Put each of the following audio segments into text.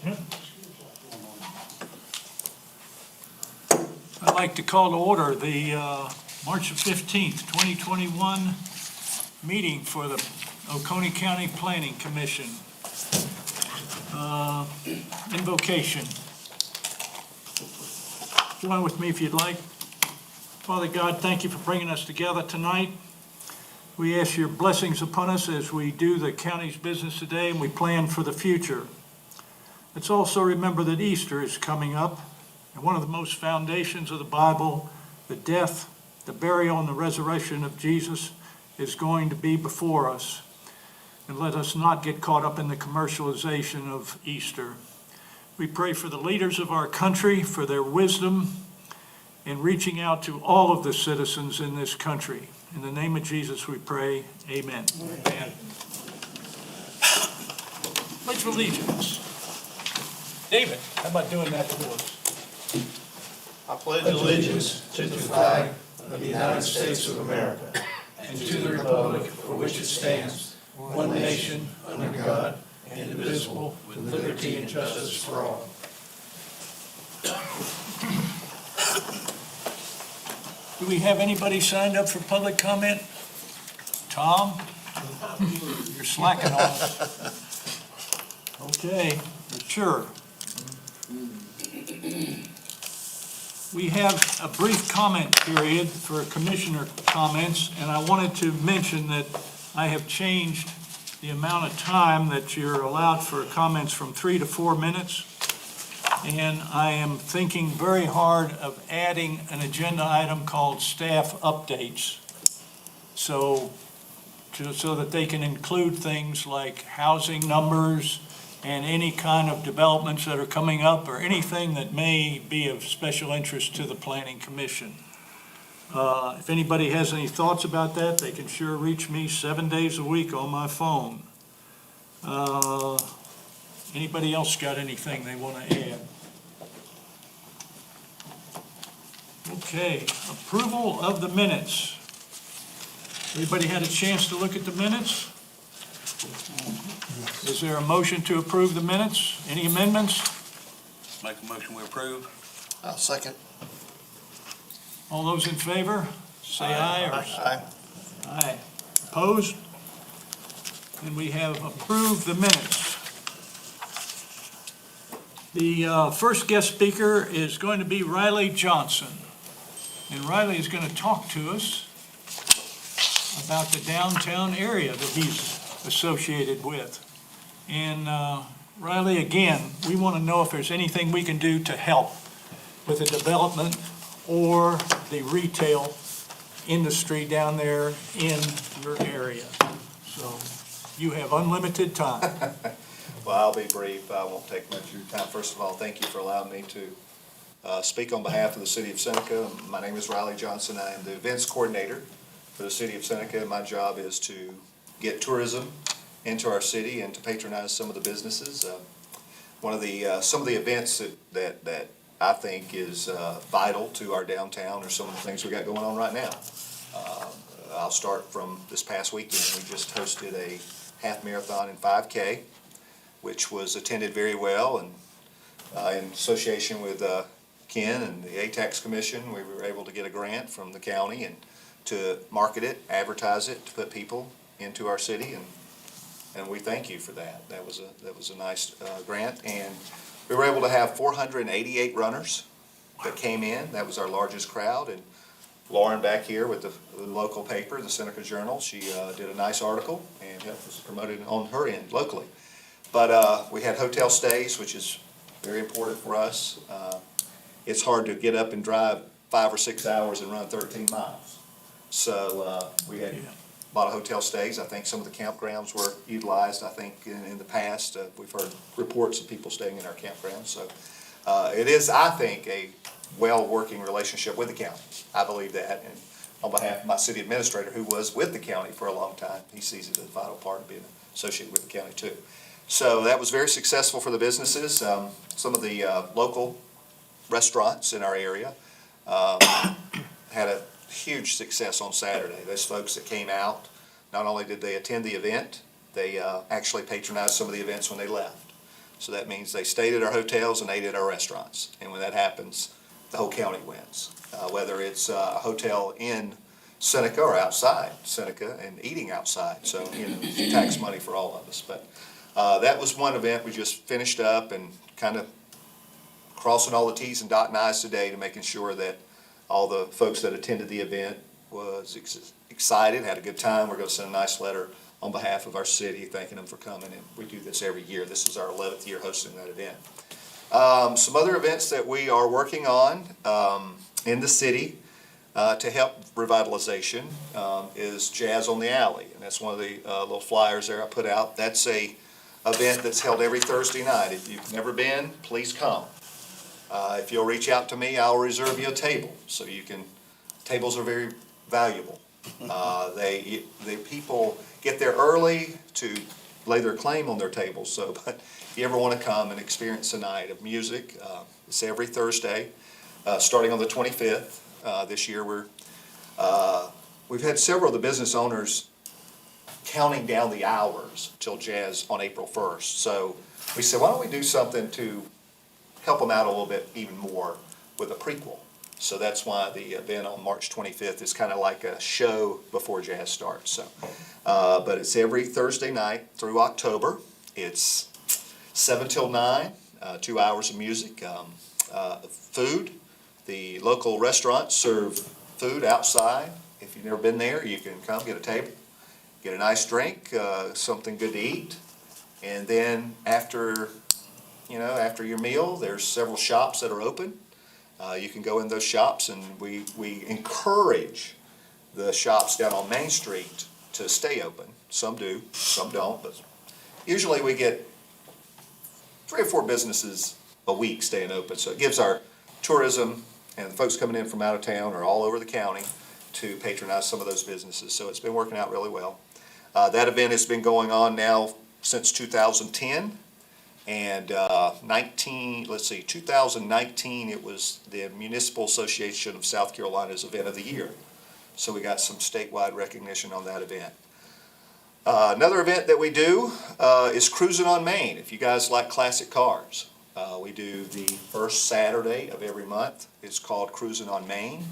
I'd like to call to order the March 15th, 2021 meeting for the Oconee County Planning Commission. Invocation. Join with me if you'd like. Father God, thank you for bringing us together tonight. We ask your blessings upon us as we do the county's business today and we plan for the future. Let's also remember that Easter is coming up, and one of the most foundations of the Bible, the death, the burial, and the resurrection of Jesus is going to be before us. And let us not get caught up in the commercialization of Easter. We pray for the leaders of our country, for their wisdom in reaching out to all of the citizens in this country. In the name of Jesus we pray, amen. Amen. Pledge of allegiance. David, how about doing that for us? I pledge allegiance to the flag of the United States of America and to the republic for which it stands, one nation, under God, indivisible, with liberty and justice for all. Do we have anybody signed up for public comment? Tom? You're slacking off. Okay, sure. We have a brief comment period for commissioner comments, and I wanted to mention that I have changed the amount of time that you're allowed for comments from 3 to 4 minutes. And I am thinking very hard of adding an agenda item called staff updates. So that they can include things like housing numbers and any kind of developments that are coming up or anything that may be of special interest to the Planning Commission. If anybody has any thoughts about that, they can sure reach me 7 days a week on my phone. Anybody else got anything they want to add? Okay, approval of the minutes. Everybody had a chance to look at the minutes? Is there a motion to approve the minutes? Any amendments? Make a motion we approve. I'll second. All those in favor, say aye or Aye. aye. Opposed? And we have approved the minutes. The first guest speaker is going to be Riley Johnson. And Riley is going to talk to us about the downtown area that he's associated with. And Riley, again, we want to know if there's anything we can do to help with the development or the retail industry down there in your area. So you have unlimited time. Well, I'll be brief. I won't take much of your time. First of all, thank you for allowing me to speak on behalf of the City of Seneca. My name is Riley Johnson. I am the events coordinator for the City of Seneca. My job is to get tourism into our city and to patronize some of the businesses. One of the some of the events that I think is vital to our downtown are some of the things we got going on right now. I'll start from this past weekend. We just hosted a half marathon and 5K, which was attended very well, and in association with Ken and the ATAX Commission, we were able to get a grant from the county and to market it, advertise it, to put people into our city, and we thank you for that. That was a nice grant, and we were able to have 488 runners that came in. That was our largest crowd, and Lauren back here with the local paper, the Seneca Journal, she did a nice article and helped us promote it on her end locally. But we had hotel stays, which is very important for us. It's hard to get up and drive 5 or 6 hours and run 13 miles. So we had a lot of hotel stays. I think some of the campgrounds were utilized. I think in the past, we've heard reports of people staying in our campgrounds. So it is, I think, a well-working relationship with the county. I believe that. And on behalf of my city administrator, who was with the county for a long time, he sees it as a vital part of being associated with the county too. So that was very successful for the businesses. Some of the local restaurants in our area had a huge success on Saturday. Those folks that came out, not only did they attend the event, they actually patronized some of the events when they left. So that means they stayed at our hotels and ate at our restaurants. And when that happens, the whole county wins. Whether it's a hotel in Seneca or outside Seneca and eating outside. So, it's tax money for all of us. But that was one event we just finished up and kind of crossing all the T's and dotting I's today to making sure that all the folks that attended the event was excited, had a good time. We're going to send a nice letter on behalf of our city, thanking them for coming, and we do this every year. This is our 11th year hosting that event. Some other events that we are working on in the city to help revitalization is Jazz on the Alley, and that's one of the little flyers there I put out. That's a event that's held every Thursday night. If you've never been, please come. If you'll reach out to me, I'll reserve you a table, so you can, tables are very valuable. The people get there early to lay their claim on their table, so, but if you ever want to come and experience a night of music, it's every Thursday, starting on the 25th. This year we've had several of the business owners counting down the hours till Jazz on April 1st. So we said, why don't we do something to help them out a little bit even more with a prequel? So that's why the event on March 25th is kind of like a show before Jazz starts. So, but it's every Thursday night through October. It's 7 till 9, 2 hours of music, food. The local restaurants serve food outside. If you've never been there, you can come get a table, get a nice drink, something good to eat. And then after your meal, there's several shops that are open. You can go in those shops, and we encourage the shops down on Main Street to stay open. Some do, some don't, but usually we get 3 or 4 businesses a week staying open. So it gives our tourism and the folks coming in from out of town or all over the county to patronize some of those businesses. So it's been working out really well. That event has been going on now since 2010. And 2019, it was the Municipal Association of South Carolina's Event of the Year. So we got some statewide recognition on that event. Another event that we do is Cruising on Main. If you guys like classic cars, we do the first Saturday of every month. It's called Cruising on Main.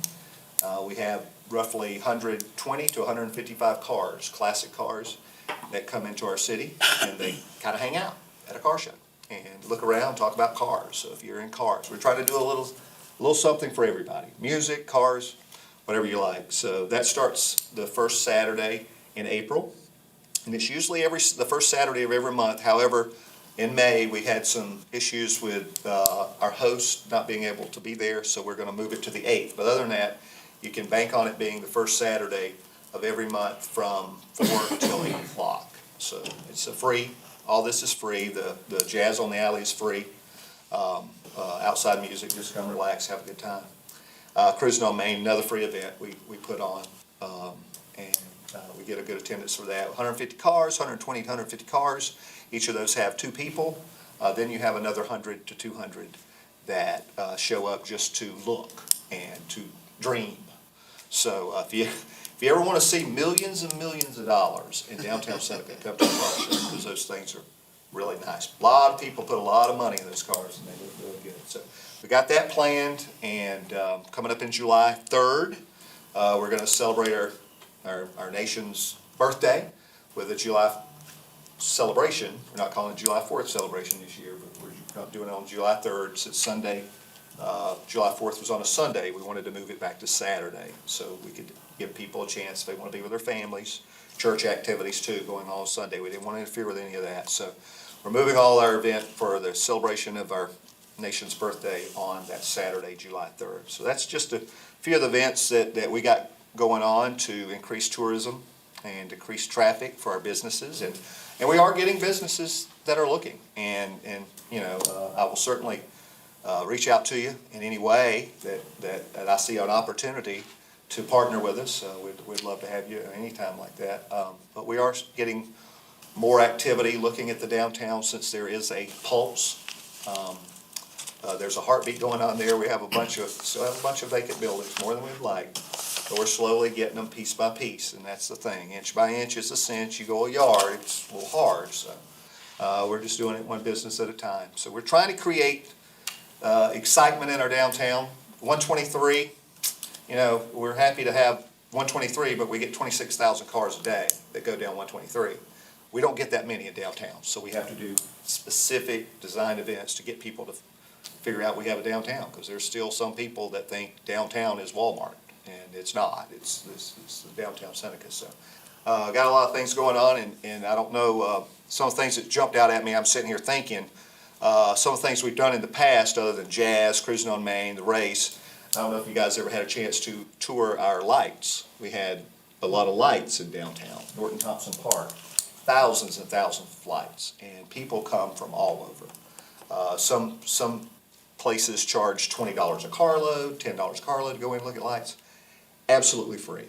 We have roughly 120 to 155 cars, classic cars, that come into our city, and they kind of hang out at a car show and look around, talk about cars. So if you're in cars, we're trying to do a little something for everybody. Music, cars, whatever you like. So that starts the first Saturday in April, and it's usually the first Saturday of every month. However, in May, we had some issues with our host not being able to be there, so we're going to move it to the 8th. But other than that, you can bank on it being the first Saturday of every month from 4 till 8 o'clock. So it's free. All this is free. The Jazz on the Alley is free. Outside music, just come relax, have a good time. Cruising on Main, another free event we put on, and we get a good attendance for that. 150 cars, 120 to 150 cars. Each of those have 2 people. Then you have another 100 to 200 that show up just to look and to dream. So if you ever want to see millions and millions of dollars in downtown Seneca, come to the car show, because those things are really nice. A lot of people put a lot of money in those cars, and they look really good. So we got that planned, and coming up in July 3rd, we're going to celebrate our nation's birthday with a July celebration. We're not calling it July 4th celebration this year, but we're doing it on July 3rd. Since Sunday, July 4th was on a Sunday, we wanted to move it back to Saturday so we could give people a chance if they want to be with their families. Church activities too going on Sunday. We didn't want to interfere with any of that. So we're moving all our event for the celebration of our nation's birthday on that Saturday, July 3rd. So that's just a few of the events that we got going on to increase tourism and decrease traffic for our businesses. And we are getting businesses that are looking. And I will certainly reach out to you in any way that I see an opportunity to partner with us. We'd love to have you anytime like that. But we are getting more activity looking at the downtown since there is a pulse. There's a heartbeat going on there. We have still have a bunch of vacant buildings, more than we'd like. But we're slowly getting them piece by piece, and that's the thing. Inch by inch is a cinch. You go a yard, it's a little hard. So We're just doing it one business at a time. So we're trying to create excitement in our downtown. 123, we're happy to have 123, but we get 26,000 cars a day that go down 123. We don't get that many in downtown, so we have to do specific design events to get people to figure out we have a downtown, because there's still some people that think downtown is Walmart, and it's not. It's the downtown Seneca. So got a lot of things going on, and I don't know, some of the things that jumped out at me, I'm sitting here thinking, some of the things we've done in the past, other than jazz, cruising on Main, the race. I don't know if you guys ever had a chance to tour our lights. We had a lot of lights in downtown, Norton Thompson Park, thousands and thousands of lights, and people come from all over. Some places charge $20 a carload, $10 a carload to go in and look at lights. Absolutely free,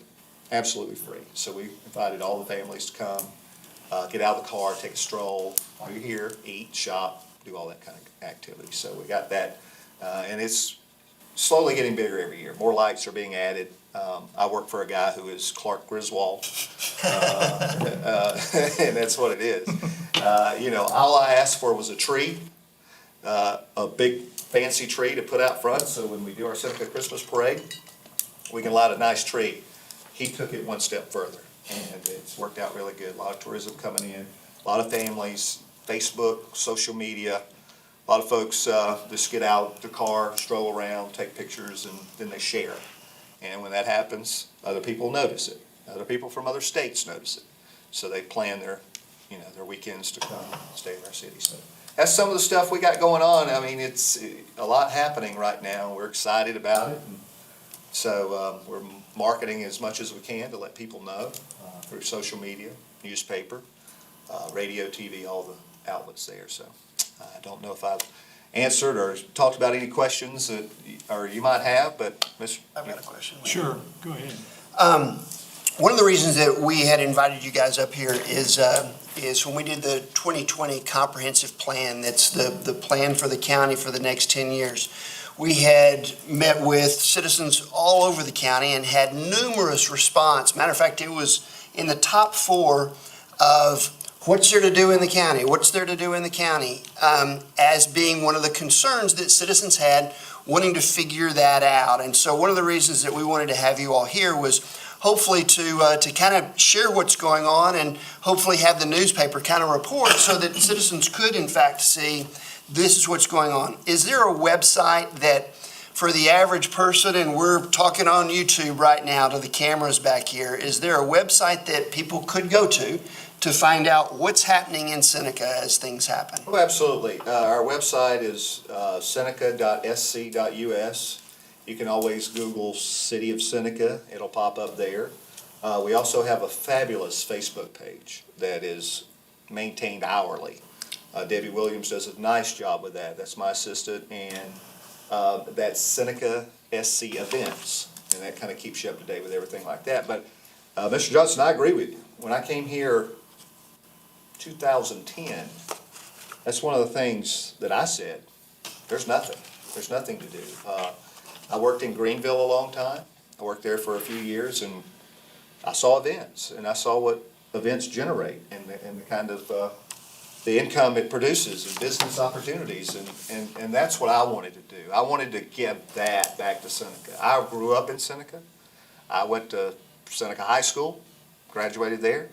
absolutely free. So we invited all the families to come, get out of the car, take a stroll while you're here, eat, shop, do all that kind of activity. So we got that, and it's slowly getting bigger every year. More lights are being added. I work for a guy who is Clark Griswold, and that's what it is. All I asked for was a tree, a big fancy tree to put out front, so when we do our Seneca Christmas parade, we can light a nice tree. He took it one step further, and it's worked out really good. A lot of tourism coming in, a lot of families, Facebook, social media. A lot of folks just get out the car, stroll around, take pictures, and then they share. And when that happens, other people notice it. Other people from other states notice it. So they plan their weekends to come and stay in our city. So that's some of the stuff we got going on. I mean, it's a lot happening right now. We're excited about it. And so we're marketing as much as we can to let people know through social media, newspaper, radio, TV, all the outlets there. So I don't know if I've answered or talked about any questions that you might have, but Mr. I've got a question. Sure, go ahead. One of the reasons that we had invited you guys up here is when we did the 2020 comprehensive plan, that's the plan for the county for the next 10 years. We had met with citizens all over the county and had numerous response. Matter of fact, it was in the top 4 of what's there to do in the county? What's there to do in the county? As being one of the concerns that citizens had, wanting to figure that out. And so one of the reasons that we wanted to have you all here was hopefully to kind of share what's going on and hopefully have the newspaper kind of report so that citizens could in fact see this is what's going on. Is there a website that for the average person, and we're talking on YouTube right now to the cameras back here, is there a website that people could go to find out what's happening in Seneca as things happen? Oh, absolutely. Our website is seneca.sc.us. You can always Google City of Seneca. It'll pop up there. We also have a fabulous Facebook page that is maintained hourly. Debbie Williams does a nice job with that. That's my assistant, and that's Seneca SC Events, and that kind of keeps you up to date with everything like that. But Mr. Johnson, I agree with you. When I came here 2010, that's one of the things that I said, there's nothing to do. I worked in Greenville a long time. I worked there for a few years, and I saw events, and I saw what events generate and the kind of the income it produces and business opportunities, and that's what I wanted to do. I wanted to give that back to Seneca. I grew up in Seneca. I went to Seneca High School, graduated there.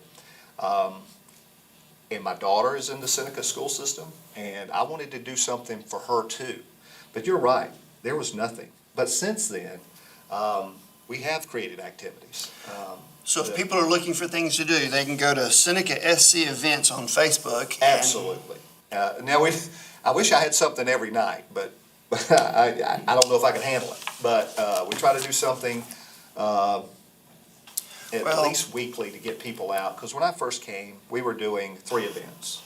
And my daughter is in the Seneca school system, and I wanted to do something for her too. But you're right, there was nothing. But since then, we have created activities. So if people are looking for things to do, they can go to Seneca SC Events on Facebook. Absolutely. Now, I wish I had something every night, but I don't know if I can handle it. But we try to do something at least weekly to get people out. Because when I first came, we were doing 3 events.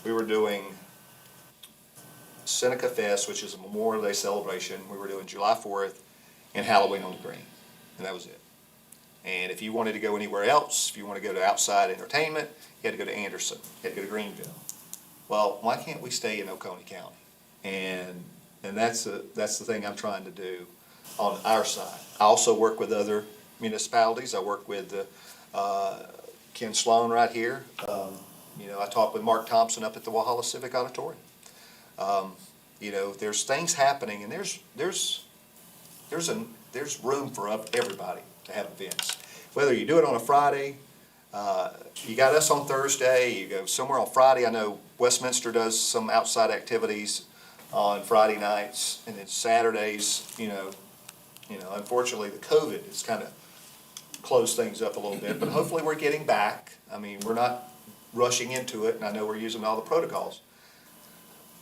We were doing Seneca Fest, which is a Memorial Day celebration. We were doing July 4th and Halloween on the Green, and that was it. And if you wanted to go anywhere else, if you want to go to outside entertainment, you had to go to Anderson, you had to go to Greenville. Well, why can't we stay in Oconee County? And that's the thing I'm trying to do on our side. I also work with other municipalities. I work with Ken Sloan right here. I talked with Mark Thompson up at the Walhalla Civic Auditorium. There's things happening, and there's room for everybody to have events. Whether you do it on a Friday, you got us on Thursday, you go somewhere on Friday. I know Westminster does some outside activities on Friday nights, and then Saturdays, unfortunately, the COVID has kind of closed things up a little bit, but hopefully we're getting back. I mean, we're not rushing into it, and I know we're using all the protocols.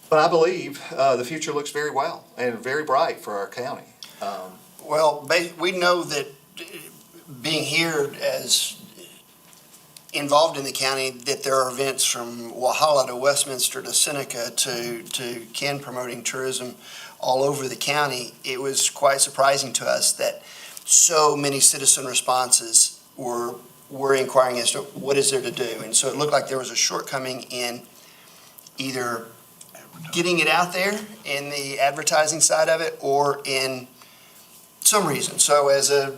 But I believe the future looks very well and very bright for our county. Well, we know that being here as involved in the county, that there are events from Walhalla to Westminster to Seneca to Ken promoting tourism all over the county. It was quite surprising to us that so many citizen responses were inquiring as to what is there to do. And so it looked like there was a shortcoming in either getting it out there in the advertising side of it or in some reason. So as a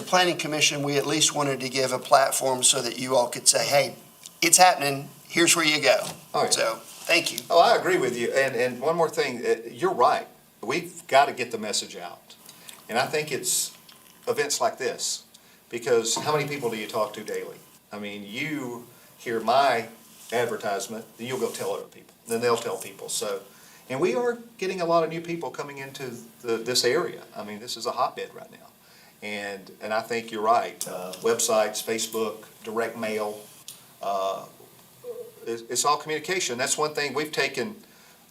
planning commission, we at least wanted to give a platform so that you all could say, hey, it's happening, here's where you go. All right. So, thank you. Oh, I agree with you. And one more thing, you're right. We've got to get the message out. And I think it's events like this, because how many people do you talk to daily? I mean, you hear my advertisement, then you'll go tell other people, then they'll tell people. So, and we are getting a lot of new people coming into this area. I mean, this is a hotbed right now. And I think you're right. Websites, Facebook, direct mail, it's all communication. That's one thing we've taken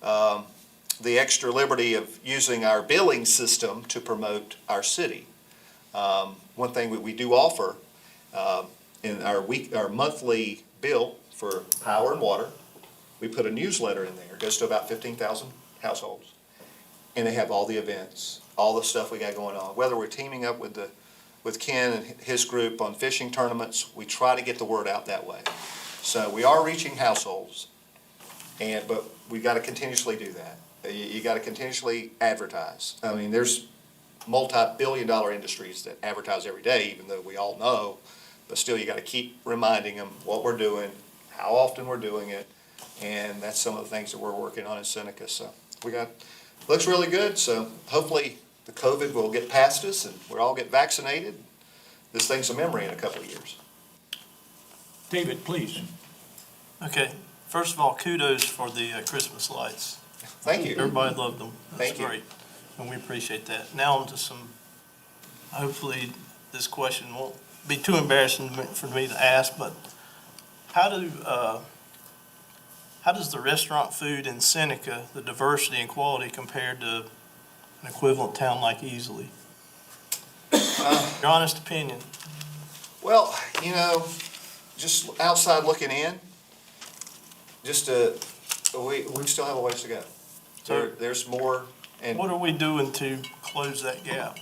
the extra liberty of using our billing system to promote our city. One thing we do offer in our monthly bill for power and water, we put a newsletter in there. It goes to about 15,000 households. And they have all the events, all the stuff we got going on. Whether we're teaming up with Ken and his group on fishing tournaments, we try to get the word out that way. So we are reaching households, but we got to continuously do that. You got to continuously advertise. I mean, there's multi-billion-dollar industries that advertise every day, even though we all know, but still you got to keep reminding them what we're doing, how often we're doing it, and that's some of the things that we're working on in Seneca. So looks really good. So hopefully the COVID will get past us and we'll all get vaccinated. This thing's a memory in a couple of years. David, please. Okay, first of all, kudos for the Christmas lights. Thank you. Everybody loved them. That's Thank you. great, and we appreciate that. Now on to hopefully this question won't be too embarrassing for me to ask, but how does the restaurant food in Seneca, the diversity and quality compared to an equivalent town like Easley? Your honest opinion. Well, just outside looking in, we still have a ways to go. There's more. And What are we doing to close that gap?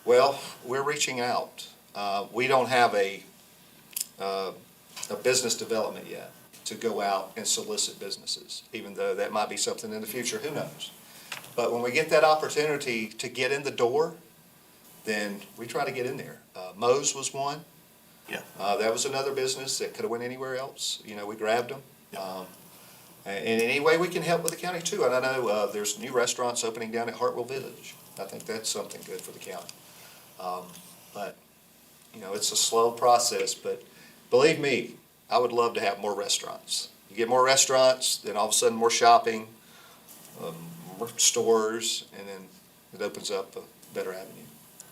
well, we're reaching out. We don't have a business development yet to go out and solicit businesses, even though that might be something in the future, who knows? But when we get that opportunity to get in the door, then we try to get in there. Moe's was one. Yeah. That was another business that could have went anywhere else. We grabbed them. And in any way we can help with the county too. And I know there's new restaurants opening down at Hartwell Village. I think that's something good for the county. But it's a slow process, but believe me, I would love to have more restaurants. You get more restaurants, then all of a sudden more shopping, more stores, and then it opens up a better avenue.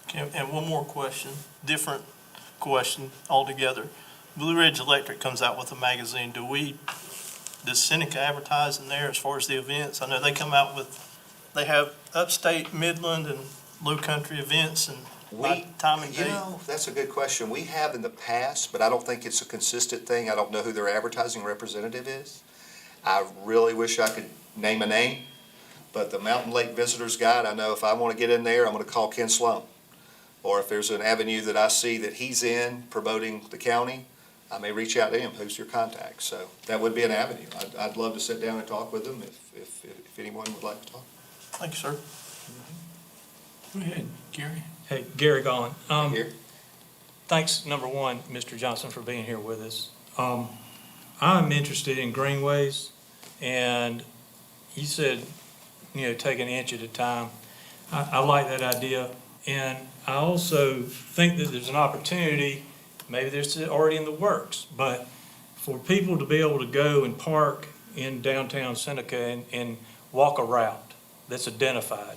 Okay, and one more question, different question altogether. Blue Ridge Electric comes out with a magazine. Does Seneca advertise in there as far as the events? I know they come out they have upstate, Midland, and low country events and time and date. That's a good question. We have in the past, but I don't think it's a consistent thing. I don't know who their advertising representative is. I really wish I could name a name, but the Mountain Lake Visitors Guide, I know if I want to get in there, I'm going to call Ken Sloan. Or if there's an avenue that I see that he's in promoting the county, I may reach out to him. Who's your contact? So that would be an avenue. I'd love to sit down and talk with them if anyone would like to talk. Thank you, sir. Go ahead, Gary. Hey, Gary Gollin. Here. Thanks, number one, Mr. Johnson, for being here with us. I'm interested in greenways, and you said, take an inch at a time. I like that idea, and I also think that there's an opportunity, maybe there's already in the works, but for people to be able to go and park in downtown Seneca and walk a route that's identified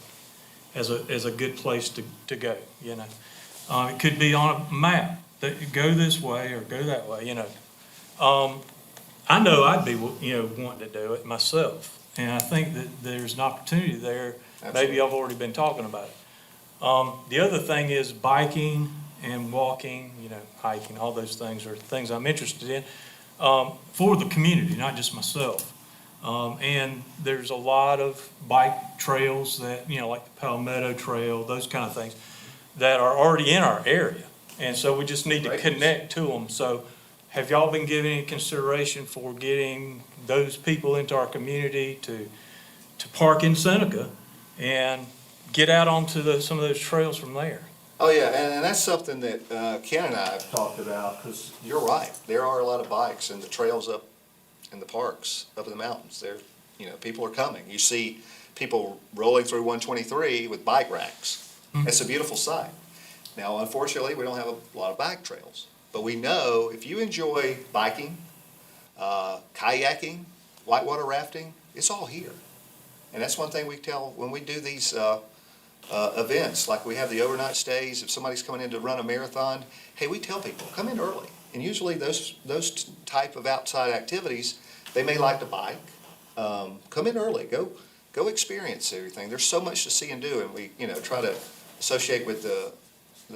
as a good place to go, It could be on a map, that you go this way or go that way, I know I'd be, wanting to do it myself, and I think that there's an opportunity there. Maybe I've already been talking about it. The other thing is biking and walking, hiking, all those things are things I'm interested in, for the community, not just myself. And there's a lot of bike trails that, like the Palmetto Trail, those kind of things, that are already in our area. And so we just need to connect to them. So have y'all been giving any consideration for getting those people into our community to park in Seneca and get out onto some of those trails from there? Oh, yeah, and that's something that Ken and I have talked about, because you're right. There are a lot of bikes and the trails up in the parks, up in the mountains. People are coming. You see people rolling through 123 with bike racks. It's a beautiful sight. Now, unfortunately, we don't have a lot of bike trails, but we know if you enjoy biking, kayaking, whitewater rafting, it's all here. And that's one thing we tell when we do these events, like we have the overnight stays. If somebody's coming in to run a marathon, hey, we tell people, come in early. And usually those type of outside activities, they may like to bike. Come in early, go experience everything. There's so much to see and do, and we try to associate with the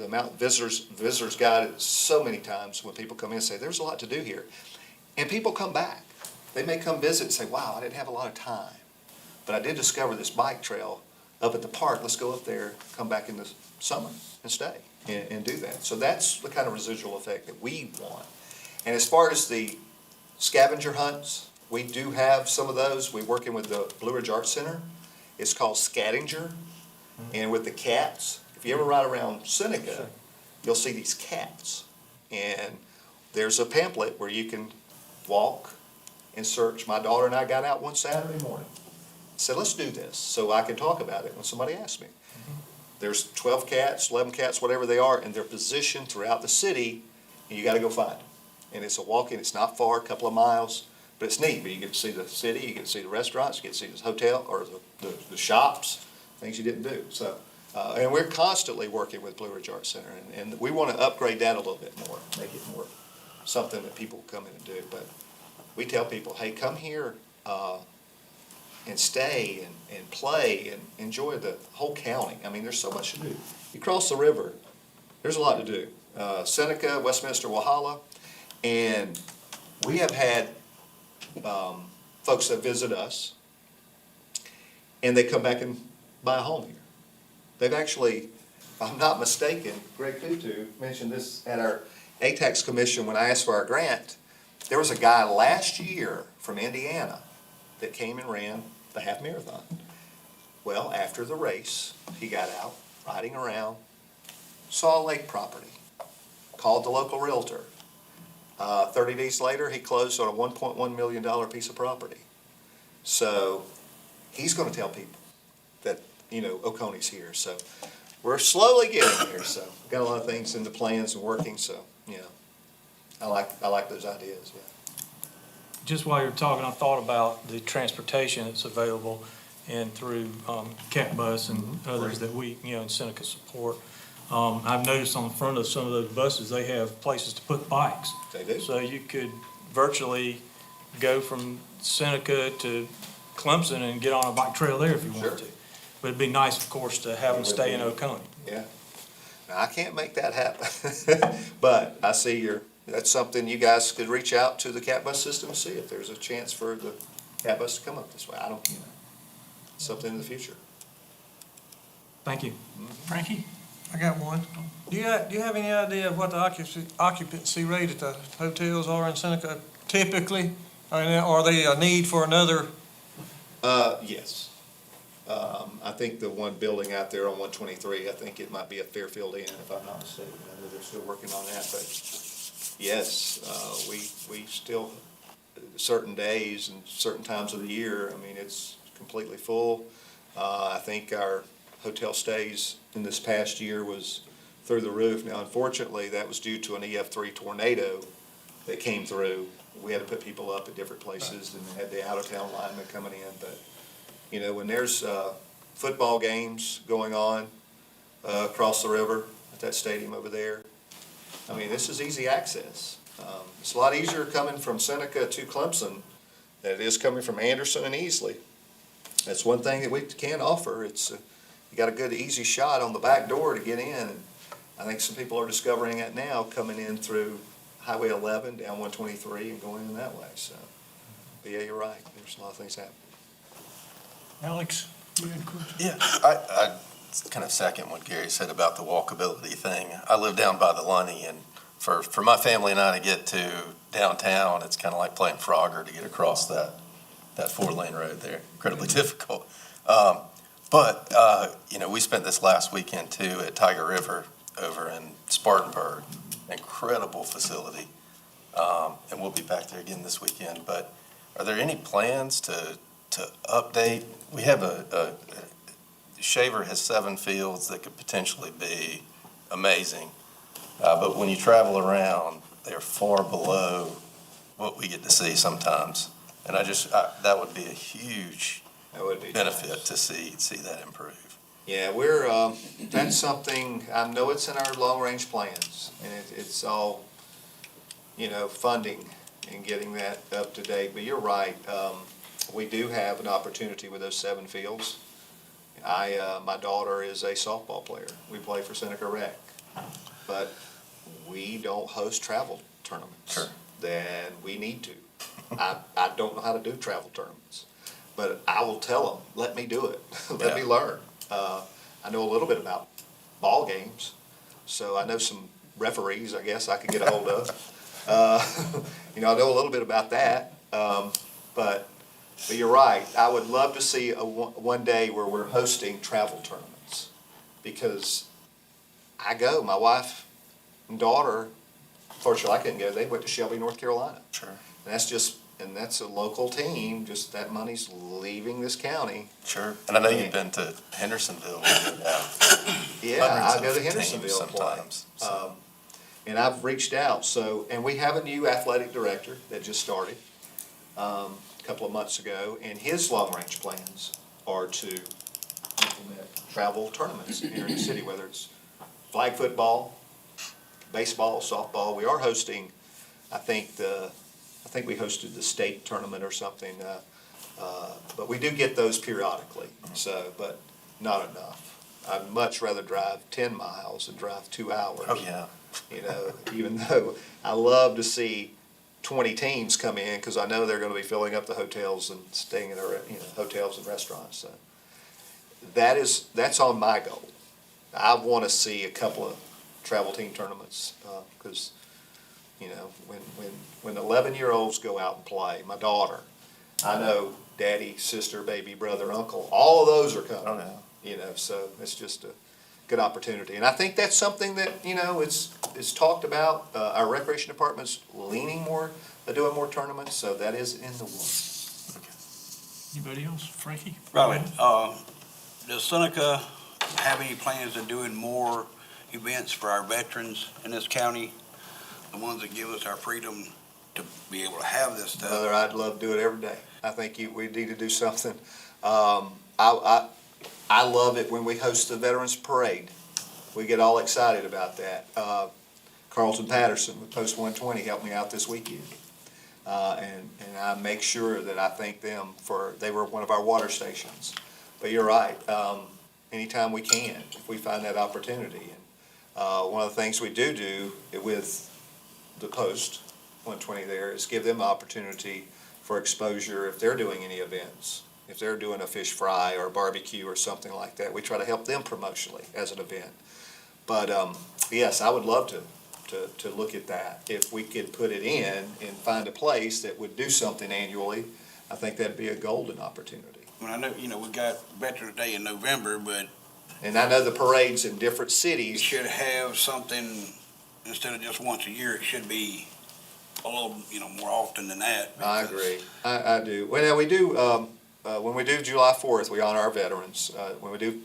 Mountain Visitors Guide so many times when people come in and say, there's a lot to do here. And people come back. They may come visit and say, wow, I didn't have a lot of time, but I did discover this bike trail up at the park. Let's go up there, come back in the summer and stay and do that. So that's the kind of residual effect that we want. And as far as the scavenger hunts, we do have some of those. We're working with the Blue Ridge Art Center. It's called Scattinger. And with the cats, if you ever ride around Seneca, you'll see these cats. And there's a pamphlet where you can walk and search. My daughter and I got out one Saturday morning. Said, let's do this so I can talk about it when somebody asks me. There's 12 cats, 11 cats, whatever they are, and they're positioned throughout the city, and you got to go find them. And it's a walk-in. It's not far, a couple of miles, but it's neat. But you get to see the city, you get to see the restaurants, you get to see the hotel or the shops, things you didn't do. So, and we're constantly working with Blue Ridge Art Center, and we want to upgrade that a little bit more, make it more something that people come in and do. But we tell people, hey, come here and stay and play and enjoy the whole county. I mean, there's so much to do. You cross the river, there's a lot to do. Seneca, Westminster, Walhalla, and we have had folks that visit us, and they come back and buy a home here. They've actually, if I'm not mistaken, Greg Tutu mentioned this at our ATAX commission when I asked for our grant. There was a guy last year from Indiana that came and ran the half marathon. Well, after the race, he got out riding around, saw a lake property, called the local realtor. 30 days later, he closed on a $1.1 million piece of property. So he's going to tell people that, Oconee's here. So we're slowly getting there. So we've got a lot of things in the plans and working. So, I like those ideas, yeah. Just while you're talking, I thought about the transportation that's available and through Cat Bus and others that we, in Seneca support. I've noticed on the front of some of those buses, they have places to put bikes. They do. So you could virtually go from Seneca to Clemson and get on a bike trail there if you wanted to. But it'd be nice, of course, to have them stay in Oconee. Yeah. Now, I can't make that happen, but I see that's something you guys could reach out to the Cat Bus system and see if there's a chance for the Cat Bus to come up this way. I don't, something in the future. Thank you. Frankie, I got one. Do you have any idea of what the occupancy rate at the hotels are in Seneca typically? Are they a need for another? Yes. I think the one building out there on 123, I think it might be a Fairfield Inn, if I'm not mistaken. I know they're still working on that, but yes, we still, certain days and certain times of the year, I mean, it's completely full. I think our hotel stays in this past year was through the roof. Now, unfortunately, that was due to an EF3 tornado that came through. We had to put people up at different places and had the out-of-town linemen coming in. But, you know, when there's football games going on across the river at that stadium over there, I mean, this is easy access. It's a lot easier coming from Seneca to Clemson than it is coming from Anderson and Easley. That's one thing that we can offer. It's you got a good, easy shot on the back door to get in. And I think some people are discovering it now, coming in through Highway 11 down 123 and going in that way. So, but yeah, you're right. There's a lot of things happening. Alex, you had a question? Yeah, I kind of second what Gary said about the walkability thing. I live down by the Lunny, and for my family and I to get to downtown, it's kind of like playing Frogger to get across that 4-lane road there. Incredibly difficult. But you know, we spent this last weekend too at Tiger River over in Spartanburg. Incredible facility. And we'll be back there again this weekend. But are there any plans to update? We have Shaver has 7 fields that could potentially be amazing. But when you travel around, they're far below what we get to see sometimes. And that would be a huge That would be benefit nice. to see that improve. Yeah, we're, that's something, I know it's in our long-range plans, and it's all, you know, funding and getting that up to date. But you're right, we do have an opportunity with those 7 fields. My daughter is a softball player. We play for Seneca Rec. But we don't host travel tournaments. Sure. Then we need to. I don't know how to do travel tournaments, but I will tell them, let me do it. Let me learn. I know a little bit about ball games, so I know some referees, I guess, I could get a hold of. You know, I know a little bit about that, but you're right. I would love to see one day where we're hosting travel tournaments, because my wife and daughter, fortunately I couldn't go, they went to Shelby, North Carolina. Sure. And that's a local team, just that money's leaving this county. Sure. And I know you've been to Hendersonville. Yeah, I go to Hundreds of Hendersonville teams and play. sometimes, so. And I've reached out, and we have a new athletic director that just started a couple of months ago, and his long-range plans are to implement travel tournaments here in the city, whether it's flag football, baseball, softball. We are hosting, I think we hosted the state tournament or something, but we do get those periodically, but not enough. I'd much rather drive 10 miles than drive 2 hours. Oh, yeah. You know, even though I love to see 20 teams come in, because I know they're going to be filling up the hotels and staying in our, hotels and restaurants. So that's on my goal. I want to see a couple of travel team tournaments, because, when 11-year-olds go out and play, my daughter, I know daddy, sister, baby, brother, uncle, all of those are coming. Oh, yeah. So it's just a good opportunity. And I think that's something that, it's talked about. Our recreation department's leaning more, doing more tournaments, so that is in the works. Anybody else? Frankie? Riley, does Seneca have any plans of doing more events for our veterans in this county? The ones that give us our freedom to be able to have this stuff? Brother, I'd love to do it every day. I think we need to do something. I love it when we host the Veterans Parade. We get all excited about that. Carlton Patterson with Post 120 helped me out this weekend. And I make sure that I thank them they were one of our water stations. But you're right, anytime we can, if we find that opportunity. And one of the things we do with the Post 120 there is give them opportunity for exposure if they're doing any events. If they're doing a fish fry or a barbecue or something like that, we try to help them promotionally as an event. But yes, I would love to look at that. If we could put it in and find a place that would do something annually, I think that'd be a golden opportunity. Well, I know, we got Veterans Day in November, but And I know the parades in different you cities. should have something, instead of just once a year, it should be a little, more often than that. I because- agree. I do. Well, now, we do, when we do July 4th, we honor our veterans. When we do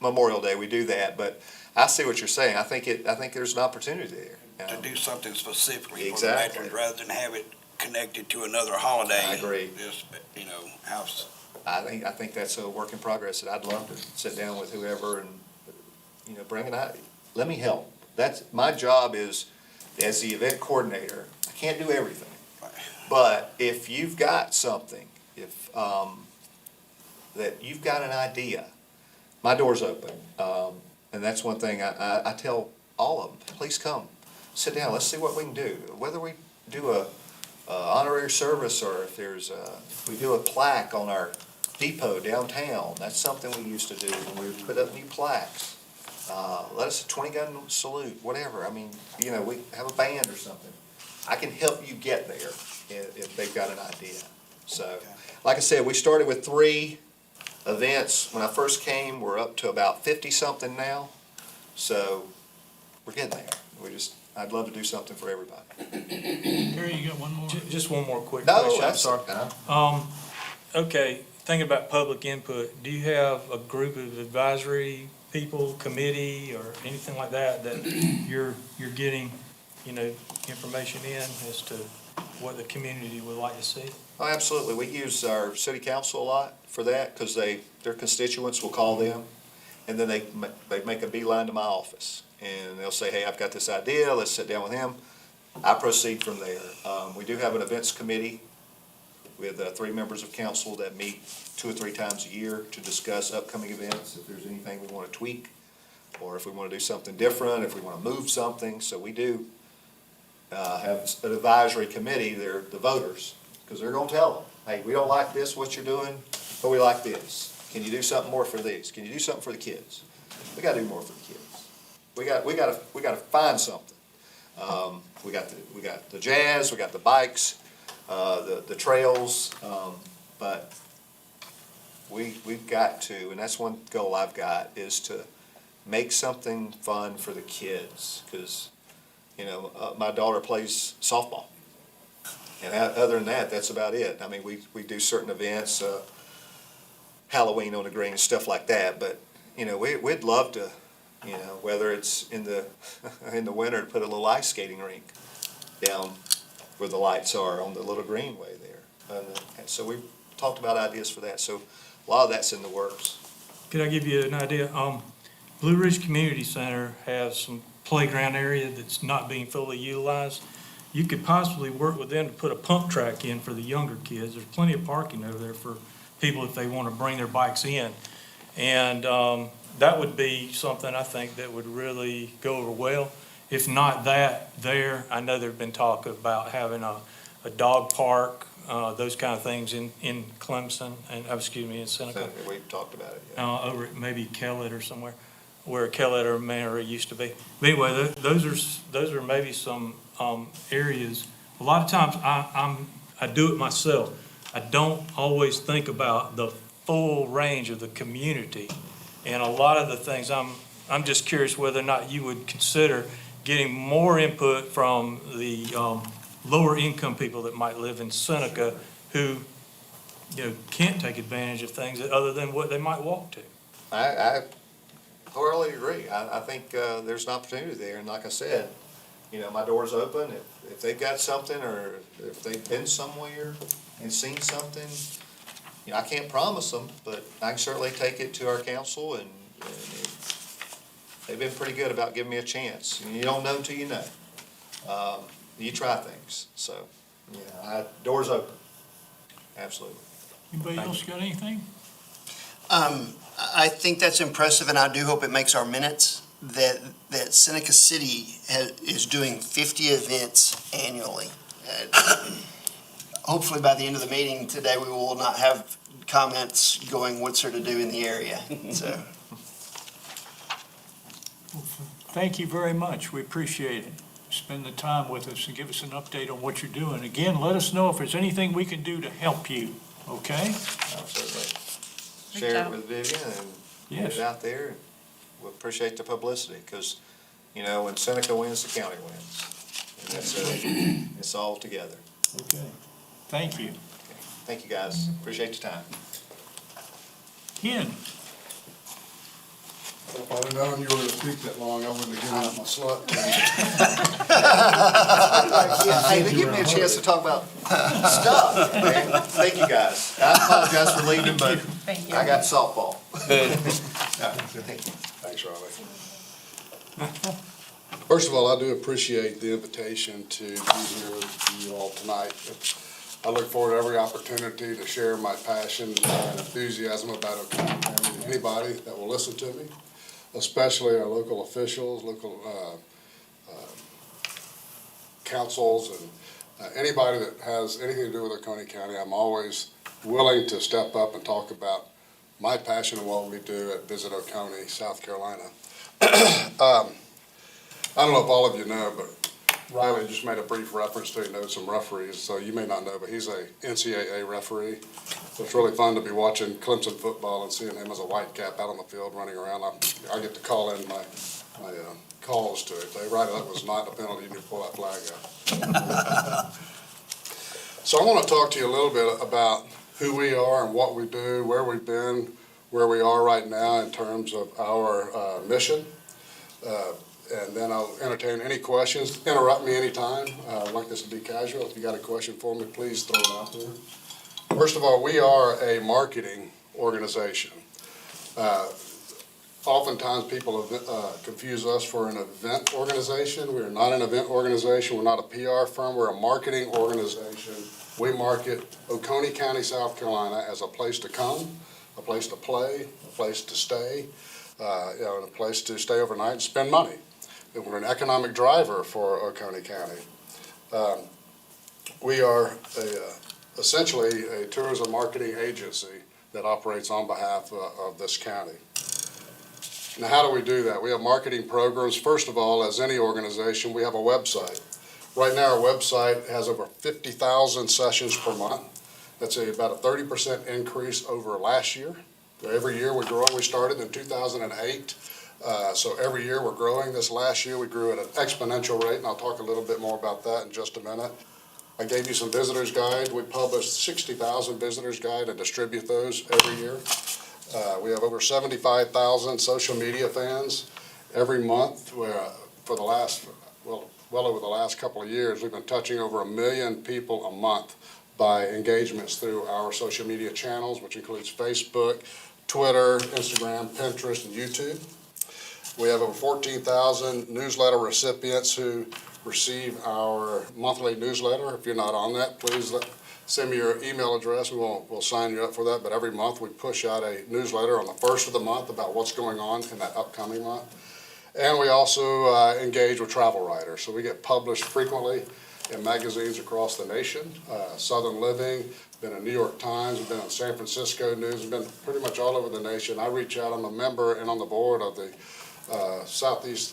Memorial Day, we do that. But I see what you're saying. I think there's an opportunity there. To do something specifically for the Exactly. veterans rather than have it connected to another holiday. I agree. Just, house. I think that's a work in progress, that I'd love to sit down with whoever and, bring it out. Let me help. That's, my job is, as the event coordinator, I can't do everything. But if you've got something, that you've got an idea, my door's open. And that's one thing I tell all of them, please come, sit down, let's see what we can do. Whether we do a honorary service, or if we do a plaque on our depot downtown, that's something we used to do when we would put up new plaques. Let us a 20-gun salute, whatever. I mean, we have a band or something. I can help you get there if they've got an idea. So, like I said, we started with 3 events. When I first came, we're up to about 50-something now. So, we're getting there. I'd love to do something for everybody. Gary, you got one more? Just one more quick No, question, I'm that's, sorry. Okay, thinking about public input, do you have a group of advisory people, committee, or anything like that you're getting, information in as to what the community would like to see? Oh, absolutely. We use our city council a lot for that, because their constituents will call them, and then they make a beeline to my office. And they'll say, hey, I've got this idea, let's sit down with him. I proceed from there. We do have an events committee with 3 members of council that meet 2 or 3 times a year to discuss upcoming events, if there's anything we want to tweak, or if we want to do something different, if we want to move something. So we do have an advisory committee. They're the voters, because they're going to tell them, hey, we don't like this, what you're doing, but we like this. Can you do something more for these? Can you do something for the kids? We got to do more for the kids. We got to find something. We got the jazz, we got the bikes, the trails, but we've got to, and that's one goal I've got, is to make something fun for the kids, because my daughter plays softball, and other than that, that's about it. I mean, we do certain events, Halloween on the green, stuff like that, but we'd love to. Whether it's in the winter, to put a little ice skating rink down where the lights are on the little greenway there. And so we've talked about ideas for that. So a lot of that's in the works. Could I give you an idea? Blue Ridge Community Center has some playground area that's not being fully utilized. You could possibly work with them to put a pump track in for the younger kids. There's plenty of parking over there for people if they want to bring their bikes in. And that would be something I think that would really go over well. If not that, I know there've been talk about having a dog park, those kind of things in Clemson, and, in Seneca. So we've talked about it, yeah. Over at maybe Kellett or somewhere, where Kellett or Manor used to be. But anyway, those are maybe some areas. A lot of times I do it myself. I don't always think about the full range of the community. And a lot of the things, I'm just curious whether or not you would consider getting more input from the lower income people that might live in Seneca who, can't take advantage of things other than what they might walk to. I thoroughly agree. I think there's an opportunity there, and like I said, my door's open. If they've got something, or if they've been somewhere and seen something, I can't promise them, but I can certainly take it to our council, and they've been pretty good about giving me a chance. You don't know until you know. You try things, so, door's open. Absolutely. Anybody else got anything? I think that's impressive, and I do hope it makes our minutes that Seneca City is doing 50 events annually. Hopefully by the end of the meeting today, we will not have comments going, what's there to do in the area, so. Thank you very much. We appreciate it. Spend the time with us and give us an update on what you're doing. Again, let us know if there's anything we can do to help you, okay? Absolutely. Share it with Vivian and get Yes. it out there. We appreciate the publicity, because, when Seneca wins, the county wins. It's all together. Okay. Thank you. Thank you, guys. Appreciate your time. Ken? If I'd have known you were gonna speak that long, I wouldn't have given up my slot. Hey, they give me a chance to talk about stuff, man. Thank you, guys. I apologize for leaving, but I got softball. Thanks, Riley. First of all, I do appreciate the invitation to be here with you all tonight. I look forward to every opportunity to share my passion and enthusiasm about Oconee County to anybody that will listen to me, especially our local officials, local councils, and anybody that has anything to do with Oconee County. I'm always willing to step up and talk about my passion and what we do at Visit Oconee, South Carolina. I don't know if all of you know, but Riley just made a brief reference to, he knows some referees, so you may not know, but he's a NCAA referee. So it's really fun to be watching Clemson football and seeing him as a white cap out on the field running around. I get to call in my calls to it. They write that was not a penalty, you need to pull that flag up. So I want to talk to you a little bit about who we are and what we do, where we've been, where we are right now in terms of our mission. And then I'll entertain any questions. Interrupt me anytime. I'd like this to be casual. If you got a question for me, please throw it out there. First of all, we are a marketing organization. Oftentimes people confuse us for an event organization. We are not an event organization. We're not a PR firm. We're a marketing organization. We market Oconee County, South Carolina as a place to come, a place to play, a place to stay, and a place to stay overnight and spend money. And we're an economic driver for Oconee County. We are essentially a tourism marketing agency that operates on behalf of this county. Now, how do we do that? We have marketing programs. First of all, as any organization, we have a website. Right now, our website has over 50,000 sessions per month. That's about a 30% increase over last year. Every year we're growing. We started in 2008. So every year we're growing. This last year we grew at an exponential rate, and I'll talk a little bit more about that in just a minute. I gave you some visitors guide. We publish 60,000 visitors guide and distribute those every year. We have over 75,000 social media fans every month. For the last, well over the last couple of years, we've been touching over 1 million people a month by engagements through our social media channels, which includes Facebook, Twitter, Instagram, Pinterest, and YouTube. We have over 14,000 newsletter recipients who receive our monthly newsletter. If you're not on that, please send me your email address. We'll sign you up for that. But every month we push out a newsletter on the first of the month about what's going on in that upcoming month. And we also engage with travel writers. So we get published frequently in magazines across the nation. Southern Living, been in New York Times, been in San Francisco News, been pretty much all over the nation. I reach out. I'm a member and on the board of the Society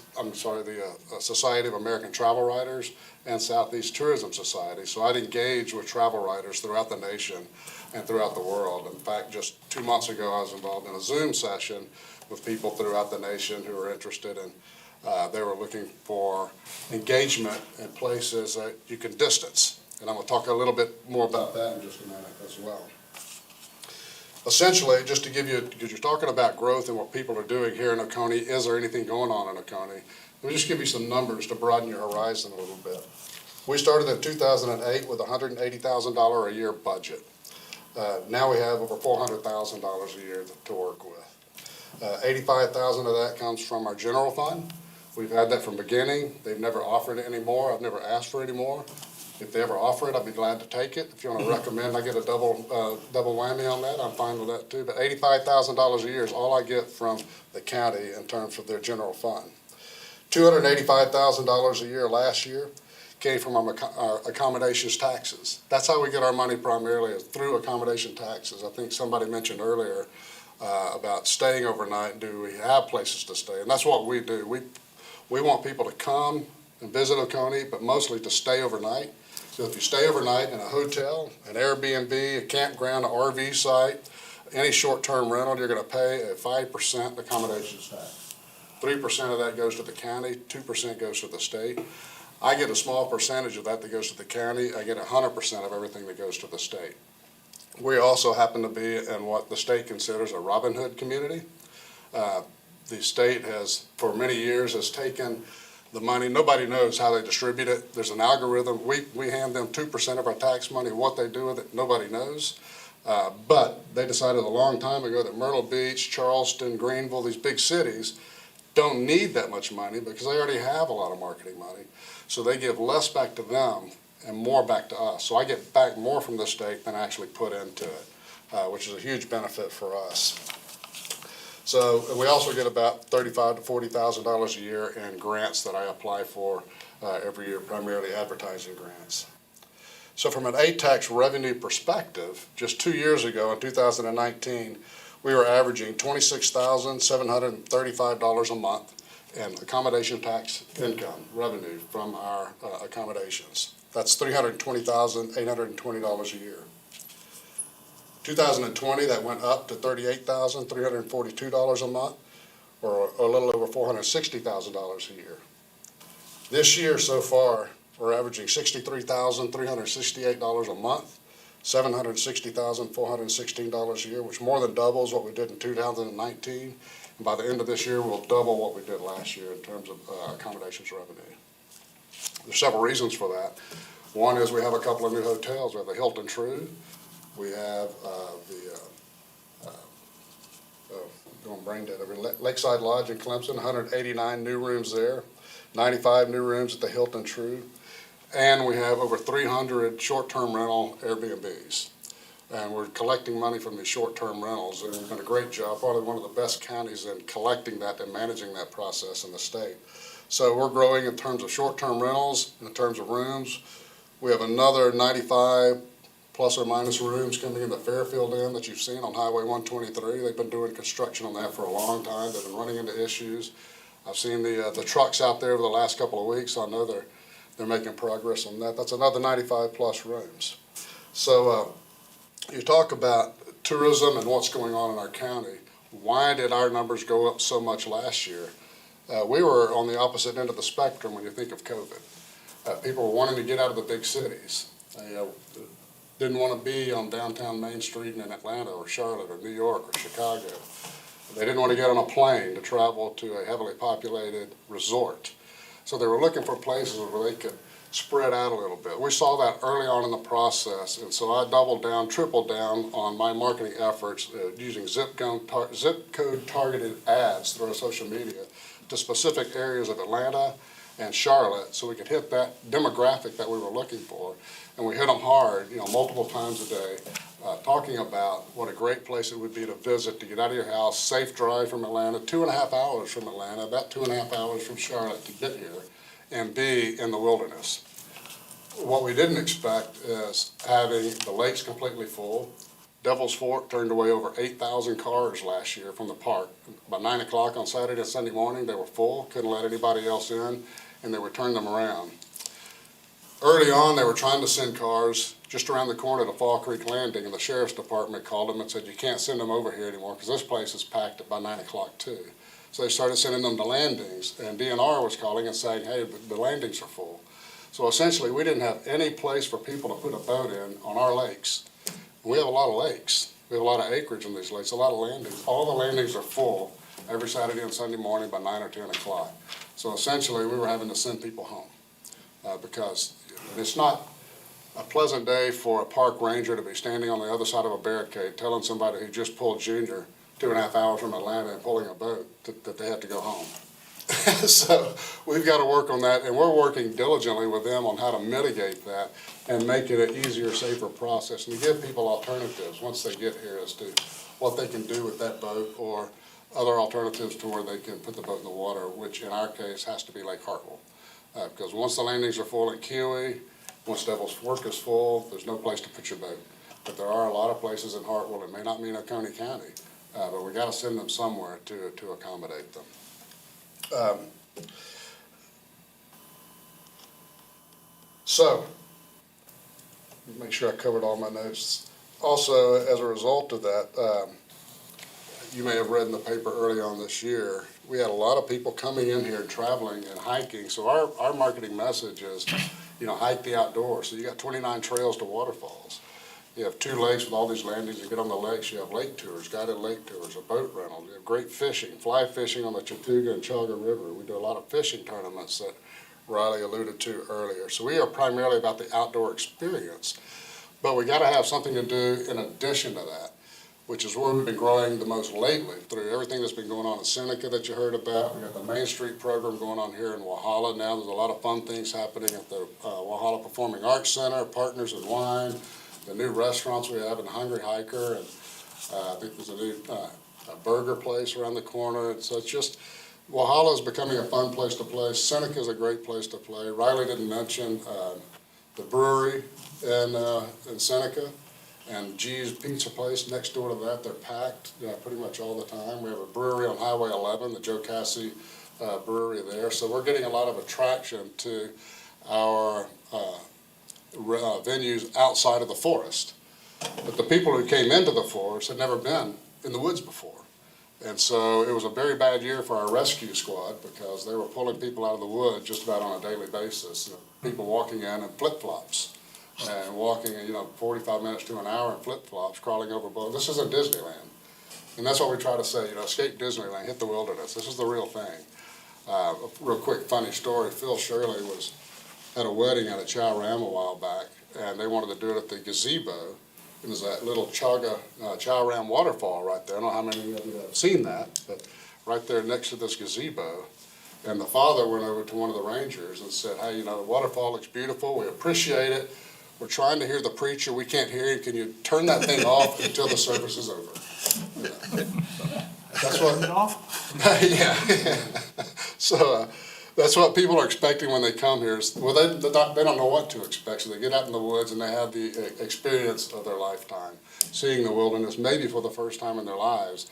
of American Travel Writers and Southeast Tourism Society. So I'd engage with travel writers throughout the nation and throughout the world. In fact, just 2 months ago, I was involved in a Zoom session with people throughout the nation who were interested in, they were looking for engagement in places that you can distance. And I'm going to talk a little bit more about that in just a minute as well. Essentially, just to give you, because you're talking about growth and what people are doing here in Oconee, is there anything going on in Oconee? Let me just give you some numbers to broaden your horizon a little bit. We started in 2008 with a $180,000 a year budget. Now we have over $400,000 a year to work with. 85,000 of that comes from our general fund. We've had that from beginning. They've never offered it anymore. I've never asked for any more. If they ever offer it, I'd be glad to take it. If you want to recommend I get a double whammy on that, I'm fine with that too. But $85,000 a year is all I get from the county in terms of their general fund. $285,000 a year last year came from our accommodations taxes. That's how we get our money primarily, is through accommodation taxes. I think somebody mentioned earlier about staying overnight. Do we have places to stay? And that's what we do. We want people to come and visit Oconee, but mostly to stay overnight. So if you stay overnight in a hotel, an Airbnb, a campground, an RV site, any short-term rental, you're going to pay a 5% accommodations tax. 3% of that goes to the county, 2% goes to the state. I get a small percentage of that goes to the county. I get 100% of everything that goes to the state. We also happen to be in what the state considers a Robin Hood community. The state has, for many years, has taken the money. Nobody knows how they distribute it. There's an algorithm. We hand them 2% of our tax money. What they do with it, nobody knows. But they decided a long time ago that Myrtle Beach, Charleston, Greenville, these big cities don't need that much money because they already have a lot of marketing money. So they give less back to them and more back to us. So I get back more from the state than I actually put into it, which is a huge benefit for us. So we also get about $35,000 to $40,000 a year in grants that I apply for every year, primarily advertising grants. So from an ATAX revenue perspective, just 2 years ago in 2019, we were averaging $26,735 a month in accommodation tax income revenue from our accommodations. That's $320,820 a year. 2020, that went up to $38,342 a month, or a little over $460,000 a year. This year so far, we're averaging $63,368 a month, $760,416 a year, which more than doubles what we did in 2019. And by the end of this year, we'll double what we did last year in terms of accommodations revenue. There's several reasons for that. One is we have a couple of new hotels. We have the Hilton True. We have going brain dead over Lakeside Lodge in Clemson, 189 new rooms there, 95 new rooms at the Hilton True, and we have over 300 short-term rental Airbnbs. And we're collecting money from these short-term rentals, and we've done a great job, probably one of the best counties in collecting that and managing that process in the state. So we're growing in terms of short-term rentals, in terms of rooms. We have another 95 plus or minus rooms coming in the Fairfield Inn that you've seen on Highway 123. They've been doing construction on that for a long time. They've been running into issues. I've seen the trucks out there over the last couple of weeks. I know they're making progress on that. That's another 95 plus rooms. So you talk about tourism and what's going on in our county. Why did our numbers go up so much last year? We were on the opposite end of the spectrum when you think of COVID. People were wanting to get out of the big cities. They didn't want to be on downtown Main Street in Atlanta or Charlotte or New York or Chicago. They didn't want to get on a plane to travel to a heavily populated resort. So they were looking for places where they could spread out a little bit. We saw that early on in the process, and so I doubled down, tripled down on my marketing efforts using zip code targeted ads through our social media to specific areas of Atlanta and Charlotte so we could hit that demographic that we were looking for. And we hit them hard, multiple times a day, talking about what a great place it would be to visit, to get out of your house, safe drive from Atlanta, 2.5 hours from Atlanta, about 2.5 hours from Charlotte to get here, and be in the wilderness. What we didn't expect is having the lakes completely full. Devil's Fork turned away over 8,000 cars last year from the park. By 9 o'clock on Saturday and Sunday morning, they were full, couldn't let anybody else in, and they would turn them around. Early on, they were trying to send cars just around the corner to Fall Creek Landing, and the sheriff's department called them and said, you can't send them over here anymore because this place is packed by 9 o'clock too. So they started sending them to landings, and DNR was calling and saying, hey, the landings are full. So essentially, we didn't have any place for people to put a boat in on our lakes. And we have a lot of lakes. We have a lot of acreage in these lakes, a lot of landings. All the landings are full every Saturday and Sunday morning by 9 or 10 o'clock. So essentially, we were having to send people home because it's not a pleasant day for a park ranger to be standing on the other side of a barricade telling somebody who just pulled Junior 2.5 hours from Atlanta and pulling a boat that they have to go home. So we've got to work on that, and we're working diligently with them on how to mitigate that and make it an easier, safer process, and to give people alternatives once they get here as to what they can do with that boat or other alternatives to where they can put the boat in the water, which in our case has to be Lake Hartwell. Because once the landings are full at Kiwi, once Devil's Fork is full, there's no place to put your boat. But there are a lot of places in Hartwell. It may not mean Oconee County, but we got to send them somewhere to accommodate them. So, make sure I covered all my notes. Also, as a result of that, you may have read in the paper early on this year, we had a lot of people coming in here traveling and hiking. So our marketing message is, hike the outdoors. So you got 29 trails to waterfalls. You have 2 lakes with all these landings. You get on the lakes, you have lake tours, guided lake tours, a boat rental. You have great fishing, fly fishing on the Chattooga and Chaga River. We do a lot of fishing tournaments that Riley alluded to earlier. So we are primarily about the outdoor experience. But we got to have something to do in addition to that, which is where we've been growing the most lately through everything that's been going on in Seneca that you heard about. We got the Main Street program going on here in Walhalla now. There's a lot of fun things happening at the Walhalla Performing Arts Center, Partners in Wine, the new restaurants we have in Hungry Hiker, and I think there's a new burger place around the corner. And so it's just, Walhalla is becoming a fun place to play. Seneca is a great place to play. Riley didn't mention the brewery in Seneca. And G's Pizza Place next door to that, they're packed pretty much all the time. We have a brewery on Highway 11, the Joe Cassie brewery there. So we're getting a lot of attraction to our venues outside of the forest. But the people who came into the forest had never been in the woods before. And so it was a very bad year for our rescue squad because they were pulling people out of the woods just about on a daily basis. People walking in flip-flops. And walking, 45 minutes to an hour in flip-flops, crawling over boats. This isn't Disneyland. And that's what we try to say, escape Disneyland, hit the wilderness. This is the real thing. A real quick funny story, Phil Shirley had a wedding at a Chow Ram a while back, and they wanted to do it at the gazebo. It was that little Chow Ram waterfall right there. I don't know how many of you have seen that, but right there next to this gazebo. And the father went over to one of the rangers and said, hey, the waterfall looks beautiful, we appreciate it. We're trying to hear the preacher. We can't hear you. Can you turn that thing off until the service is over? That's what. Turn it off? Yeah. So that's what people are expecting when they come here. They don't know what to expect. So they get out in the woods and they have the experience of their lifetime, seeing the wilderness maybe for the first time in their lives,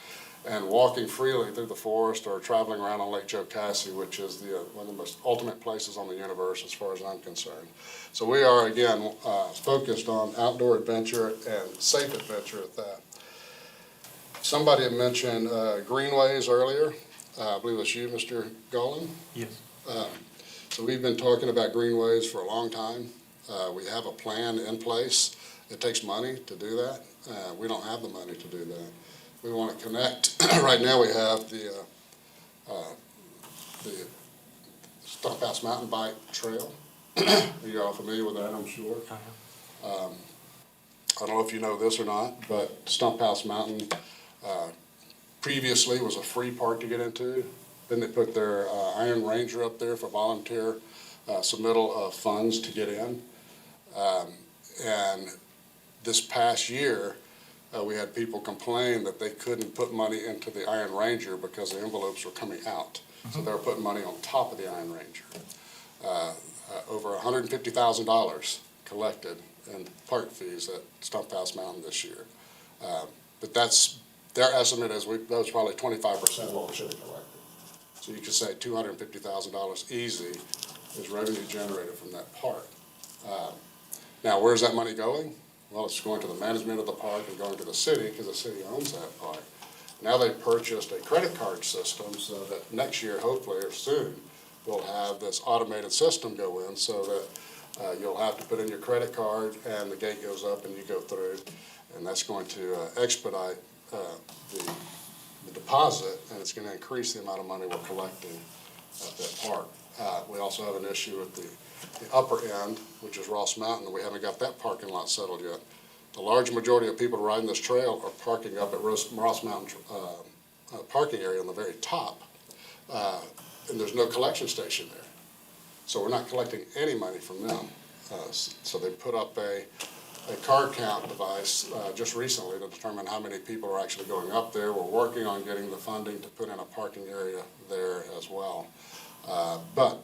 and walking freely through the forest or traveling around on Lake Joe Cassie, which is one of the most ultimate places on the universe as far as I'm concerned. So we are, again, focused on outdoor adventure and safe adventure at that. Somebody had mentioned greenways earlier. I believe it was you, Mr. Gollan. Yes. So we've been talking about greenways for a long time. We have a plan in place. It takes money to do that. We don't have the money to do that. We want to connect. Right now we have the Stump House Mountain Bike Trail. You're all familiar with that, I'm sure. I don't know if you know this or not, but Stump House Mountain previously was a free park to get into. Then they put their Iron Ranger up there for volunteer submittal of funds to get in. And this past year, we had people complain that they couldn't put money into the Iron Ranger because the envelopes were coming out. So they were putting money on top of the Iron Ranger. Over $150,000 collected in park fees at Stump House Mountain this year. But that's, their estimate is that was probably 25% of what we should have collected. So you could say $250,000 easy is revenue generated from that park. Now, where's that money going? Well, it's going to the management of the park and going to the city because the city owns that park. Now they've purchased a credit card system so that next year, hopefully, or soon, we'll have this automated system go in so that you'll have to put in your credit card and the gate goes up and you go through. And that's going to expedite the deposit, and it's going to increase the amount of money we're collecting at that park. We also have an issue with the upper end, which is Ross Mountain. We haven't got that parking lot settled yet. The large majority of people riding this trail are parking up at Ross Mountain parking area on the very top. And there's no collection station there. So we're not collecting any money from them. So they put up a card count device just recently to determine how many people are actually going up there. We're working on getting the funding to put in a parking area there as well. But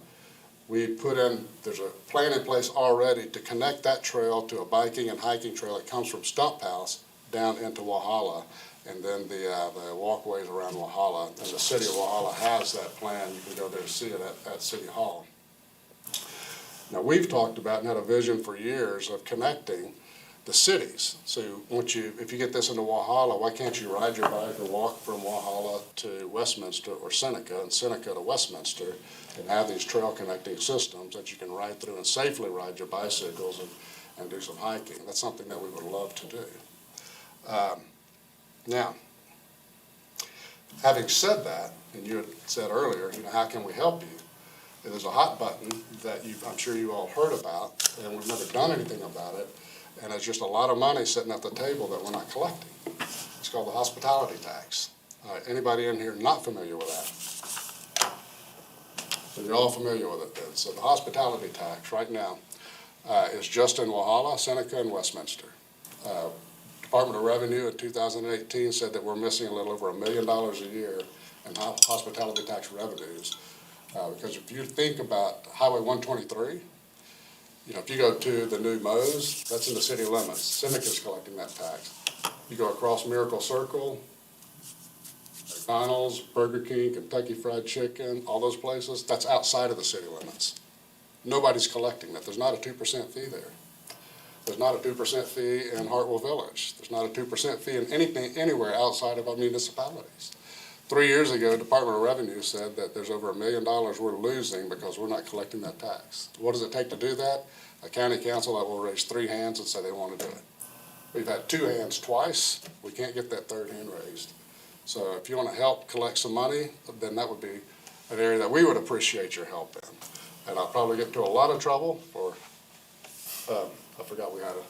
we put in, there's a plan in place already to connect that trail to a biking and hiking trail that comes from Stump House down into Walhalla, and then the walkways around Walhalla. And the city of Walhalla has that plan. You can go there and see it at City Hall. Now, we've talked about and had a vision for years of connecting the cities. So if you get this into Walhalla, why can't you ride your bike or walk from Walhalla to Westminster or Seneca and Seneca to Westminster and have these trail connecting systems that you can ride through and safely ride your bicycles and do some hiking? That's something that we would love to do. Now, having said that, and you had said earlier, how can we help you? There's a hot button that I'm sure you all heard about, and we've never done anything about it, and it's just a lot of money sitting at the table that we're not collecting. It's called the hospitality tax. Anybody in here not familiar with that? So you're all familiar with it then. So the hospitality tax right now is just in Walhalla, Seneca, and Westminster. Department of Revenue in 2018 said that we're missing a little over $1 million a year in hospitality tax revenues. Because if you think about Highway 123, if you go to the new Moe's, that's in the city limits. Seneca's collecting that tax. You go across Miracle Circle, McDonald's, Burger King, Kentucky Fried Chicken, all those places, that's outside of the city limits. Nobody's collecting that. There's not a 2% fee there. There's not a 2% fee in Hartwell Village. There's not a 2% fee in anything, anywhere outside of our municipalities. 3 years ago, Department of Revenue said that there's over $1 million we're losing because we're not collecting that tax. What does it take to do that? A county council that will raise 3 hands and say they want to do it. We've had 2 hands twice. We can't get that 3rd hand raised. So if you want to help collect some money, then that would be an area that we would appreciate your help in. And I'll probably get into a lot of trouble for, I forgot we had a.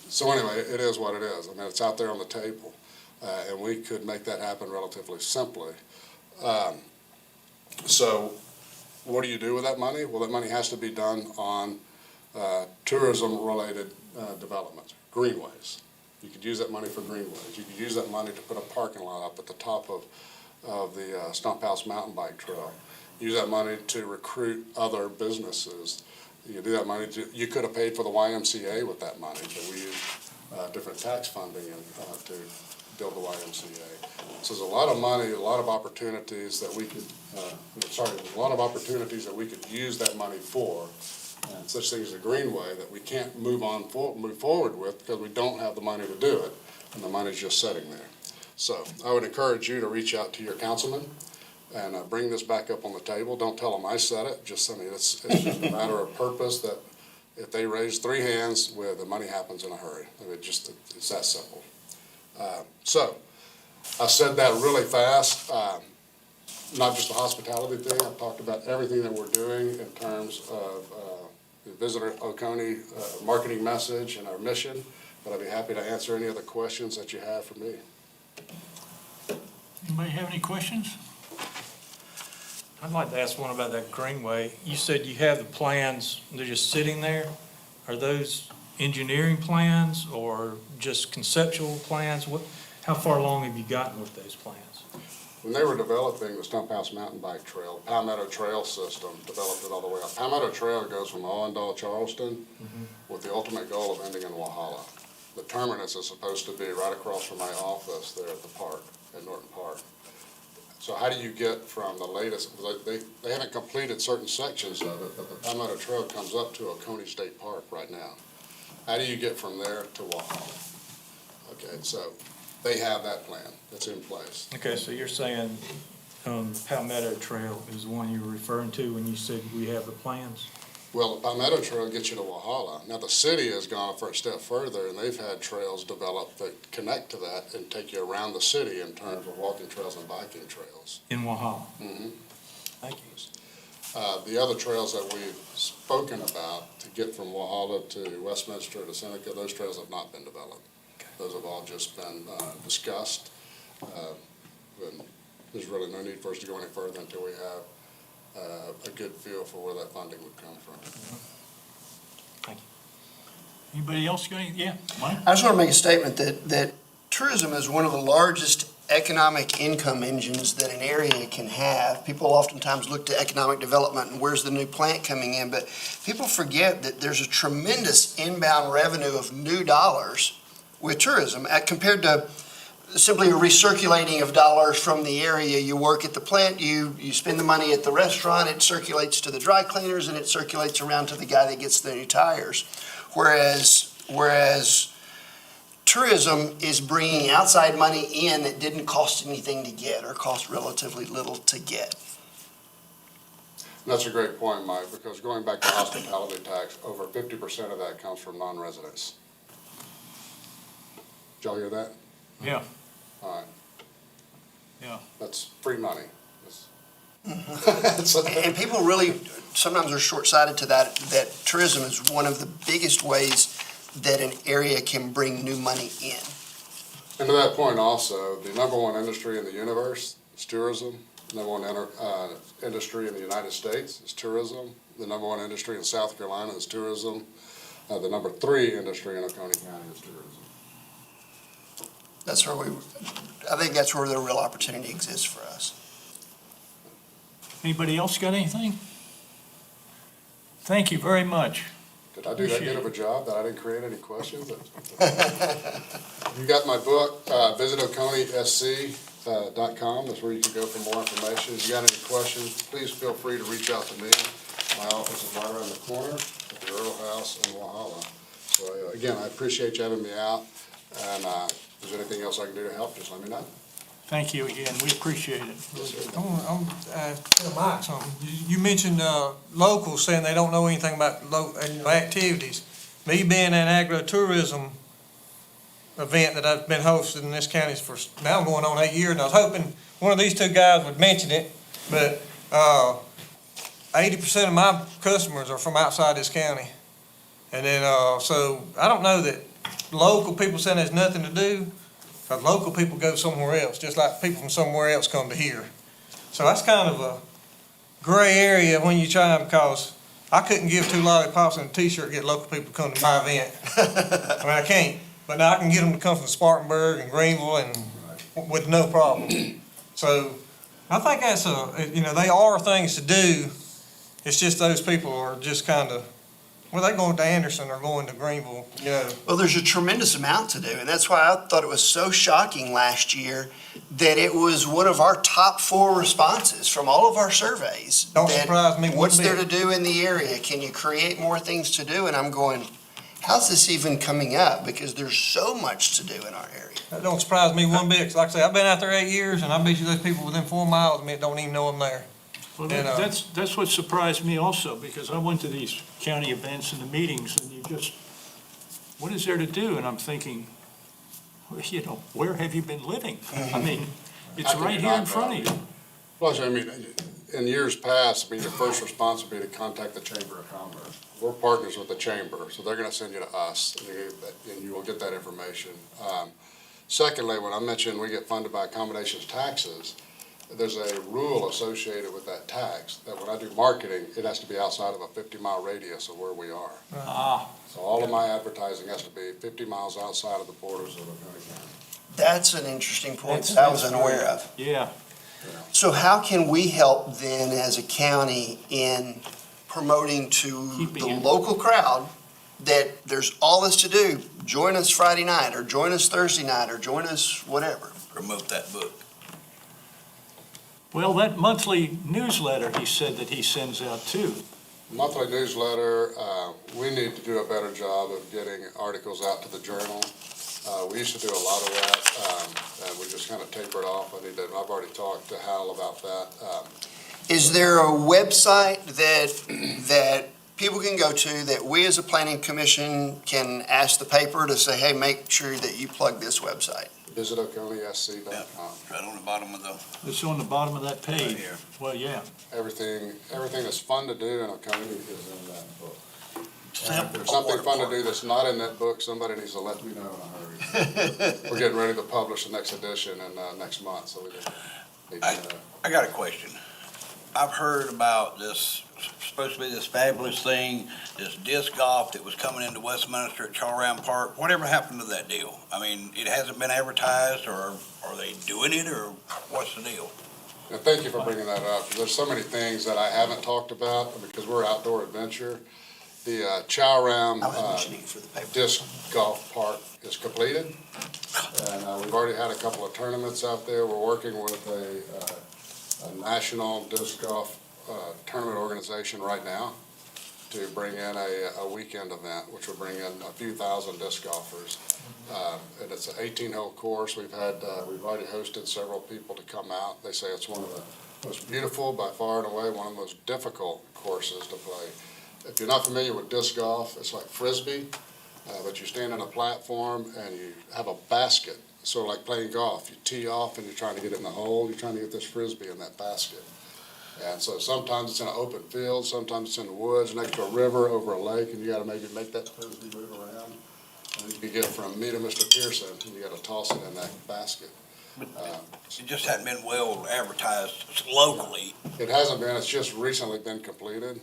So anyway, it is what it is. I mean, it's out there on the table, and we could make that happen relatively simply. So what do you do with that money? Well, that money has to be done on tourism-related development, greenways. You could use that money for greenways. You could use that money to put a parking lot up at the top of the Stump House Mountain Bike Trail. Use that money to recruit other businesses. You do that money you could have paid for the YMCA with that money, but we use different tax funding to build the YMCA. So there's a lot of money, a lot of opportunities that we could, there's a lot of opportunities that we could use that money for. And such things as a greenway that we can't move forward with because we don't have the money to do it, and the money's just sitting there. So I would encourage you to reach out to your councilman and bring this back up on the table. Don't tell them I said it. It's just a matter of purpose that if they raise 3 hands, where the money happens in a hurry. I mean, it's that simple. So I said that really fast. Not just the hospitality thing. I've talked about everything that we're doing in terms of the Visitor Oconee marketing message and our mission, but I'd be happy to answer any other questions that you have for me. Anybody have any questions? I'd like to ask one about that greenway. You said you have the plans, they're just sitting there. Are those engineering plans or just conceptual plans? How far along have you gotten with those plans? When they were developing the Stump House Mountain Bike Trail, Palmetto Trail System developed it all the way up. Palmetto Trail goes from Allendale, Charleston, with the ultimate goal of ending in Walhalla. The terminus is supposed to be right across from my office there at the park, at Norton Park. So how do you get from the latest, they haven't completed certain sections of it, but the Palmetto Trail comes up to Oconee State Park right now. How do you get from there to Walhalla? Okay, so they have that plan that's in place. Okay, so you're saying Palmetto Trail is the one you were referring to when you said we have the plans? Well, the Palmetto Trail gets you to Walhalla. Now, the city has gone for a step further, and they've had trails developed that connect to that and take you around the city in terms of walking trails and biking trails. In Walhalla? Mm-hmm. Thank you. The other trails that we've spoken about to get from Walhalla to Westminster to Seneca, those trails have not been developed. Those have all just been discussed. And there's really no need for us to go any further until we have a good feel for where that funding would come from. Thank you. Anybody else got any? Yeah, Mike? I just want to make a statement that tourism is one of the largest economic income engines that an area can have. People oftentimes look to economic development and where's the new plant coming in, but people forget that there's a tremendous inbound revenue of new dollars with tourism compared to simply a recirculating of dollars from the area. You work at the plant, you spend the money at the restaurant, it circulates to the dry cleaners, and it circulates around to the guy that gets the new tires. Whereas tourism is bringing outside money in that didn't cost anything to get or cost relatively little to get. That's a great point, Mike, because going back to hospitality tax, over 50% of that comes from non-residents. Did y'all hear that? Yeah, All right. Yeah. That's free money. And people really, sometimes are short-sighted to that tourism is one of the biggest ways that an area can bring new money in. And to that point also, the number one industry in the universe is tourism. Number one industry in the United States is tourism. The number one industry in South Carolina is tourism. The number 3 industry in Oconee County is tourism. That's where I think that's where the real opportunity exists for us. Anybody else got anything? Thank you very much. Did I do that good of a job that I didn't create any questions? You got my book, visit OconeeSC.com. That's where you can go for more information. If you got any questions, please feel free to reach out to me. My office is right around the corner at the Earl House in Walhalla. So again, I appreciate you having me out. And if there's anything else I can do to help, just let me know. Thank you again. We appreciate it. I'm tell Mike something. You mentioned locals saying they don't know anything about activities. Me being an agritourism event that I've been hosting in this county for now going on 8 years, and I was hoping one of these two guys would mention it, but 80% of my customers are from outside this county. And then, so I don't know that local people saying there's nothing to do, because local people go somewhere else, just like people from somewhere else come to here. So that's kind of a gray area when you try, because I couldn't give 2 lollipops and a t-shirt and get local people to come to my event. I mean, I can't, but now I can get them to come from Spartanburg and Greenville and with no problem. So I think that's they are things to do. It's just those people are just kind of, well, they're going to Anderson or going to Greenville, Well, there's a tremendous amount to do, and that's why I thought it was so shocking last year that it was one of our top 4 responses from all of our surveys. Don't that surprise me one What's there bit. to do in the area? Can you create more things to do? And I'm going, how's this even coming up? Because there's so much to do in our area. That don't surprise me one bit, because like I say, I've been out there 8 years, and I bet you those people within 4 miles of me that don't even know I'm there. Well, And, that's what surprised me also, because I went to these county events and the meetings, and what is there to do? And I'm thinking, where have you been living? I mean, it's right here in front of you. Plus, I mean, in years past, your first response would be to contact the Chamber of Commerce. We're partners with the Chamber, so they're gonna send you to us, and you will get that information. Secondly, when I mentioned we get funded by accommodations taxes, there's a rule associated with that tax, that when I do marketing, it has to be outside of a 50-mile radius of where we are. So all of my advertising has to be 50 miles outside of the borders of Oconee County. That's an interesting point that I was unaware of. Yeah. So how can we help then as a county in promoting to Keeping the it. local crowd that there's all this to do? Join us Friday night, or join us Thursday night, or join us whatever. Promote that book. Well, that monthly newsletter, he said that he sends out too. Monthly newsletter, we need to do a better job of getting articles out to the journal. We used to do a lot of that, and we just kind of tapered off. I've already talked to Hal about that. Is there a website that people can go to that we as a planning commission can ask the paper to say, hey, make sure that you plug this website? Visit OconeeSC.com. Right on the bottom of the, It's on the bottom of that right page. here. Well, yeah. Everything that's fun to do in Oconee is in that book. If Simple. there's something fun to do that's not in that book, somebody needs to let me know in a hurry. We're getting ready to publish the next edition next month, so we just need to know. I got a question. I've heard about this, supposed to be this fabulous thing, this disc golf that was coming into Westminster at Charleround Park. Whatever happened to that deal? I mean, it hasn't been advertised, or are they doing it, or what's the deal? Now, thank you for bringing that up, because there's so many things that I haven't talked about, because we're outdoor adventure. The Chow Ram I was mentioning it for the paper. Disc Golf Park is completed. And we've already had a couple of tournaments out there. We're working with a national disc golf tournament organization right now to bring in a weekend event, which will bring in a few thousand disc golfers. And it's an 18-hole course. We've already hosted several people to come out. They say it's one of the most beautiful, by far and away, one of the most difficult courses to play. If you're not familiar with disc golf, it's like Frisbee, but you stand on a platform and you have a basket, sort of like playing golf. You tee off and you're trying to get it in the hole. You're trying to get this Frisbee in that basket. And so sometimes it's in an open field, sometimes it's in the woods, next to a river, over a lake, and you gotta maybe make that Frisbee move around. And you get from me to Mr. Pearson, and you gotta toss it in that basket. It just hadn't been well advertised locally. It hasn't been, it's just recently been completed,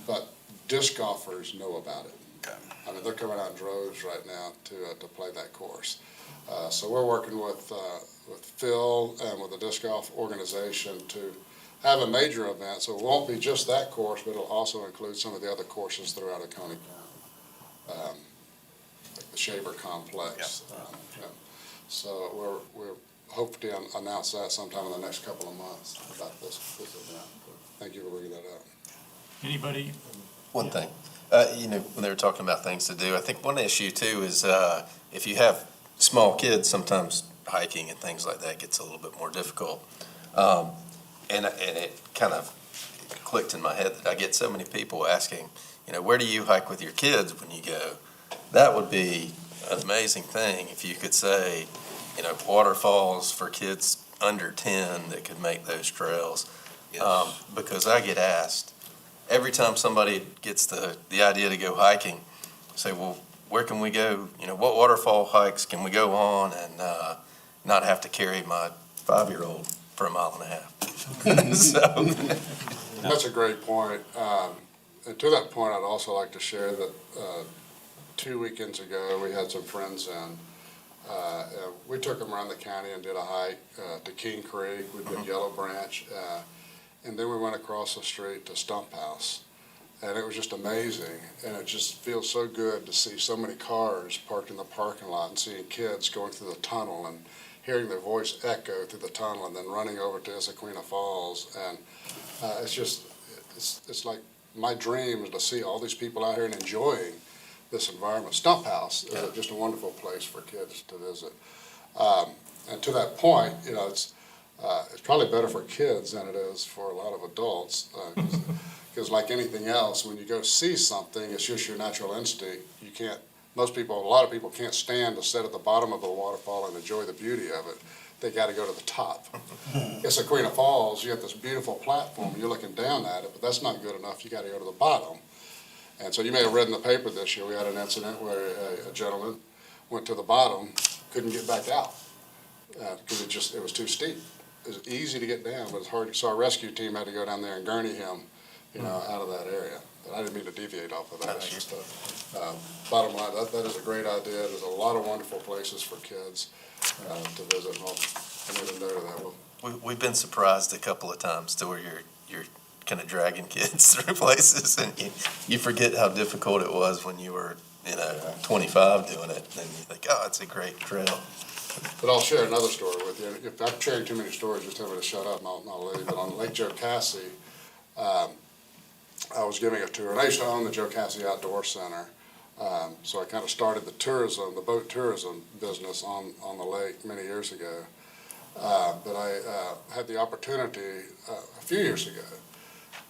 but disc golfers know about it. Okay. I mean, they're coming out in droves right now to play that course. So we're working with Phil and with the disc golf organization to have a major event, so it won't be just that course, but it'll also include some of the other courses throughout Oconee County, like the Shaver Complex. Yeah. So we're hoping to announce that sometime in the next couple of months about this event. Thank you for bringing that up. Anybody? One thing, when they were talking about things to do, I think one issue too is if you have small kids, sometimes hiking and things like that gets a little bit more difficult. And it kind of clicked in my head that I get so many people asking, where do you hike with your kids when you go? That would be an amazing thing if you could say, waterfalls for kids under 10 that could make those trails. Yes. Because I get asked, every time somebody gets the idea to go hiking, say, well, where can we go? What waterfall hikes can we go on and not have to carry my 5-year-old for a mile and a half? So. That's a great point. And to that point, I'd also like to share that 2 weekends ago, we had some friends in. We took them around the county and did a hike to King Creek. We did Yellow Branch. And then we went across the street to Stump House. And it was just amazing. And it just feels so good to see so many cars parked in the parking lot and seeing kids going through the tunnel and hearing their voice echo through the tunnel and then running over to Issaquena Falls. And it's like my dream is to see all these people out here and enjoying this environment. Stump House is just a wonderful place for kids to visit. And to that point, it's probably better for kids than it is for a lot of adults. Because like anything else, when you go see something, it's just your natural instinct. A lot of people can't stand to sit at the bottom of the waterfall and enjoy the beauty of it. They got to go to the top. Issaquena Falls, you have this beautiful platform, you're looking down at it, but that's not good enough. You got to go to the bottom. And so you may have read in the paper this year, we had an incident where a gentleman went to the bottom, couldn't get back out because it was too steep. It was easy to get down, but it's hard. So our rescue team had to go down there and gurney him, out of that area. But I didn't mean to deviate off of that. It's just bottom line, that is a great idea. There's a lot of wonderful places for kids to visit. I made a note of that. We've been surprised a couple of times to where you're kind of dragging kids through places and you forget how difficult it was when you were 25 doing it, and you think, oh, it's a great trail. But I'll share another story with you. If I'm sharing too many stories, just tell me to shut up and I'll leave. But on Lake Jocassee, I was giving a tour, and I used to own the Jocassee Outdoor Center. So I kind of started the boat tourism business on the lake many years ago. But I had the opportunity a few years ago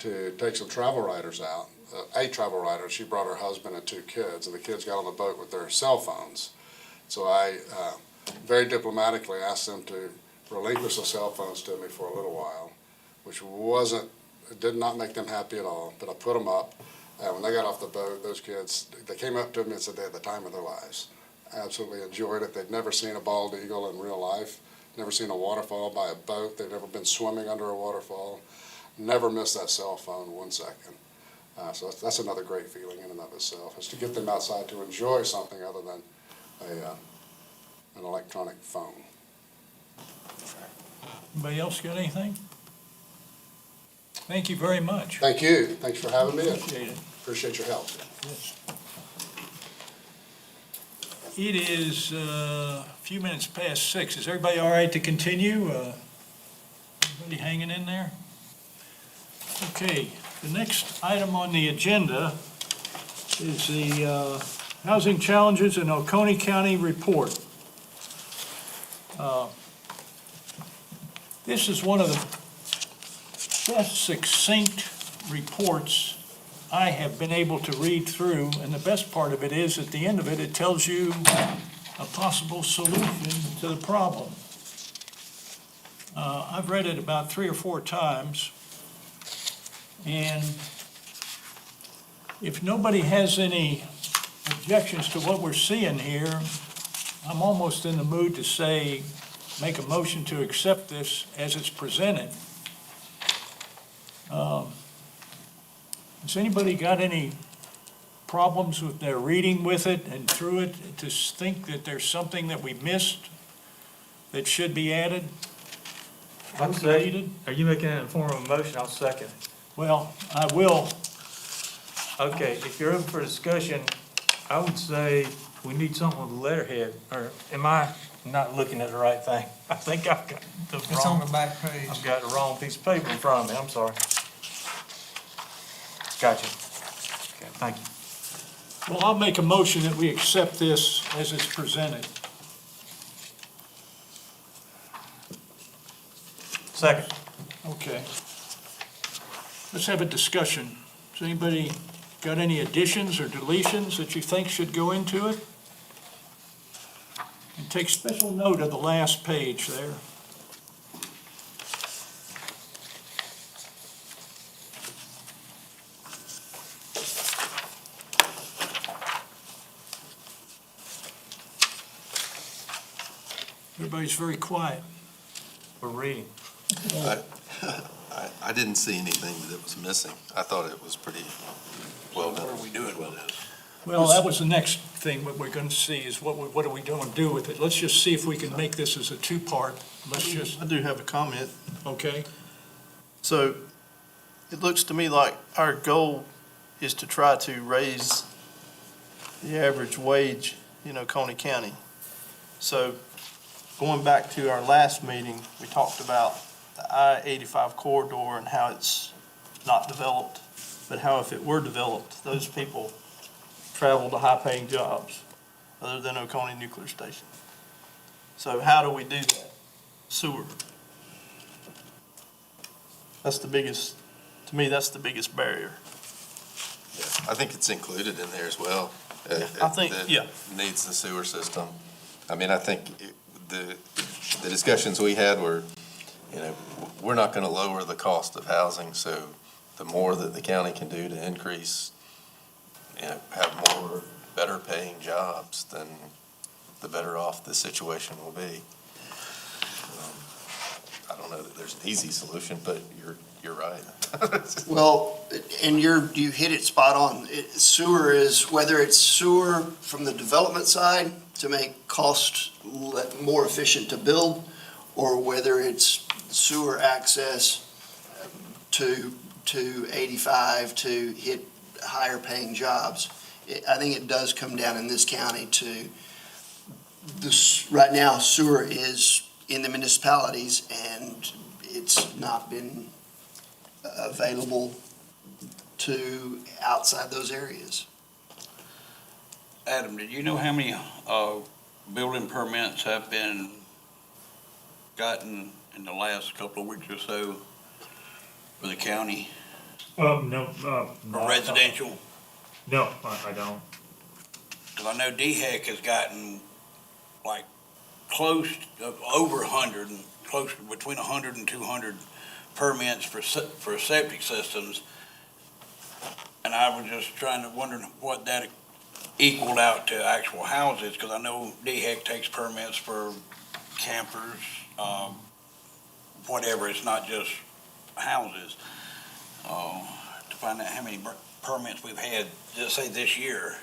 to take some travel writers out. A travel writer, she brought her husband and 2 kids, and the kids got on the boat with their cell phones. So I very diplomatically asked them to relinquish the cell phones to me for a little while, which did not make them happy at all, but I put them up. When they got off the boat, those kids, they came up to me and said they had the time of their lives. Absolutely enjoyed it. They'd never seen a bald eagle in real life, never seen a waterfall by a boat. They'd never been swimming under a waterfall. Never missed that cell phone 1 second. So that's another great feeling in and of itself, is to get them outside to enjoy something other than an electronic phone. Anybody else got anything? Thank you very much. Thank you. Thanks for having me. Appreciate it. Appreciate your help. Yes. It is a few minutes past 6. Is everybody all right to continue? Everybody hanging in there? Okay, the next item on the agenda is the Housing Challenges in Oconee County Report. This is one of the best succinct reports I have been able to read through, and the best part of it is, at the end of it, it tells you a possible solution to the problem. I've read it about 3 or 4 times, and if nobody has any objections to what we're seeing here, I'm almost in the mood to say, make a motion to accept this as it's presented. Has anybody got any problems with their reading with it and through it, to think that there's something that we missed that should be added? I'll Deleted? Are you making it in form of a motion? I'll second it. Well, I will. Okay, if you're open for discussion, I would say we need something with letterhead, or am I not looking at the right thing? I think I've got the It's on wrong, the back page. I've got the wrong piece of paper in front of me, I'm sorry. Gotcha. Okay, thank you. Well, I'll make a motion that we accept this as it's presented. Second. Okay. Let's have a discussion. Has anybody got any additions or deletions that you think should go into it? And take special note of the last page there. Everybody's very quiet. We're reading. I didn't see anything that was missing. I thought it was pretty well What done. are we doing with this? Well, that was the next thing that we're going to see, is what are we going to do with it? Let's just see if we can make this as a two-part. Let's just, I do have a comment. okay? So it looks to me like our goal is to try to raise the average wage in Oconee County. So going back to our last meeting, we talked about the I-85 corridor and how it's not developed, but how if it were developed, those people travel to high-paying jobs other than Oconee Nuclear Station. So how do we do that? Sewer. That's the biggest, to me, that's the biggest barrier. Yeah, I think it's included in there as well. I think, That yeah. Needs the sewer system. I mean, I think the discussions we had were, we're not gonna lower the cost of housing, so the more that the county can do to increase, have more better paying jobs, then the better off the situation will be. I don't know that there's an easy solution, but you're right. Well, and you hit it spot on. Sewer is, whether it's sewer from the development side to make cost more efficient to build, or whether it's sewer access to 85 to hit higher paying jobs. I think it does come down in this county to this, right now sewer is in the municipalities and it's not been available to outside those areas. Adam, did you know how many building permits have been gotten in the last couple of weeks or so for the county, No, for no. residential? No, I don't. Because I know DHEC has gotten like close to over 100, and close to between 100 and 200 permits for septic systems. And I was just wondering what that equaled out to actual houses, because I know DHEC takes permits for campers, whatever, it's not just houses. To find out how many permits we've had, just say this year,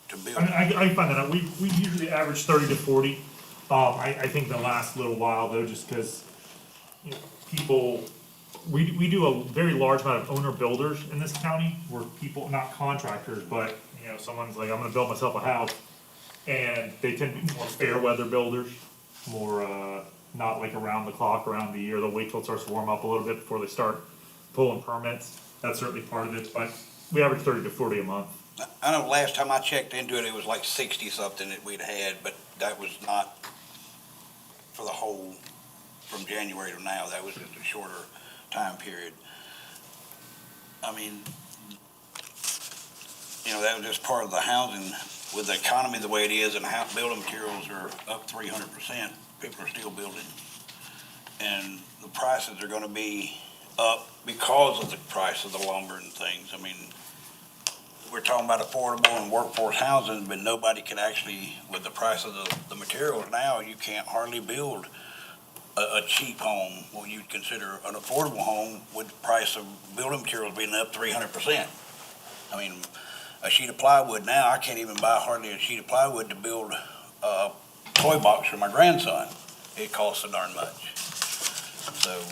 to build. I can find that out. We usually average 30 to 40. I think the last little while though, just because, people, we do a very large amount of owner builders in this county, where people, not contractors, but, someone's like, I'm gonna build myself a house. And they tend to be more fair weather builders, more, not like around the clock, around the year. They'll wait till it starts to warm up a little bit before they start pulling permits. That's certainly part of it, but we average 30 to 40 a month. I know last time I checked into it, it was like 60-something that we'd had, but that was not for the whole, from January to now. That was just a shorter time period. I mean, that was just part of the housing. With the economy the way it is and how building materials are up 300%, people are still building. And the prices are gonna be up because of the price of the lumber and things. I mean, we're talking about affordable and workforce housing, but nobody can actually, with the price of the materials now, you can't hardly build a cheap home, what you'd consider an affordable home, with the price of building materials being up 300%. I mean, a sheet of plywood now, I can't even buy hardly a sheet of plywood to build a toy box for my grandson. It costs so darn much. So,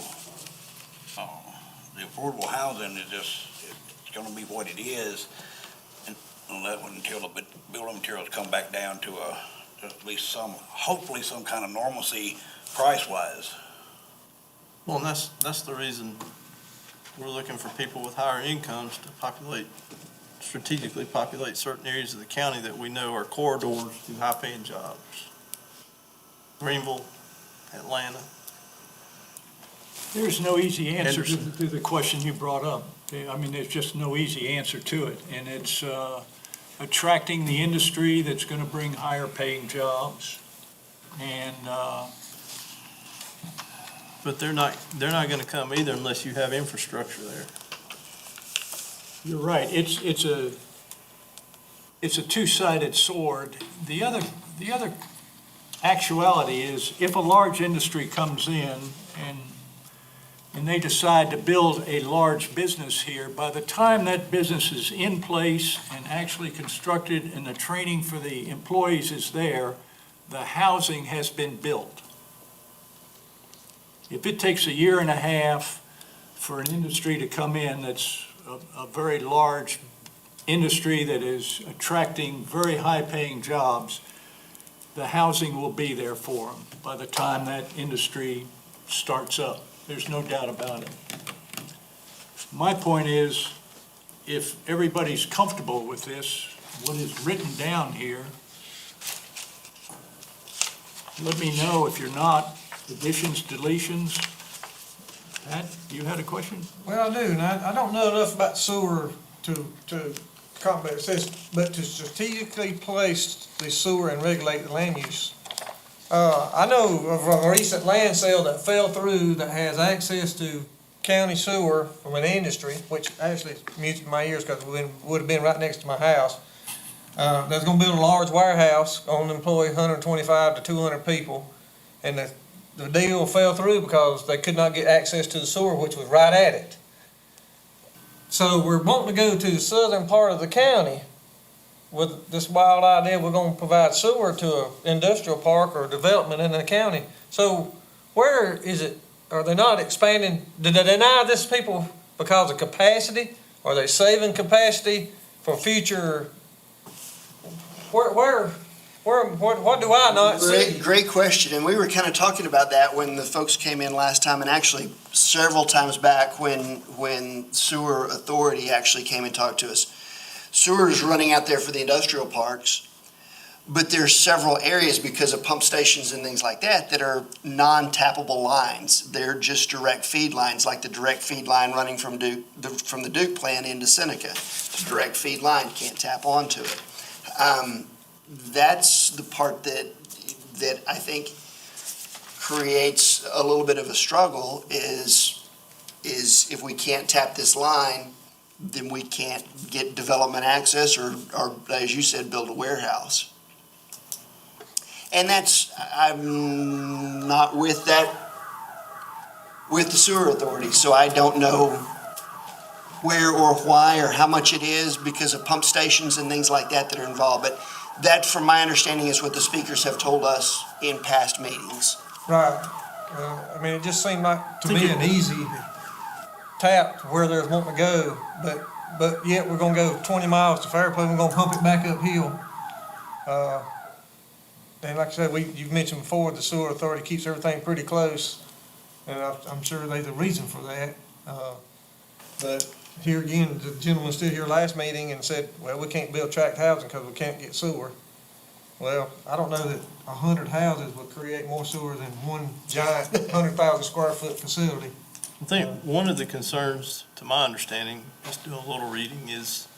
the affordable housing is just, it's gonna be what it is. Until the building materials come back down to at least hopefully some kind of normalcy price-wise. Well, and that's the reason we're looking for people with higher incomes to strategically populate certain areas of the county that we know are corridors to high-paying jobs. Greenville, Atlanta. There's no easy answer to Henderson. to the question you brought up. I mean, there's just no easy answer to it, and it's attracting the industry that's gonna bring higher paying jobs. And But they're not gonna come either unless you have infrastructure there. you're right, it's a two-sided sword. The other actuality is, if a large industry comes in and they decide to build a large business here, by the time that business is in place and actually constructed and the training for the employees is there, the housing has been built. If it takes a year and a half for an industry to come in that's a very large industry that is attracting very high-paying jobs, the housing will be there for them by the time that industry starts up. There's no doubt about it. My point is, if everybody's comfortable with this, what is written down here, let me know if you're not. Additions, deletions. Pat, you had a question? Well, I do, and I don't know enough about sewer to comment. It says, but to strategically place the sewer and regulate the land use. I know of a recent land sale that fell through that has access to county sewer from an industry, which actually music to my ears because it would have been right next to my house. They're gonna build a large warehouse, gonna employ 125 to 200 people, and the deal fell through because they could not get access to the sewer, which was right at it. So we're wanting to go to the southern part of the county with this wild idea we're gonna provide sewer to an industrial park or development in the county. So where is it, are they not expanding, did they deny this people because of capacity? Are they saving capacity for future, what do I not see? Great question, and we were kind of talking about that when the folks came in last time, and actually several times back when Sewer Authority actually came and talked to us. Sewer is running out there for the industrial parks, but there's several areas because of pump stations and things like that that are non-tappable lines. They're just direct feed lines, like the direct feed line running from the Duke plant into Seneca. It's a direct feed line, can't tap onto it. That's the part that I think creates a little bit of a struggle is if we can't tap this line, then we can't get development access or as you said, build a warehouse. And I'm not with the Sewer Authority, so I don't know where or why or how much it is because of pump stations and things like that are involved. But that, from my understanding, is what the speakers have told us in past meetings. Right. I mean, it just seemed like, to me, an easy tap to where they're wanting to go, but yet we're gonna go 20 miles to Fairplay, we're gonna pump it back uphill. And like I said, you've mentioned before, the sewer authority keeps everything pretty close, and I'm sure they're the reason for that. But here again, the gentleman stood here last meeting and said, well, we can't build tract housing because we can't get sewer. Well, I don't know that 100 houses would create more sewer than one giant 100,000 square foot facility. I think one of the concerns, to my understanding, just doing a little reading, is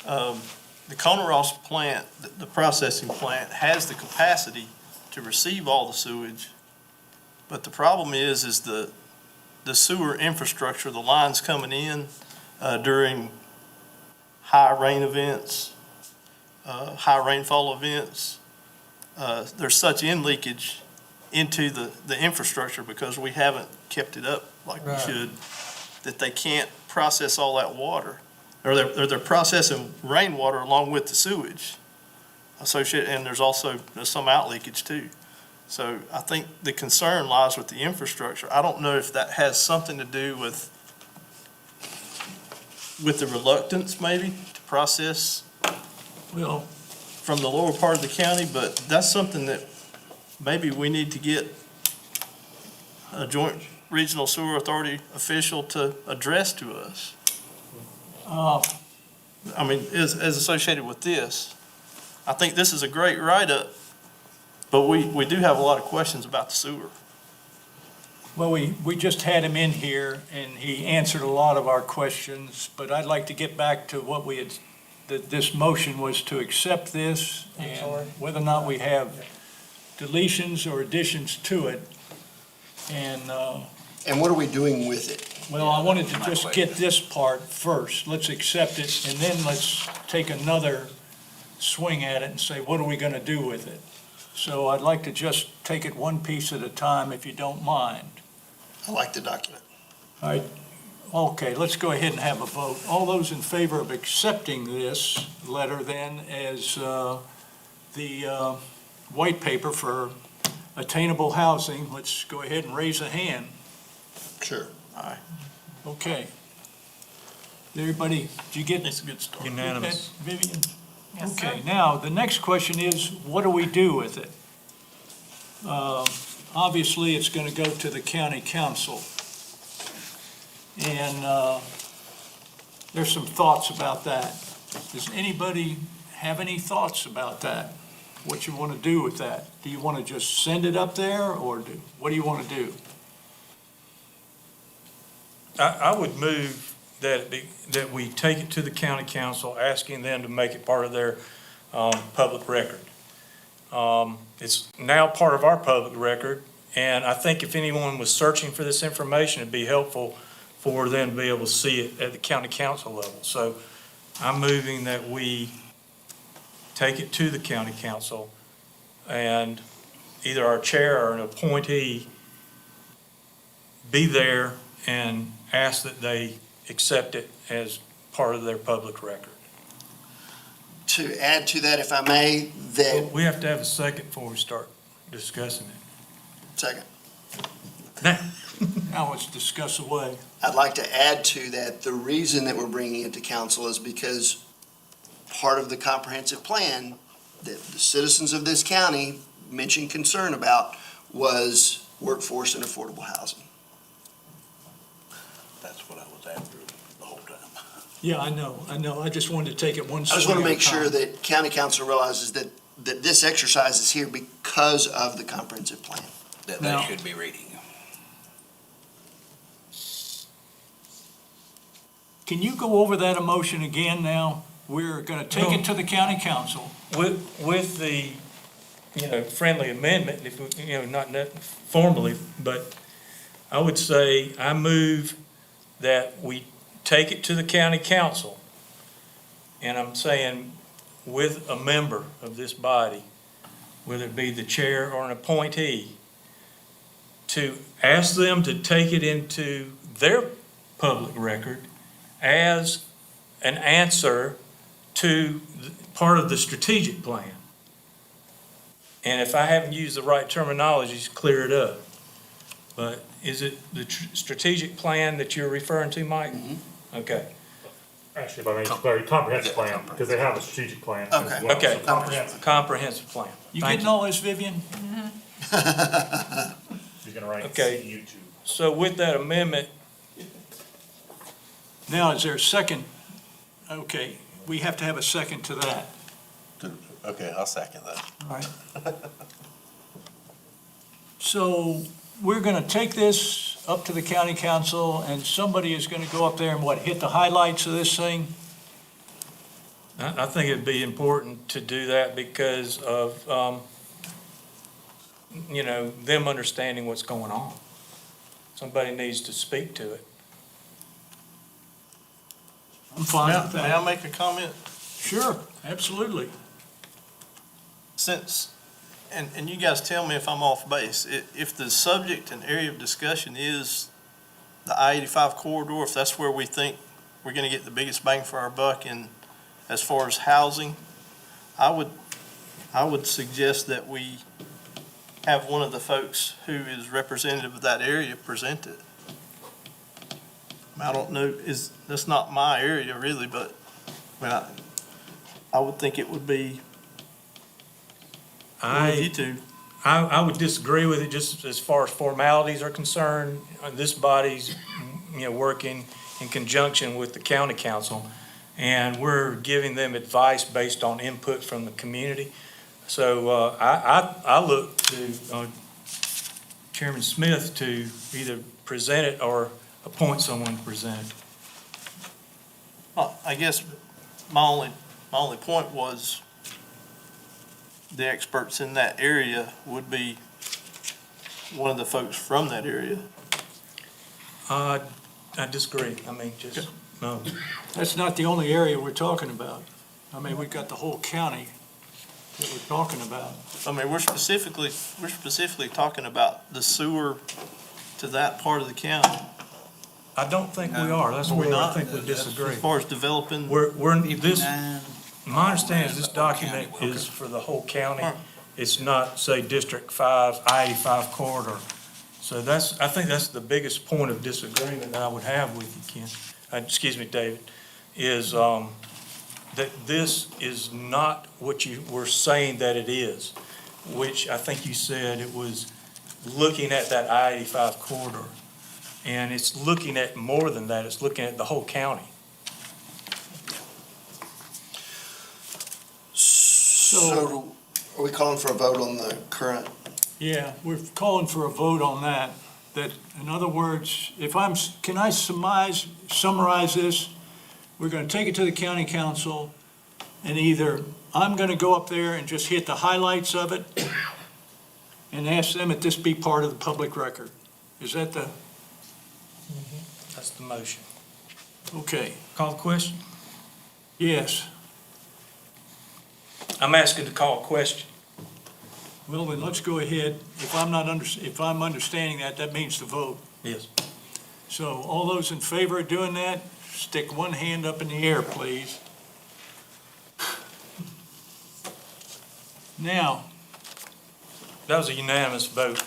the Conner Ross plant, the processing plant, has the capacity to receive all the sewage. But the problem is the sewer infrastructure, the lines coming in during high rain events, high rainfall events, there's such in leakage into the infrastructure because we haven't kept it up like we Right. should, that they can't process all that water. Or they're processing rainwater along with the sewage associated, and there's some out leakage too. So I think the concern lies with the infrastructure. I don't know if that has something to do with the reluctance maybe to process Well, from the lower part of the county, but that's something that maybe we need to get a joint regional sewer authority official to address to us. I mean, as associated with this, I think this is a great write-up, but we do have a lot of questions about the sewer. well, we just had him in here, and he answered a lot of our questions, but I'd like to get back to what we had, that this motion was to accept this, I'm sorry. and whether or not we have deletions or additions to it. And what are we doing with it? Well, I wanted to just get this part first. Let's accept it, and then let's take another swing at it and say, what are we gonna do with it? So I'd like to just take it one piece at a time, if you don't mind. I like the document. All right, okay, let's go ahead and have a vote. All those in favor of accepting this letter then as the white paper for attainable housing, let's go ahead and raise a hand. Sure. Okay. Everybody, did you get It's a good start. Unanimous. Vivian? Okay, now, the next question is, what do we do with it? Obviously, it's gonna go to the county council. And there's some thoughts about that. Does anybody have any thoughts about that? What you wanna do with that? Do you wanna just send it up there, or what do you wanna do? I would move that we take it to the county council, asking them to make it part of their public record. It's now part of our public record, and I think if anyone was searching for this information, it'd be helpful for them to be able to see it at the county council level. So I'm moving that we take it to the county council, and either our chair or an appointee be there and ask that they accept it as part of their public record. To add to that, if I may, that, We have to have a second before we start discussing it. second, Now let's discuss away. I'd like to add to that, the reason that we're bringing it to council is because part of the comprehensive plan that the citizens of this county mentioned concern about was workforce and affordable housing. That's what I was after the whole time. Yeah, I know. I just wanted to take it one I just swing want to at a make sure time. that county council realizes that this exercise is here because of the comprehensive plan. That Now- they should be reading. Can you go over that emotion again now? We're gonna take it to the county council. With the, friendly amendment, if, not formally, but I would say I move that we take it to the county council. And I'm saying with a member of this body, whether it be the chair or an appointee, to ask them to take it into their public record as an answer to part of the strategic plan. And if I haven't used the right terminology, clear it up. But is it the strategic plan that you're referring to, Mike? Okay. Actually, if I may just clarify, comprehensive Yeah, plan, comprehensive. because they have a strategic plan as Okay. well. Okay. So comprehensive, Comprehensive plan. You Thank getting all this, Vivian? he's gonna write Okay. YouTube. So with that amendment, Now, is there a second? Okay, we have to have a second to that. Okay, I'll second that. All right. So we're going to take this up to the county council, and somebody is going to go up there and what, hit the highlights of this thing? I think it'd be important to do that because of, them understanding what's going on. Somebody needs to speak to it. I'm fine with May I that. make a comment? Sure, absolutely. Since, and you guys tell me if I'm off base, if the subject and area of discussion is the I-85 corridor, if that's where we think we're gonna get the biggest bang for our buck in, as far as housing, I would suggest that we have one of the folks who is representative of that area present it. I don't know, that's not my area really, but, I would think it would be one of you two. I would disagree with it just as far as formalities are concerned. This body's, working in conjunction with the county council, and we're giving them advice based on input from the community. So I look to Chairman Smith to either present it or appoint someone to present it. Well, I guess my only point was the experts in that area would be one of the folks from that area. I disagree. No. That's not the only area we're talking about. I mean, we've got the whole county that we're talking about. I mean, we're specifically talking about the sewer to that part of the county. I don't think we are. That's Are we where I not? think we As disagree. far as developing. My understanding is this document is for the whole county. It's not, say, District 5, I-85 corridor. So I think that's the biggest point of disagreement that I would have with you, Ken. Excuse me, David, is that this is not what you were saying that it is, which I think you said it was looking at that I-85 corridor. And it's looking at more than that. It's looking at the whole county. So are we calling for a vote on the current? Yeah, we're calling for a vote on that. That, in other words, can I summarize this? We're gonna take it to the county council, and either I'm gonna go up there and just hit the highlights of it and ask them that this be part of the public record. Is that That's the motion. okay? Call the question? Yes. I'm asking to call a question. Well, then let's go ahead. If I'm understanding that, that means to vote. Yes. So all those in favor of doing that, stick one hand up in the air, please. Now, That was a unanimous vote,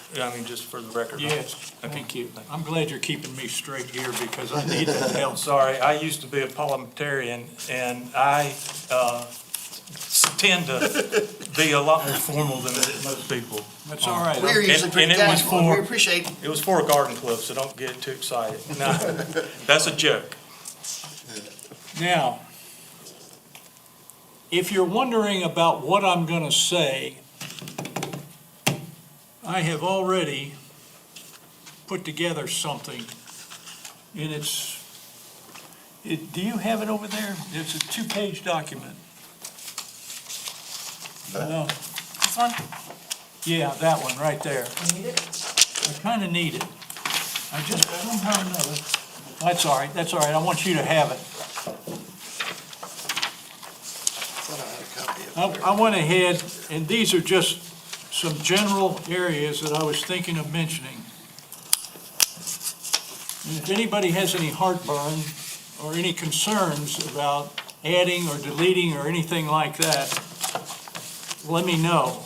just for the record. yes, thank you. I'm glad you're keeping me straight here because I need that help. Sorry, I used to be a parliamentarian, and I tend to be a lot more formal than most people. That's all right. We're usually pretty and it was casual. We for- appreciate It was for a garden club, so don't get too excited. No, that's a joke. Now, if you're wondering about what I'm going to say, I have already put together something, and do you have it over there? It's a 2-page document. No. This one? Yeah, that one right there. I kind of need it. I just somehow know it. That's all right, I want you to have it. I went ahead, and these are just some general areas that I was thinking of mentioning. And if anybody has any heartburn or any concerns about adding or deleting or anything like that, let me know.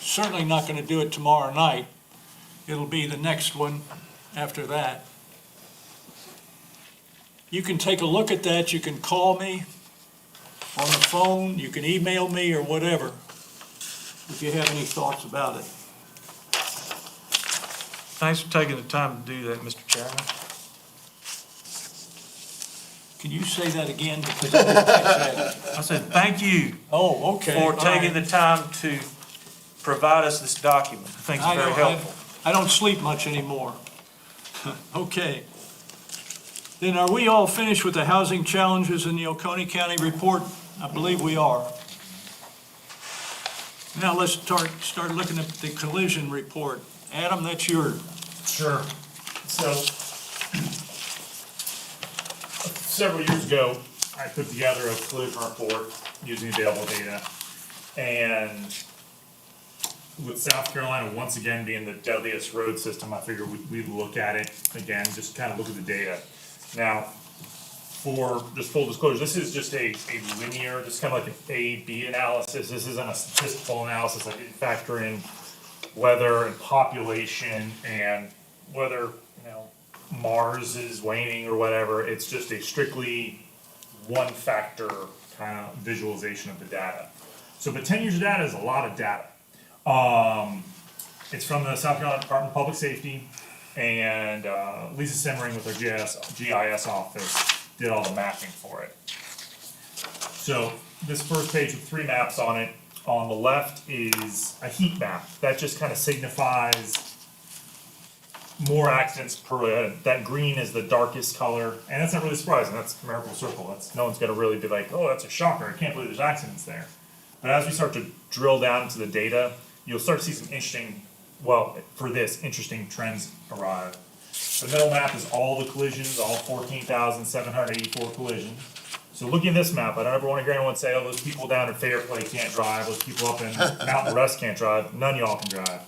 Certainly not gonna do it tomorrow night. It'll be the next one after that. you can take a look at that, you can call me on the phone, you can email me or whatever, if you have any thoughts about it. Thanks for taking the time to do that, Mr. Chairman. Can you say that again? Because I didn't catch that. I said, thank you Oh, okay. for all taking right. the time to provide us this document. I think it's very helpful. I don't sleep much anymore. Okay. Then are we all finished with the housing challenges in the Oconee County report? I believe we are. Now let's start looking at the collision report. Adam, that's yours. Sure. So, several years ago, I put together a collision report using available data. And with South Carolina once again being the deadliest road system, I figured we'd look at it again, just kind of look at the data. Now, for just full disclosure, this is just a linear, just kind of like an A/B analysis. This isn't a statistical analysis. I didn't factor in weather and population and whether, Mars is waning or whatever. It's just a strictly one factor kind of visualization of the data. So, but 10 years of data is a lot of data. It's from the South Carolina Department of Public Safety, and Lisa Simmering with our GIS office did all the mapping for it. So this first page with 3 maps on it, on the left is a heat map. That just kind of signifies more accidents per, that green is the darkest color, and that's not really surprising. That's Miracle Circle. No one's gonna really be like, oh, that's a shocker, I can't believe there's accidents there. But as we start to drill down into the data, you'll start to see some interesting trends arrive. The middle map is all the collisions, all 14,784 collisions. So looking at this map, I don't ever want to hear anyone say, oh, those people down in Fairplay can't drive, those people up in Mountain Rest can't drive. None of y'all can drive.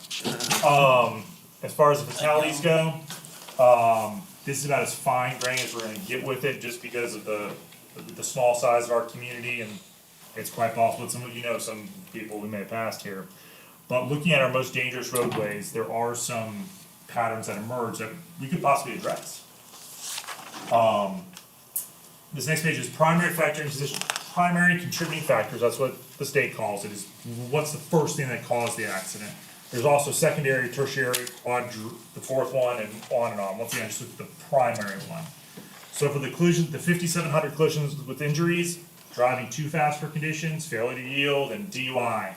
As far as the fatalities go, this is about as fine-grained as we're gonna get with it, just because of the small size of our community, and it's quite possible that some of you know some people we may have passed here. But looking at our most dangerous roadways, there are some patterns that emerge that we could possibly address. This next page is primary contributing factors, that's what the state calls it, is what's the first thing that caused the accident. There's also secondary, tertiary, the fourth one, and on. Once again, just look at the primary one. So for the collisions, the 5,700 collisions with injuries, driving too fast for conditions, failure to yield, and DUI.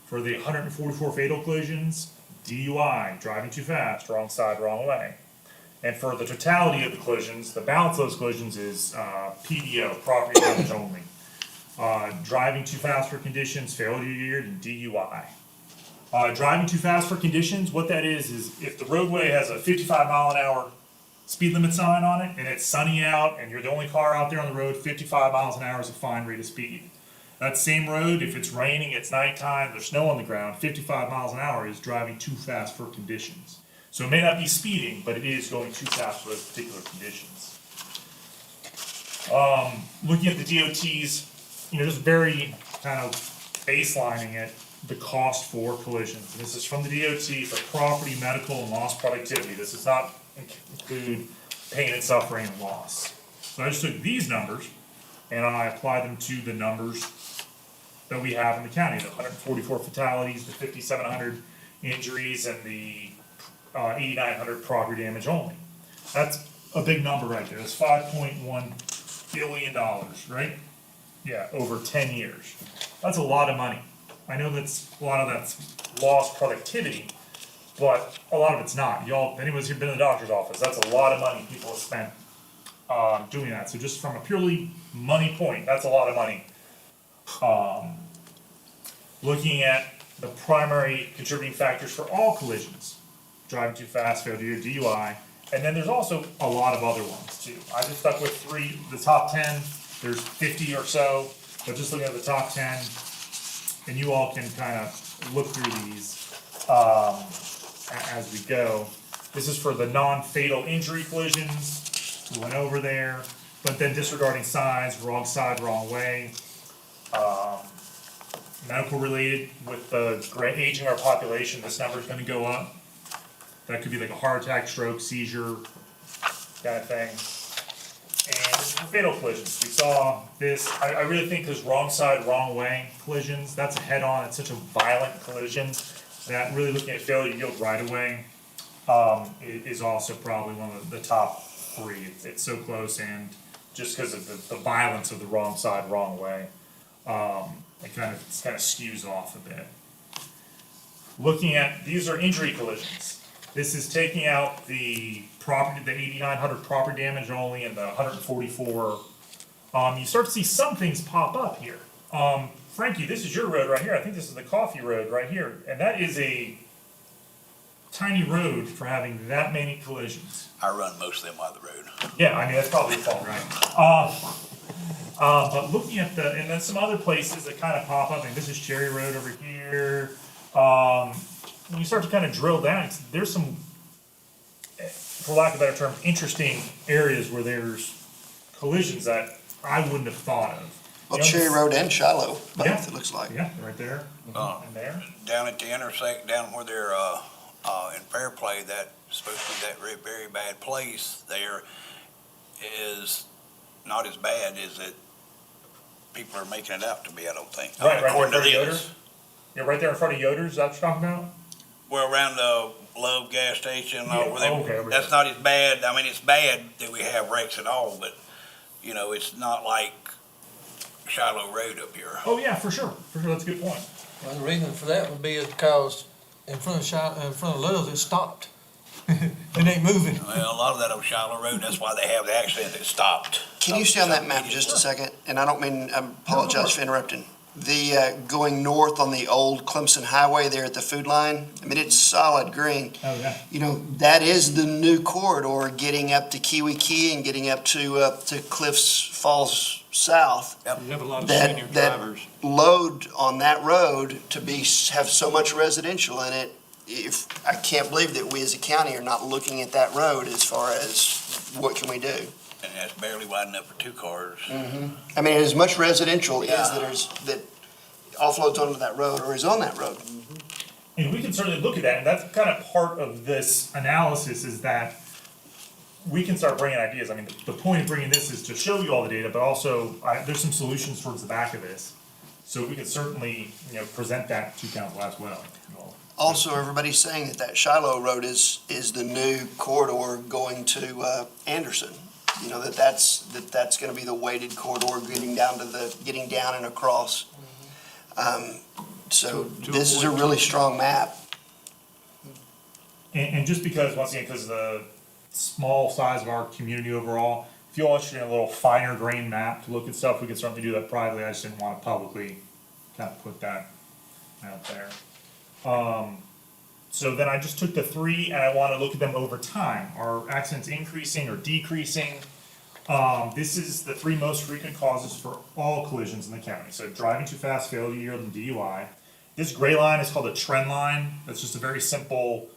For the 144 fatal collisions, DUI, driving too fast, wrong side, wrong way. And for the totality of the collisions, the balance of those collisions is PDO, property damage only. Driving too fast for conditions, failure to yield, and DUI. Driving too fast for conditions, what that is if the roadway has a 55 mile an hour speed limit sign on it, and it's sunny out, and you're the only car out there on the road, 55 miles an hour is a fine rate of speed. That same road, if it's raining, it's nighttime, there's snow on the ground, 55 miles an hour is driving too fast for conditions. So it may not be speeding, but it is going too fast for those particular conditions. Looking at the DOTs, just very kind of baselining it, the cost for collisions. This is from the DOT for property, medical, and loss productivity. This does not include pain and suffering and loss. So I just took these numbers and I applied them to the numbers that we have in the county, the 144 fatalities, the 5,700 injuries, and the 8,900 property damage only. That's a big number right there. That's $5.1 billion, right? Yeah, over 10 years. That's a lot of money. I know that's a lot of that's lost productivity, but a lot of it's not. Y'all, anyone's here been in the doctor's office, that's a lot of money people have spent doing that. So just from a purely money point, that's a lot of money. Looking at the primary contributing factors for all collisions, driving too fast, failure to yield, DUI, and then there's also a lot of other ones too. I just stuck with the top 10, there's 50 or so, but just looking at the top 10, and you all can kind of look through these as we go. This is for the non-fatal injury collisions, we went over there, but then disregarding size, wrong side, wrong way. Medical related, with the aging of our population, this number is going to go up. That could be like a heart attack, stroke, seizure, kind of thing. And fatal collisions, we saw this, I really think those wrong side, wrong way collisions, that's a head-on, it's such a violent collision, that really looking at failure to yield right away, is also probably one of the top three. It's so close, and just because of the violence of the wrong side, wrong way, it kind of skews off a bit. Looking at, these are injury collisions. This is taking out the property, the 8,900 property damage only, and the 144. You start to see some things pop up here. Frankie, this is your road right here. I think this is the Coffee Road right here, and that is a tiny road for having that many collisions. I run most of them on the road. Yeah, I mean, that's probably your fault, right? But looking at and then some other places that kind of pop up, and this is Cherry Road over here. When you start to kind of drill down, there's some, for lack of a better term, interesting areas where there's collisions that I wouldn't have thought of. Well, You know, Cherry Road and Shiloh, Yeah. both, it looks like. Yeah, right there, and there. Down at the intersect, down where they're, in Fairplay, that's supposed to be that very bad place there is not as bad as it, people are making it out to be, I don't think. Right there According in to front of this. Yoder's. Yeah, right there in front of Yoder's, that's what you're talking about? Well, around the Love gas station, Yeah, where they, okay, over that's there. not as bad, I mean, it's bad that we have wrecks at all, but, you know, it's not like Shiloh Road up here. Oh, yeah, for sure, that's a good point. Well, the reason for that would be is because in front of Love's, it stopped. It ain't moving. Well, a lot of that on Shiloh Road, that's why they have the accident that stopped. Can you stay on that map just a second? And I don't mean, I apologize for interrupting. The, going north on the old Clemson Highway there at the food line, I mean, it's solid green. Oh, yeah. You know, that is the new corridor getting up to Kiwi Key and getting up to Cliffs Falls South. You have a lot of That- senior that- drivers. Load on that road to have so much residential in it, I can't believe that we as a county are not looking at that road as far as what can we do. And that's barely wide enough for two cars. I mean, as much residential Yeah. that offloads onto that road or is on that road. And we can certainly look at that, and that's kind of part of this analysis is that we can start bringing ideas. I mean, the point of bringing this is to show you all the data, but also there's some solutions towards the back of this. So we can certainly, present that to council as well. Also, everybody's saying that Shiloh Road is the new corridor going to Anderson. You know, that's gonna be the weighted corridor getting down and across. So To this is a avoid really strong map. And just because, once again, because of the small size of our community overall, if you're interested in a little finer grain map to look at stuff, we can certainly do that privately. I just didn't want to publicly kind of put that out there. So then I just took the three and I want to look at them over time. Are accidents increasing or decreasing? This is the three most frequent causes for all collisions in the county. So driving too fast, failure to yield, and DUI. This gray line is called a trend line. That's just a very simple,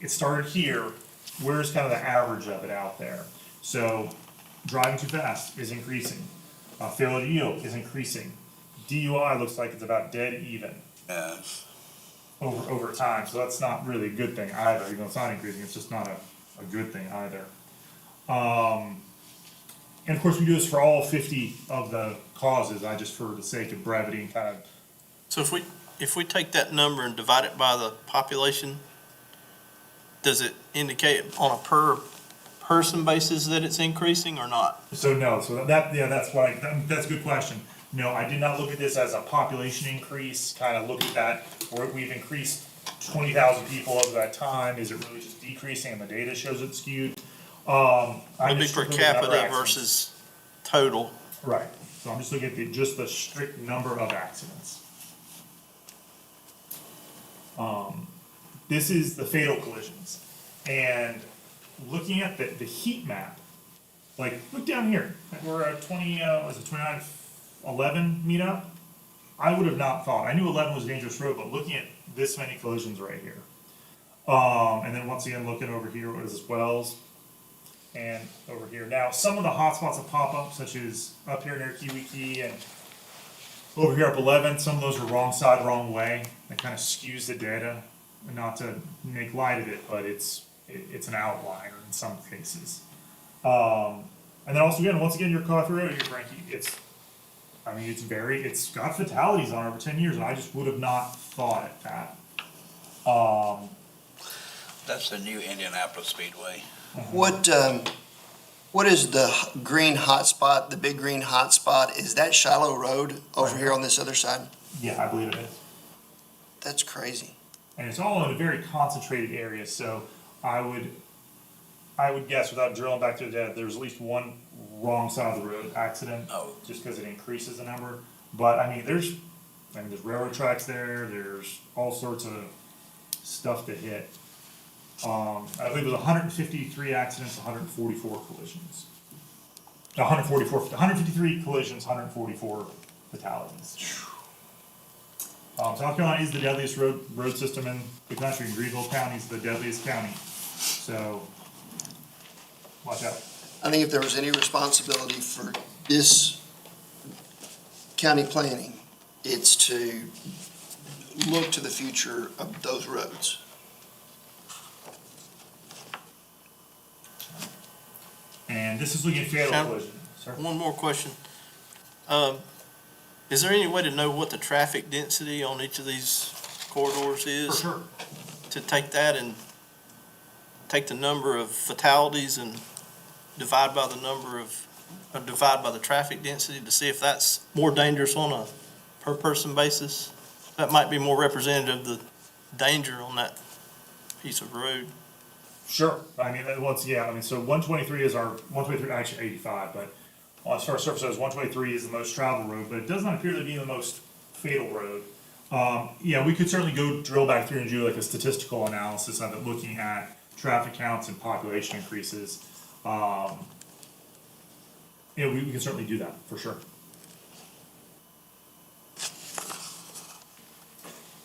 it started here, where's kind of the average of it out there? So driving too fast is increasing. Failure to yield is increasing. DUI looks like it's about dead even over time, so that's not really a good thing either. Even though it's not increasing, it's just not a good thing either. And of course, we do this for all 50 of the causes. I just, for the sake of brevity, and kind of. So if we take that number and divide it by the population, does it indicate on a per person basis that it's increasing or not? So no, so that's a good question. No, I did not look at this as a population increase, kind of look at that, where we've increased 20,000 people over that time. Is it really just decreasing and the data shows it's skewed? Maybe per capita versus total. Right, so I'm just looking at just the strict number of accidents. This is the fatal collisions. And looking at the heat map, like, look down here, we're at 2911 meetup. I would have not thought, I knew 11 was a dangerous road, but looking at this many collisions right here. And then once again, looking over here, what is this, Wells? And over here. Now, some of the hotspots that pop up, such as up here near Kiwi Key and over here up 11, some of those are wrong side, wrong way. That kind of skews the data. And not to make light of it, but it's an outlier in some cases. And then also, again, once again, your Coffee Road here, Frankie, it's got fatalities on it over 10 years, and I just would have not thought that. That's the new Indianapolis Speedway. What is the green hotspot, the big green hotspot? Is that Shiloh Road over here on this other side? Yeah, I believe it is. That's crazy. And it's all in a very concentrated area, so I would guess, without drilling back to the data, there's at least one wrong side of the road accident. Oh. Just because it increases the number. But, there's railroad tracks there, there's all sorts of stuff to hit. I believe it was 153 accidents, 144 collisions. 153 collisions, 144 fatalities. South Carolina is the deadliest road system in the country, and Greenville County is the deadliest county, so watch out. I think if there was any responsibility for this county planning, it's to look to the future of those roads. And this is looking at fatal Sam? collision. Sir? One more question. Is there any way to know what the traffic density on each of these corridors For is? sure. To take that and take the number of fatalities and divide by the traffic density to see if that's more dangerous on a per person basis? That might be more representative of the danger on that piece of road. Sure. So 123 is our, 123, actually 85, but as far as surface roads, 123 is the most traveled road, but it does not appear to be the most fatal road. We could certainly go drill back through and do like a statistical analysis of it, looking at traffic counts and population increases. We can certainly do that, for sure.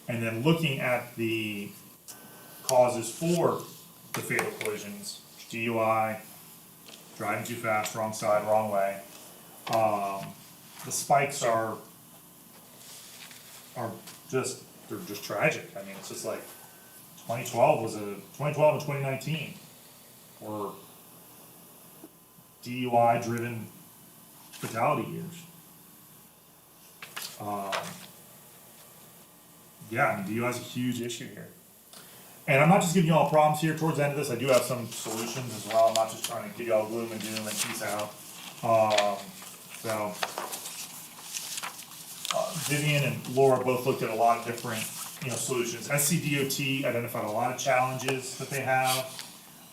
And then looking at the causes for the fatal collisions, DUI, driving too fast, wrong side, wrong way. The spikes are just, they're just tragic. It's just like 2012 and 2019 were DUI driven fatality years. DUI is a huge issue here. And I'm not just giving you all problems here. Towards the end of this, I do have some solutions as well. I'm not just trying to give you all gloom and doom and peace out. Vivian and Laura both looked at a lot of different, solutions. SCDOT identified a lot of challenges that they have,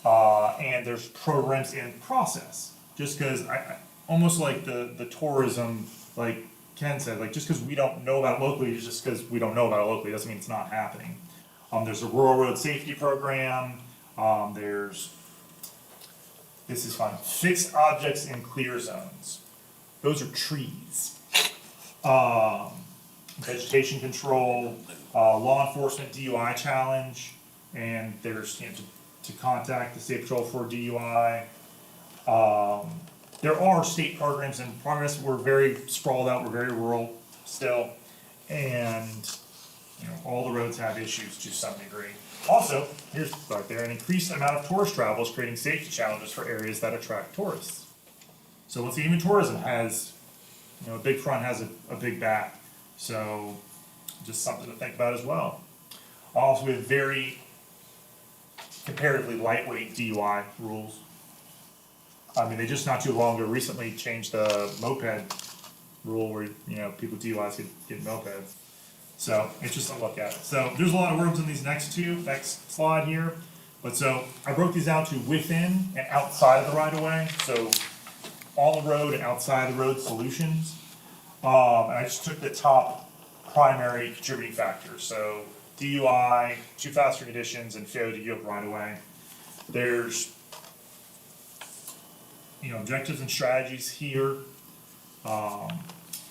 and there's programs in process. Just because I almost like the tourism, like Ken said, like just because we don't know about it locally, just because we don't know about it locally doesn't mean it's not happening. There's a rural road safety program. This is fun. Fixed objects in clear zones. Those are trees. Vegetation control, law enforcement DUI challenge, and there's to contact the state patrol for DUI. There are state programs in progress. We're very sprawled out. We're very rural still, and all the roads have issues to some degree. Also, here's right there, an increased amount of tourist travel is creating safety challenges for areas that attract tourists. So once even tourism has, a big front has a big back. So just something to think about as well. Also, we have very comparatively lightweight DUI rules. They just not too long ago recently changed the moped rule where, people DUIs could get mopeds. So it's just a look at it. So there's a lot of words in these next slide here. But so I broke these out to within and outside of the right of way. So on the road and outside the road solutions. And I just took the top primary contributing factors. So DUI, too fast for conditions, and failure to yield right of way. There's objectives and strategies here.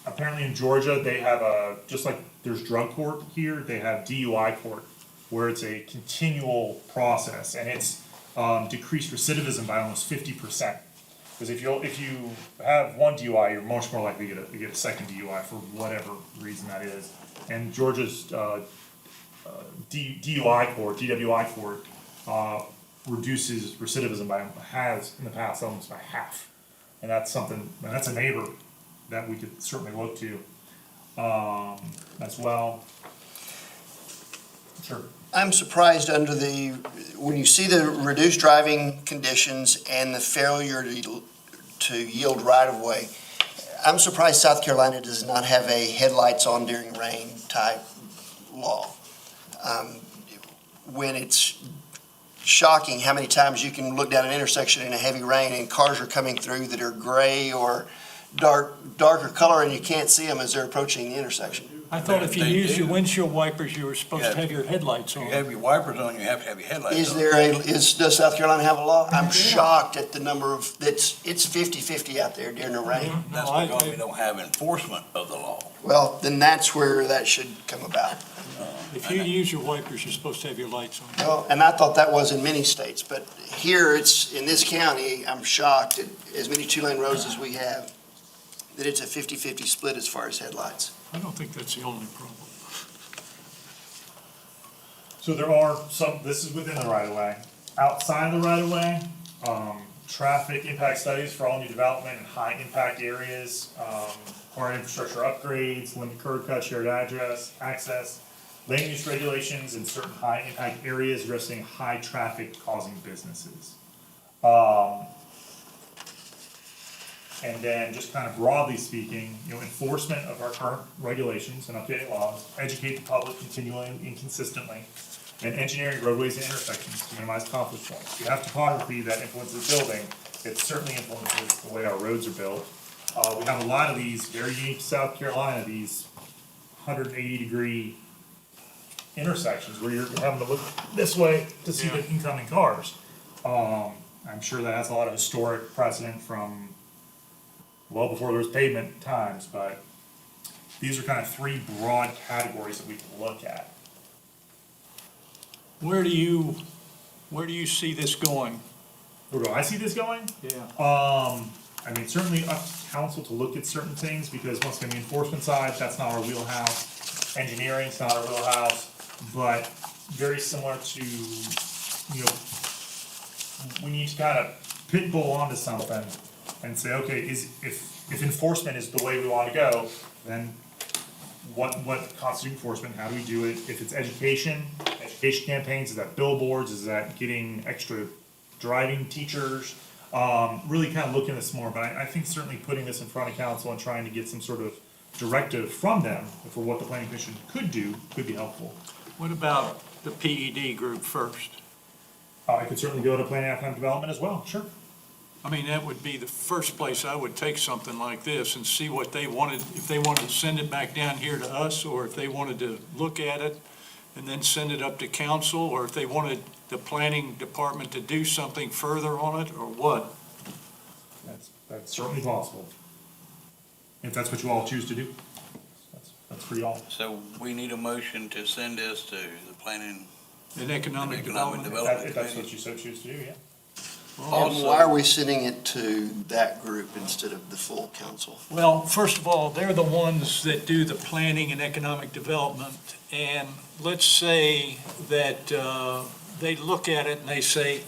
Apparently in Georgia, they have just like there's drug court here, they have DUI court, where it's a continual process, and it's decreased recidivism by almost 50%. Because if you have one DUI, you're much more likely to get a second DUI for whatever reason that is. And Georgia's DUI court reduces recidivism has in the past almost by half. And that's something, and that's a neighbor that we could certainly look to, as well. Sure. I'm surprised when you see the reduced driving conditions and the failure to yield right-of-way, I'm surprised South Carolina does not have a headlights on during rain type law. When it's shocking how many times you can look down an intersection in a heavy rain and cars are coming through that are gray or darker color and you can't see them as they're approaching the intersection. I thought if you They used your do. windshield wipers, you were supposed to Yeah. have your headlights You on. have your wipers on, you have to have your headlights on. Does South Carolina have a law? I'm shocked at the number of, it's 50-50 out there during the rain. That's No, I- because we don't have enforcement of the law. Well, then that's where that should come about. If you use your wipers, you're supposed to have your lights on. Well, and I thought that was in many states, but here it's, in this county, I'm shocked at as many two-lane roads as we have, that it's a 50-50 split as far as headlights. I don't think that's the only problem. So there are some, this is within the right of way. Outside the right of way, traffic impact studies for all new development in high impact areas, require infrastructure upgrades, limit curb cut, shared address, access, land use regulations in certain high impact areas addressing high traffic causing businesses. And then just kind of broadly speaking, enforcement of our current regulations and updated laws, educate the public continually and consistently, and engineering roadways and intersections to minimize conflict points. You have topography that influences building, it certainly influences the way our roads are built. We have a lot of these, very unique to South Carolina, these 180-degree intersections where you're having to look this way to see the incoming cars. I'm sure that has a lot of historic precedent from well before there was pavement times, but these are kind of three broad categories that we can look at. Where do you see this going? Where do I see this going? Yeah. I mean, certainly up to council to look at certain things, because once again, the enforcement side, that's not our wheelhouse. Engineering's not our wheelhouse, but very similar to, we need to kind of pitbull onto something and say, okay, if enforcement is the way we want to go, then what constitutes enforcement, how do we do it? If it's education campaigns, is that billboards, is that getting extra driving teachers? Really kind of looking at this more, but I think certainly putting this in front of council and trying to get some sort of directive from them for what the planning commission could do could be helpful. What about the PED group first? I could certainly go to planning and economic development as well, sure. I mean, that would be the first place I would take something like this and see what they wanted, if they wanted to send it back down here to us, or if they wanted to look at it and then send it up to council, or if they wanted the planning department to do something further on it, or what. That's certainly possible. If that's what you all choose to do, that's for y'all. So we need a motion to send this to the planning. And economic Economic development. If that's what you so choose to do, yeah. And why are we sending it to that group instead of the full council? Well, first of all, they're the ones that do the planning and economic development. And let's say that they look at it and they say,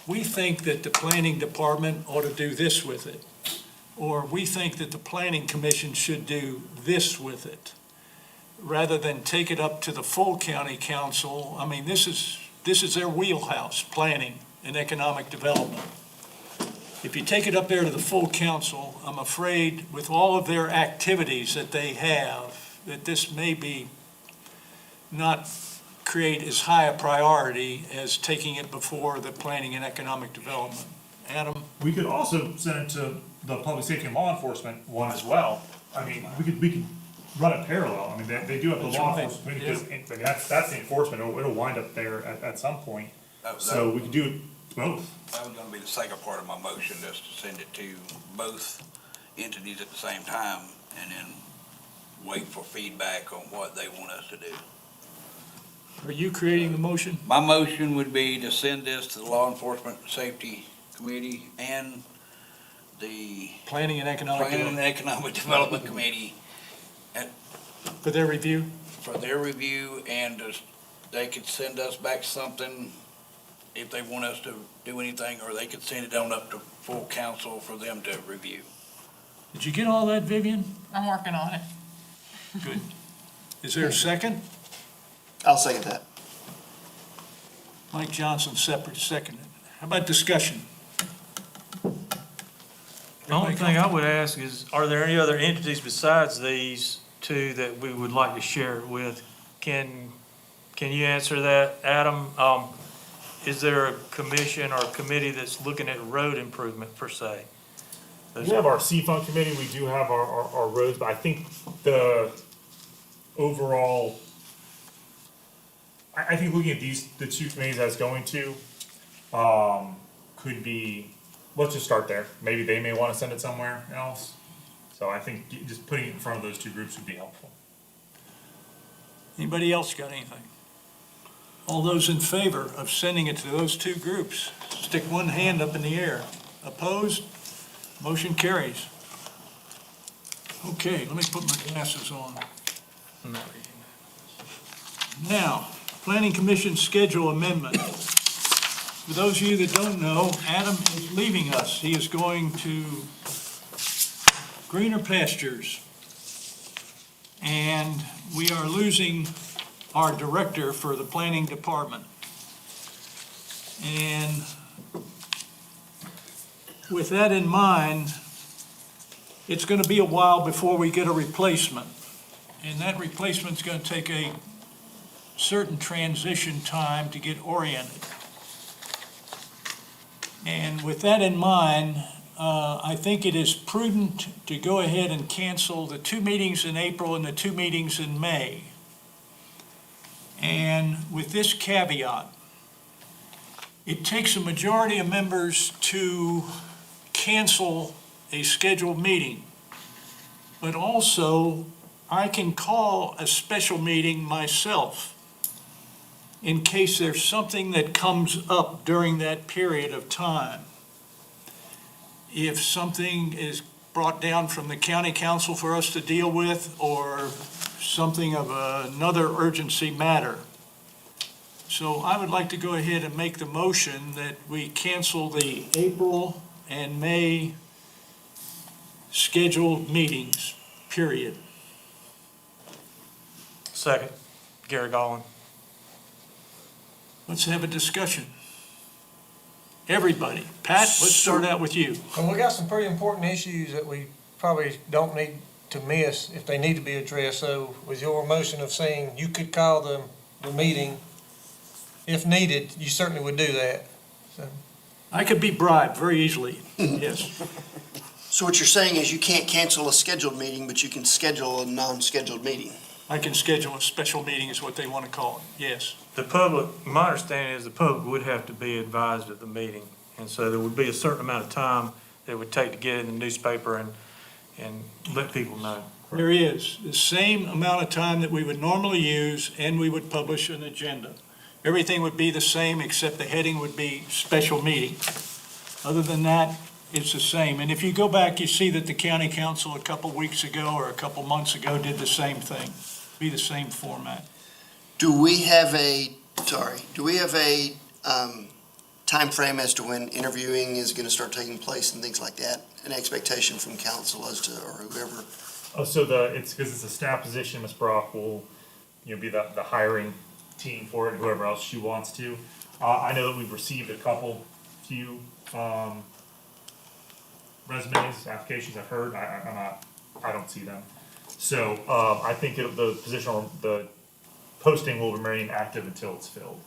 we think that the planning department ought to do this with it. Or we think that the planning commission should do this with it. Rather than take it up to the full county council, I mean, this is their wheelhouse, planning and economic development. If you take it up there to the full council, I'm afraid with all of their activities that they have, that this may be not create as high a priority as taking it before the planning and economic development. Adam? We could also send it to the public safety and law enforcement one as well. I mean, we could run it parallel. I mean, they do have the That's law right. enforcement, because that's the enforcement, it'll wind up there at some point. So we could do both. That was gonna be the second part of my motion, is to send it to both entities at the same time, and then wait for feedback on what they want us to do. Are you creating the motion? My motion would be to send this to the Law Enforcement Safety Committee and the Planning and economic Planning and development Economic Development Committee for their review? for their review, and they could send us back something if they want us to do anything, or they could send it on up to full council for them to review. Did you get all that, Vivian? I'm working on it. Good. Is there a second? I'll second that. Mike Johnson, separate, seconded. How about discussion? The only thing I would ask is, are there any other entities besides these two that we would like to share it with? Can you answer that, Adam? Is there a commission or a committee that's looking at road improvement per se? We have our C-Fund committee, we do have our roads, but I think the overall, I think looking at the two committees as going to, could be, let's just start there. Maybe they may want to send it somewhere else. So I think just putting it in front of those two groups would be helpful. Anybody else got anything? All those in favor of sending it to those two groups, stick one hand up in the air. Opposed? Motion carries. Okay, let me put my glasses on. Now, Planning Commission schedule amendment. For those of you that don't know, Adam is leaving us. He is going to greener pastures. And we are losing our director for the planning department. And with that in mind, it's going to be a while before we get a replacement. And that replacement's going to take a certain transition time to get oriented. And with that in mind, I think it is prudent to go ahead and cancel the 2 meetings in April and the 2 meetings in May. And with this caveat, it takes a majority of members to cancel a scheduled meeting. But also, I can call a special meeting myself in case there's something that comes up during that period of time. If something is brought down from the county council for us to deal with, or something of another urgency matter. So I would like to go ahead and make the motion that we cancel the April and May scheduled meetings, period. Second, Gary Gollin. Let's have a discussion. Everybody. Pat, let's start out with you. And we got some pretty important issues that we probably don't need to miss if they need to be addressed. So with your motion of saying you could call the meeting if needed, you certainly would do that. So I could be bribed very easily, yes. So what you're saying is you can't cancel a scheduled meeting, but you can schedule a non-scheduled meeting? I can schedule a special meeting is what they want to call it, yes. The public, my understanding is the public would have to be advised of the meeting. And so there would be a certain amount of time that it would take to get it in the newspaper and let people know. There is the same amount of time that we would normally use, and we would publish an agenda. Everything would be the same, except the heading would be special meeting. Other than that, it's the same. And if you go back, you see that the county council a couple weeks ago or a couple months ago did the same thing, be the same format. Do we have a time frame as to when interviewing is going to start taking place and things like that? An expectation from council as to, or whoever? Oh, so it's because it's a staff position, Ms. Brock will, be the hiring team for it, and whoever else she wants to. I know that we've received a few resumes, applications I've heard, I don't see them. So, I think the posting will remain active until it's filled.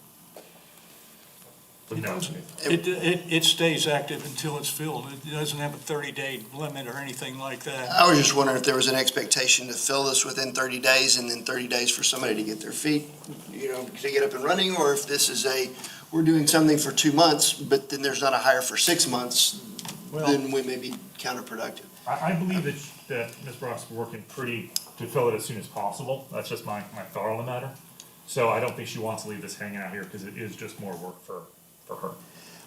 No. It stays active until it's filled. It doesn't have a 30-day limit or anything like that. I was just wondering if there was an expectation to fill this within 30 days and then 30 days for somebody to get their feet, to get up and running, or if this is we're doing something for 2 months, but then there's not a hire for 6 months, then we may be counterproductive. I believe that Ms. Brock's working to fill it as soon as possible. That's just my thought on the matter. So I don't think she wants to leave this hanging out here because it is just more work for her.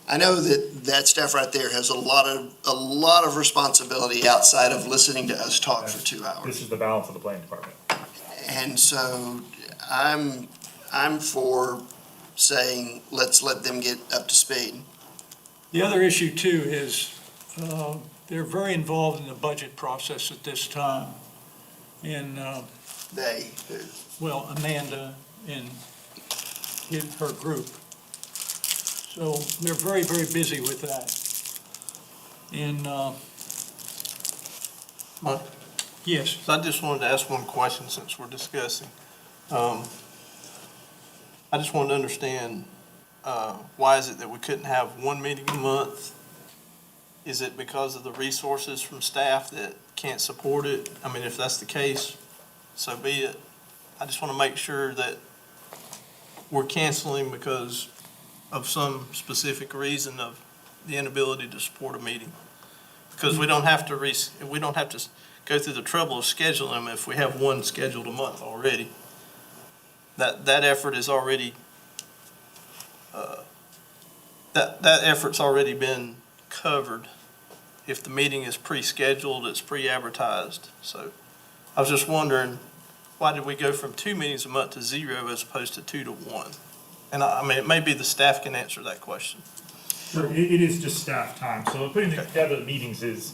I know that staff right there has a lot of responsibility outside of listening to us talk for 2 hours. This is the balance of the planning department. And so I'm for saying, let's let them get up to speed. The other issue too is, they're very involved in the budget process at this time. And, well, Amanda and her group. So they're very, very busy with that. And, yes, So I just wanted to ask one question since we're discussing. I just wanted to understand, why is it that we couldn't have one meeting a month? Is it because of the resources from staff that can't support it? I mean, if that's the case, so be it. I just want to make sure that we're canceling because of some specific reason of the inability to support a meeting. Because we don't have to we don't have to go through the trouble of scheduling them if we have one scheduled a month already. That effort is already, that effort's already been covered. If the meeting is pre-scheduled, it's pre-advertised. So I was just wondering, why did we go from 2 meetings a month to 0 as opposed to 2 to 1? And I mean, it may be the staff can answer that question. Sure, it is just staff time, so putting together the meetings is,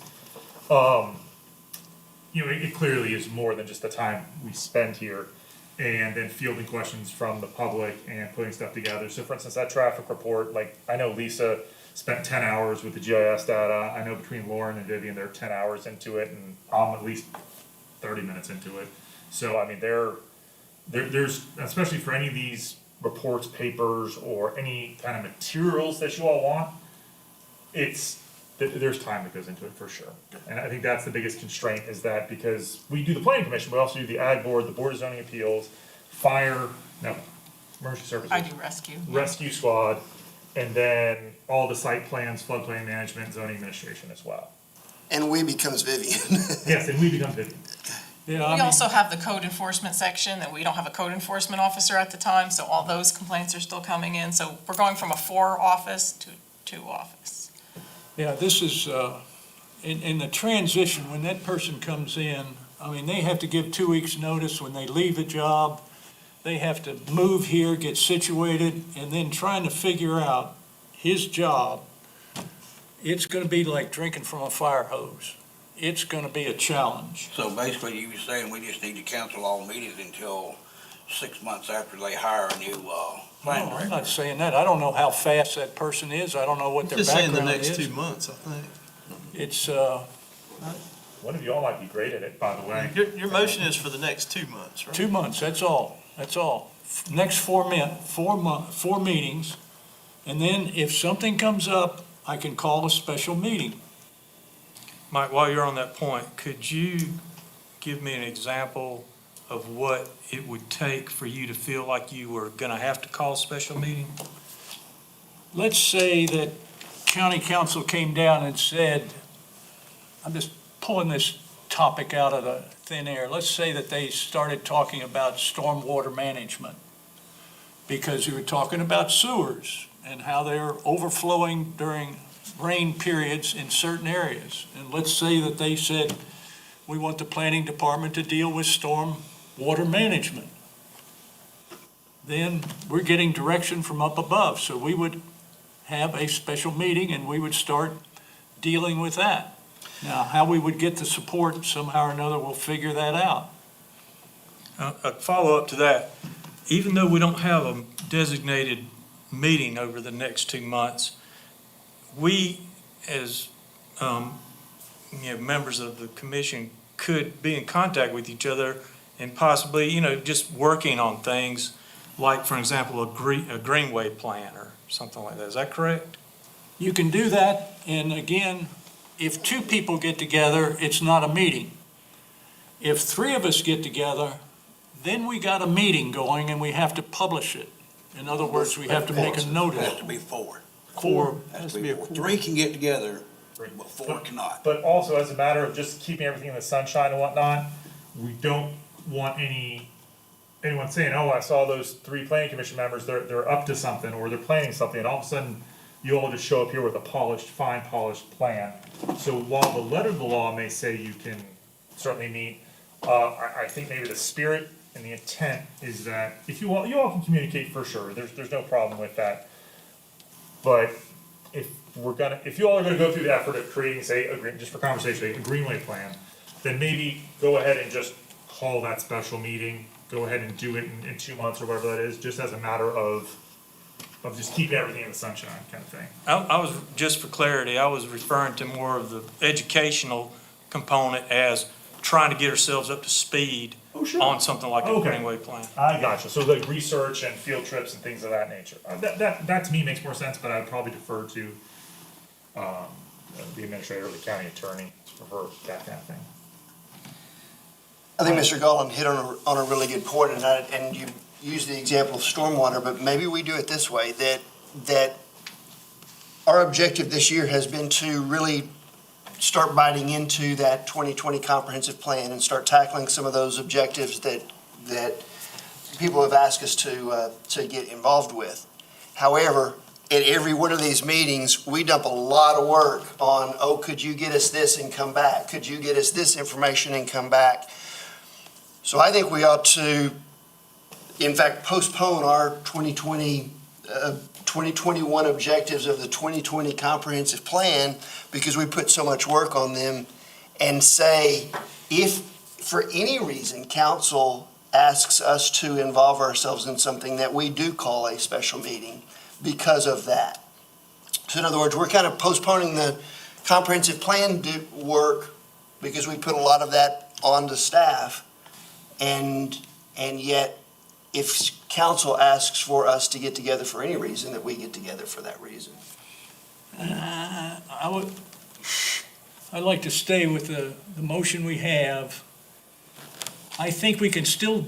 it clearly is more than just the time we spend here, and then fielding questions from the public and putting stuff together. So for instance, that traffic report, like, I know Lisa spent 10 hours with the GIS data, I know between Lauren and Vivian, they're 10 hours into it, and I'm at least 30 minutes into it. So, I mean, there's, especially for any of these reports, papers, or any kind of materials that you all want, there's time that goes into it for sure. And I think that's the biggest constraint, is that because we do the planning commission, we also do the ag board, the board of zoning appeals, emergency services. I do rescue. Rescue squad, and then all the site plans, floodplain management, zoning administration as well. And we becomes Vivian. Yes, and we become Vivian. yeah, I We mean, also have the code enforcement section, that we don't have a code enforcement officer at the time, so all those complaints are still coming in. So we're going from a 4 office to 2 office. yeah, this is, in the transition, when that person comes in, I mean, they have to give 2 weeks' notice when they leave the job. They have to move here, get situated, and then trying to figure out his job. It's gonna be like drinking from a fire hose. It's gonna be a challenge. So basically, you were saying we just need to cancel all meetings until 6 months after they hire a new, planning No, I'm director? not saying that. I don't know how fast that person is. I don't know what their Just saying the background next is. 2 months, I think. It's, One of y'all might be great at it, by the way. Your motion is for the next 2 months, right? 2 months, that's all. That's all. Next 4 meetings, and then if something comes up, I can call a special meeting. Mike, while you're on that point, could you give me an example of what it would take for you to feel like you were gonna have to call a special meeting? Let's say that county council came down and said, I'm just pulling this topic out of the thin air. Let's say that they started talking about stormwater management, because we were talking about sewers and how they're overflowing during rain periods in certain areas. And let's say that they said, we want the planning department to deal with storm water management. Then we're getting direction from up above, so we would have a special meeting and we would start dealing with that. Now, how we would get the support, somehow or another, we'll figure that out. A follow-up to that, even though we don't have a designated meeting over the next 2 months, we, as, members of the commission, could be in contact with each other and possibly, just working on things like, for example, a greenway plan or something like that. Is that correct? You can do that, and again, if 2 people get together, it's not a meeting. If 3 of us get together, then we got a meeting going and we have to publish it. In other words, we have to make a note of It has to it. be 4. 4, Has to be 4. 3 can get together, but 4 cannot. But also, as a matter of just keeping everything in the sunshine and whatnot, we don't want anyone saying, oh, I saw those 3 planning commission members, they're up to something, or they're planning something, and all of a sudden, you all just show up here with a fine polished plan. So while the letter of the law may say you can certainly meet, I think maybe the spirit and the intent is that if you all can communicate for sure, there's no problem with that. But if if you all are gonna go through the effort of creating, say, just for conversation, a Greenway plan, then maybe go ahead and just call that special meeting, go ahead and do it in 2 months or whatever that is, just as a matter of just keeping everything in the sunshine kind of thing. I was, just for clarity, I was referring to more of the educational component as trying to get ourselves up to speed on something like a Okay. Greenway plan. I gotcha. So like research and field trips and things of that nature. That to me makes more sense, but I'd probably defer to the administrator or the county attorney for that kind of thing. I think Mr. Gollan hit on a really good point, and you used the example of stormwater, but maybe we do it this way, that our objective this year has been to really start biting into that 2020 comprehensive plan and start tackling some of those objectives that people have asked us to get involved with. However, at every one of these meetings, we dump a lot of work on, oh, could you get us this and come back? Could you get us this information and come back? So I think we ought to, in fact, postpone our 2021 objectives of the 2020 comprehensive plan because we put so much work on them, and say, if for any reason council asks us to involve ourselves in something, that we do call a special meeting because of that. So in other words, we're kind of postponing the comprehensive plan work because we put a lot of that on the staff. And yet, if council asks for us to get together for any reason, that we get together for that reason. I'd like to stay with the motion we have. I think we can still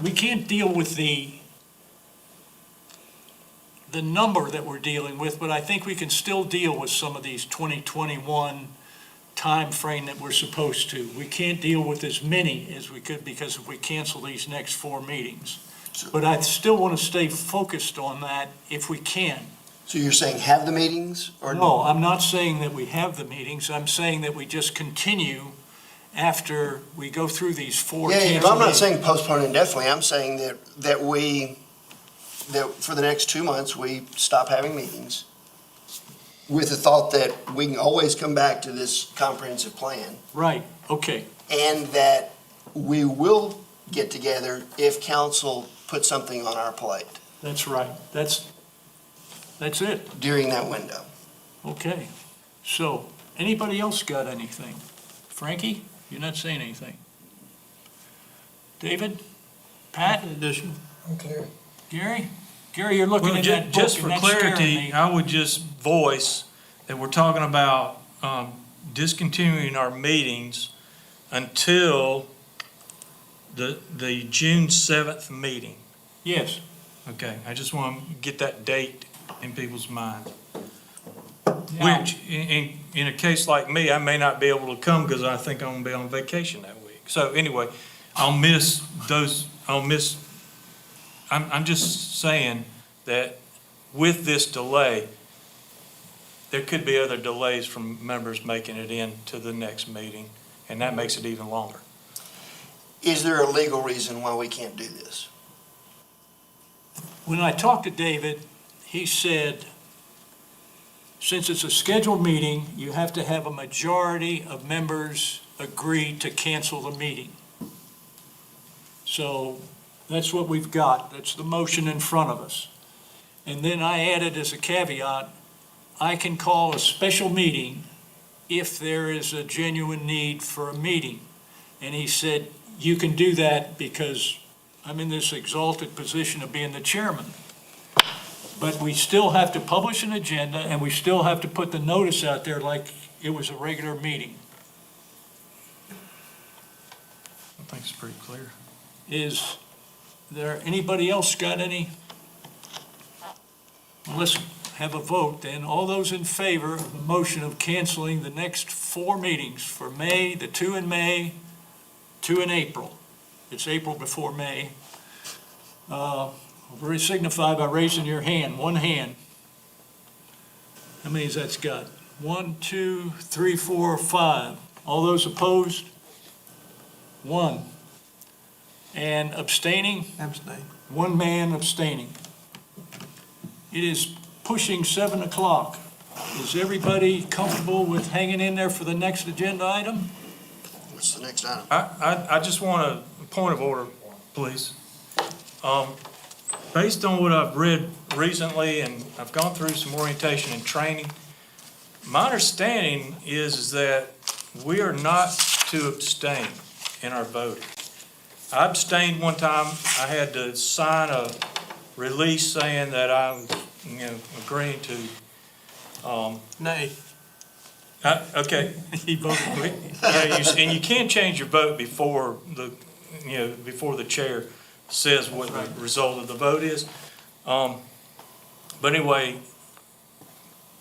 we can't deal with the number that we're dealing with, but I think we can still deal with some of these 2021 time frame that we're supposed to. We can't deal with as many as we could because if we cancel these next 4 meetings. But I still want to stay focused on that if we can. So you're saying have the meetings, or? No, I'm not saying that we have the meetings. I'm saying that we just continue after we go through these 4 Yeah, canceled I'm not meetings. saying postpone indefinitely. I'm saying that for the next 2 months, we stop having meetings with the thought that we can always come back to this comprehensive plan, Right, okay. and that we will get together if council puts something on our plate That's right. That's it. during that window. Okay. So, anybody else got anything? Frankie, you're not saying anything. David? Pat? Addition. Okay. Gary? Gary, you're looking Well, at that book just for and that's scaring clarity, me. I would just voice that we're talking about discontinuing our meetings until the June 7th meeting. Yes. Okay, I just want to get that date in people's mind. Now- Which, in a case like me, I may not be able to come because I think I'm going to be on vacation that week. So anyway, I'm just saying that with this delay, there could be other delays from members making it in to the next meeting, and that makes it even longer. Is there a legal reason why we can't do this? When I talked to David, he said, since it's a scheduled meeting, you have to have a majority of members agree to cancel the meeting. So that's what we've got. That's the motion in front of us. And then I added as a caveat, I can call a special meeting if there is a genuine need for a meeting. And he said, you can do that because I'm in this exalted position of being the chairman. But we still have to publish an agenda and we still have to put the notice out there like it was a regular meeting. I think it's pretty clear. Is there, anybody else got any? Well, let's have a vote then. All those in favor of the motion of canceling the next 4 meetings for May, the 2 in May, 2 in April. It's April before May. Signify by raising your hand, one hand. How many has that got? 1, 2, 3, 4, 5. All those opposed? 1. And abstaining? Abstain. 1 man abstaining. It is pushing 7 o'clock. Is everybody comfortable with hanging in there for the next agenda item? What's the next item? I just want a point of order, please. Based on what I've read recently, and I've gone through some orientation and training, my understanding is that we are not to abstain in our voting. I abstained one time. I had to sign a release saying that I was, agreeing to, Nay. okay. He voted. And you can change your vote before before the chair says what the result of the vote is. But anyway,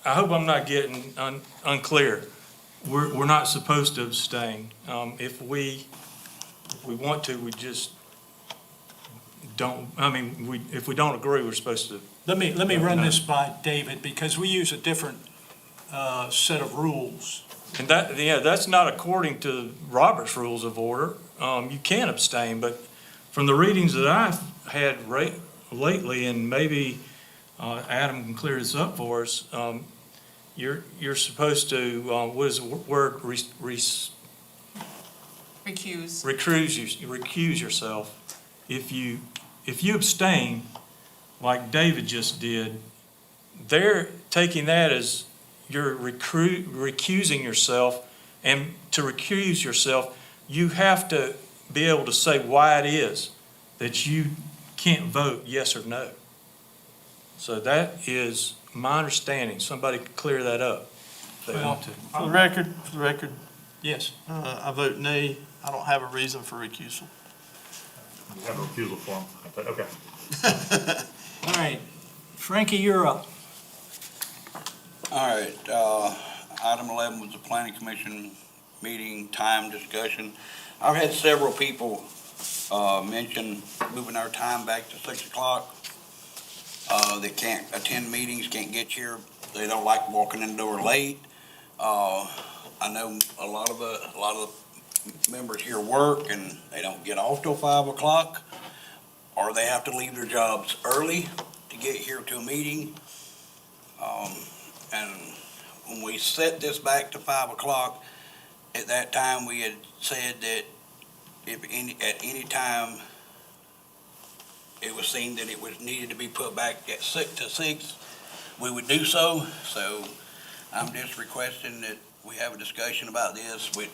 I hope I'm not getting unclear. We're not supposed to abstain. If we want to, we just don't, if we don't agree, we're supposed to. Let me run this by David, because we use a different set of rules. And that's not according to Robert's Rules of Order. You can abstain, but from the readings that I've had lately, and maybe Adam can clear this up for us, you're supposed to, what is the word? Recuse. Recuse yourself. If you abstain, like David just did, they're taking that as you're recusing yourself, and to recuse yourself, you have to be able to say why it is that you can't vote yes or no. So that is my understanding. Somebody could clear that up if they want to. For the record, Yes. I vote nay. I don't have a reason for recusal. You have a refusal form, but okay. All right. Frankie, you're up. All right, item 11 was the planning commission meeting time discussion. I've had several people mention moving our time back to 6 o'clock. They can't attend meetings, can't get here. They don't like walking in the door late. I know a lot of the members here work and they don't get off till 5 o'clock, or they have to leave their jobs early to get here to a meeting. And when we set this back to 5 o'clock, at that time, we had said that if at any time it was seen that it was needed to be put back at 6, we would do so. So I'm just requesting that we have a discussion about this. We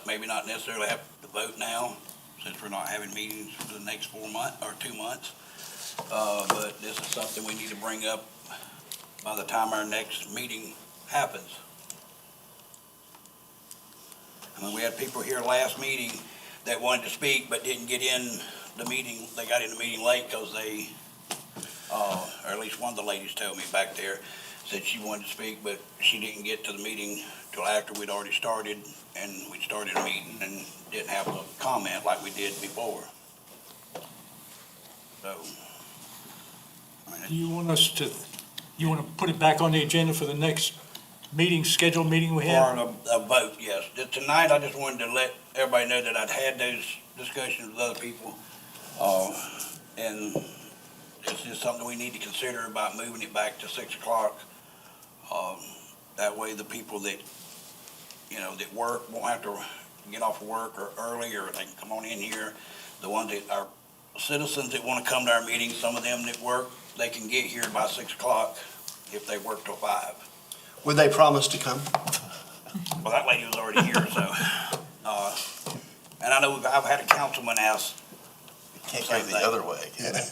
maybe not necessarily have to vote now, since we're not having meetings for the next 4 months or 2 months. But this is something we need to bring up by the time our next meeting happens. I mean, we had people here last meeting that wanted to speak but didn't get in the meeting. They got in the meeting late because they, or at least one of the ladies told me back there, said she wanted to speak, but she didn't get to the meeting till after we'd already started, and we started a meeting and didn't have to comment like we did before. So, I mean, Do you want us to, you want to put it back on the agenda for the next meeting, scheduled meeting we have? for a vote, yes. Tonight, I just wanted to let everybody know that I'd had those discussions with other people. And it's just something we need to consider about moving it back to 6 o'clock. That way the people that, that work won't have to get off of work or early, or they can come on in here. The ones that are citizens that want to come to our meetings, some of them that work, they can get here by 6 o'clock if they work till 5. Would they promise to come? Well, that lady was already here, so, and I know I've had a councilman ask. Can't go the other way, can it?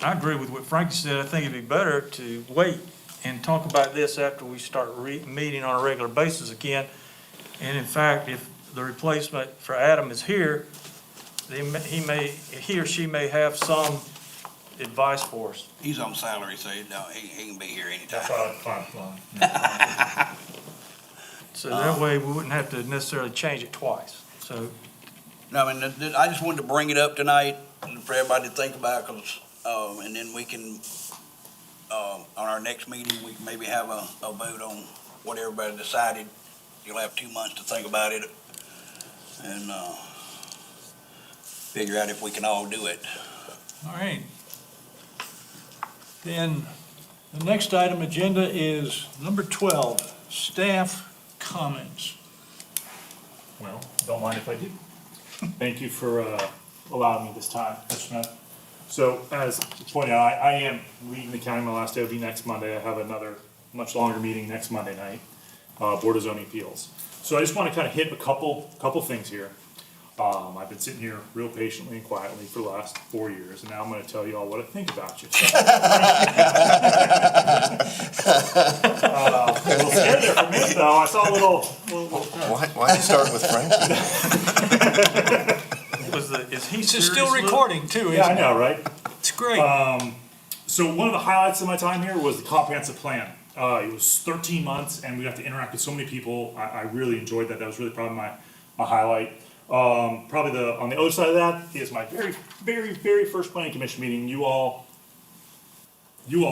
I agree with what Frankie said. I think it'd be better to wait and talk about this after we start meeting on a regular basis again. And in fact, if the replacement for Adam is here, he or she may have some advice for us. He's on salary, so he can be here anytime. That's fine. So that way we wouldn't have to necessarily change it twice. So No, I mean, I just wanted to bring it up tonight for everybody to think about, because, and then we can, on our next meeting, we can maybe have a vote on what everybody decided. You'll have 2 months to think about it and figure out if we can all do it. All right. Then The next item agenda is number 12, staff comments. Well, don't mind if I do. Thank you for allowing me this time, Mr. Smith. So as pointed out, I am leaving the county. My last day will be next Monday. I have another much longer meeting next Monday night, Board of Zoning Appeals. So I just want to kind of hit a couple things here. I've been sitting here real patiently and quietly for the last 4 years, and now I'm going to tell you all what I think about you. A little scared there for a minute, though. I saw a little. Why you start with Frank? Is he This is serious? still recording too, Yeah, I isn't it? know, right? It's great. So one of the highlights of my time here was the comprehensive plan. It was 13 months, and we got to interact with so many people. I really enjoyed that. That was really probably my highlight. Probably on the other side of that is my very first planning commission meeting. You all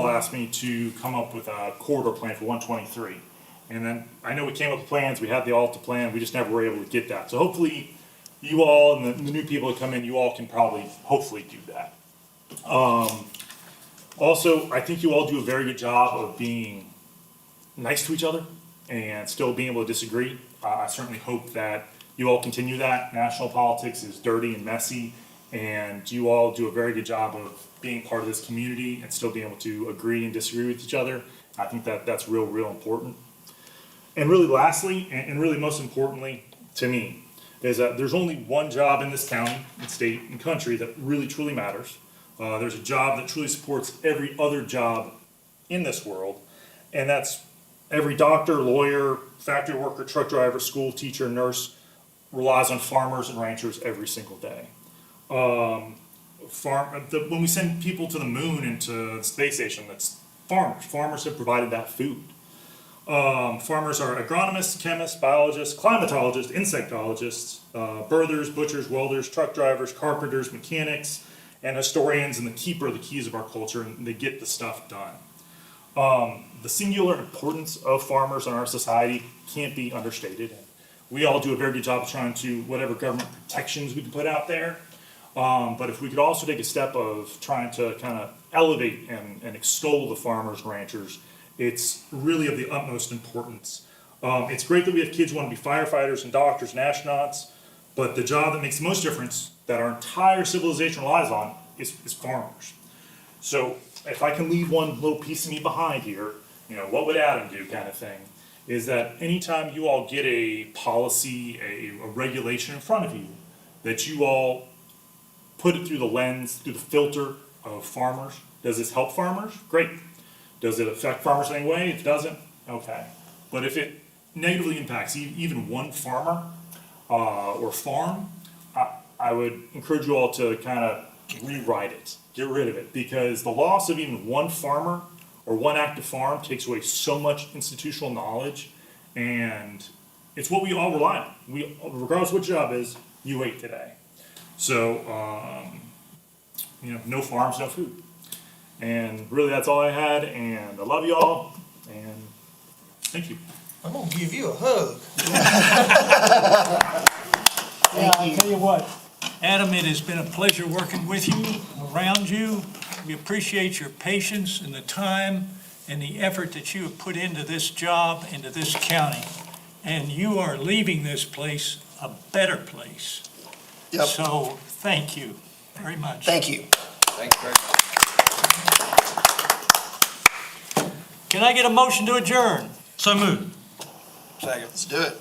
asked me to come up with a corridor plan for 123. And then I know we came up with plans, we had the Alta plan, we just never were able to get that. So hopefully you all and the new people that come in, you all can hopefully do that. Also, I think you all do a very good job of being nice to each other and still being able to disagree. I certainly hope that you all continue that. National politics is dirty and messy, and you all do a very good job of being part of this community and still being able to agree and disagree with each other. I think that's real important. And really lastly, and really most importantly to me, is that there's only one job in this county, and state, and country that really truly matters. There's a job that truly supports every other job in this world, and that's every doctor, lawyer, factory worker, truck driver, school teacher, nurse relies on farmers and ranchers every single day. When we send people to the moon and to the space station, that's farmers. Farmers have provided that food. Farmers are agronomists, chemists, biologists, climatologists, insectologists, birthers, butchers, welders, truck drivers, carpenters, mechanics, and historians, and the keeper of the keys of our culture, and they get the stuff done. The singular importance of farmers in our society can't be understated. We all do a very good job of trying to, whatever government protections we can put out there. But if we could also take a step of trying to kind of elevate and extol the farmers and ranchers, it's really of the utmost importance. It's great that we have kids who want to be firefighters and doctors and astronauts, but the job that makes the most difference, that our entire civilization relies on, is farmers. So if I can leave one little piece of me behind here, what would Adam do kind of thing, is that anytime you all get a policy, a regulation in front of you, that you all put it through the lens, through the filter of farmers. Does this help farmers? Great. Does it affect farmers in any way? If it doesn't, okay. But if it negatively impacts even one farmer or farm, I would encourage you all to kind of rewrite it, get rid of it, because the loss of even one farmer or one active farm takes away so much institutional knowledge, and it's what we all rely on. Regardless of what job is, you ate today. So, no farms, no food. And really, that's all I had, and I love you all, and thank you. I'm gonna give you a hug. Yeah, I'll tell you what, Adam, it has been a pleasure working with you, around you. We appreciate your patience and the time and the effort that you have put into this job, into this county. And you are leaving this place a better place. Yep. So, thank you very much. Thank you. Thanks very much. Can I get a motion to adjourn? So moved. Second. Let's do it.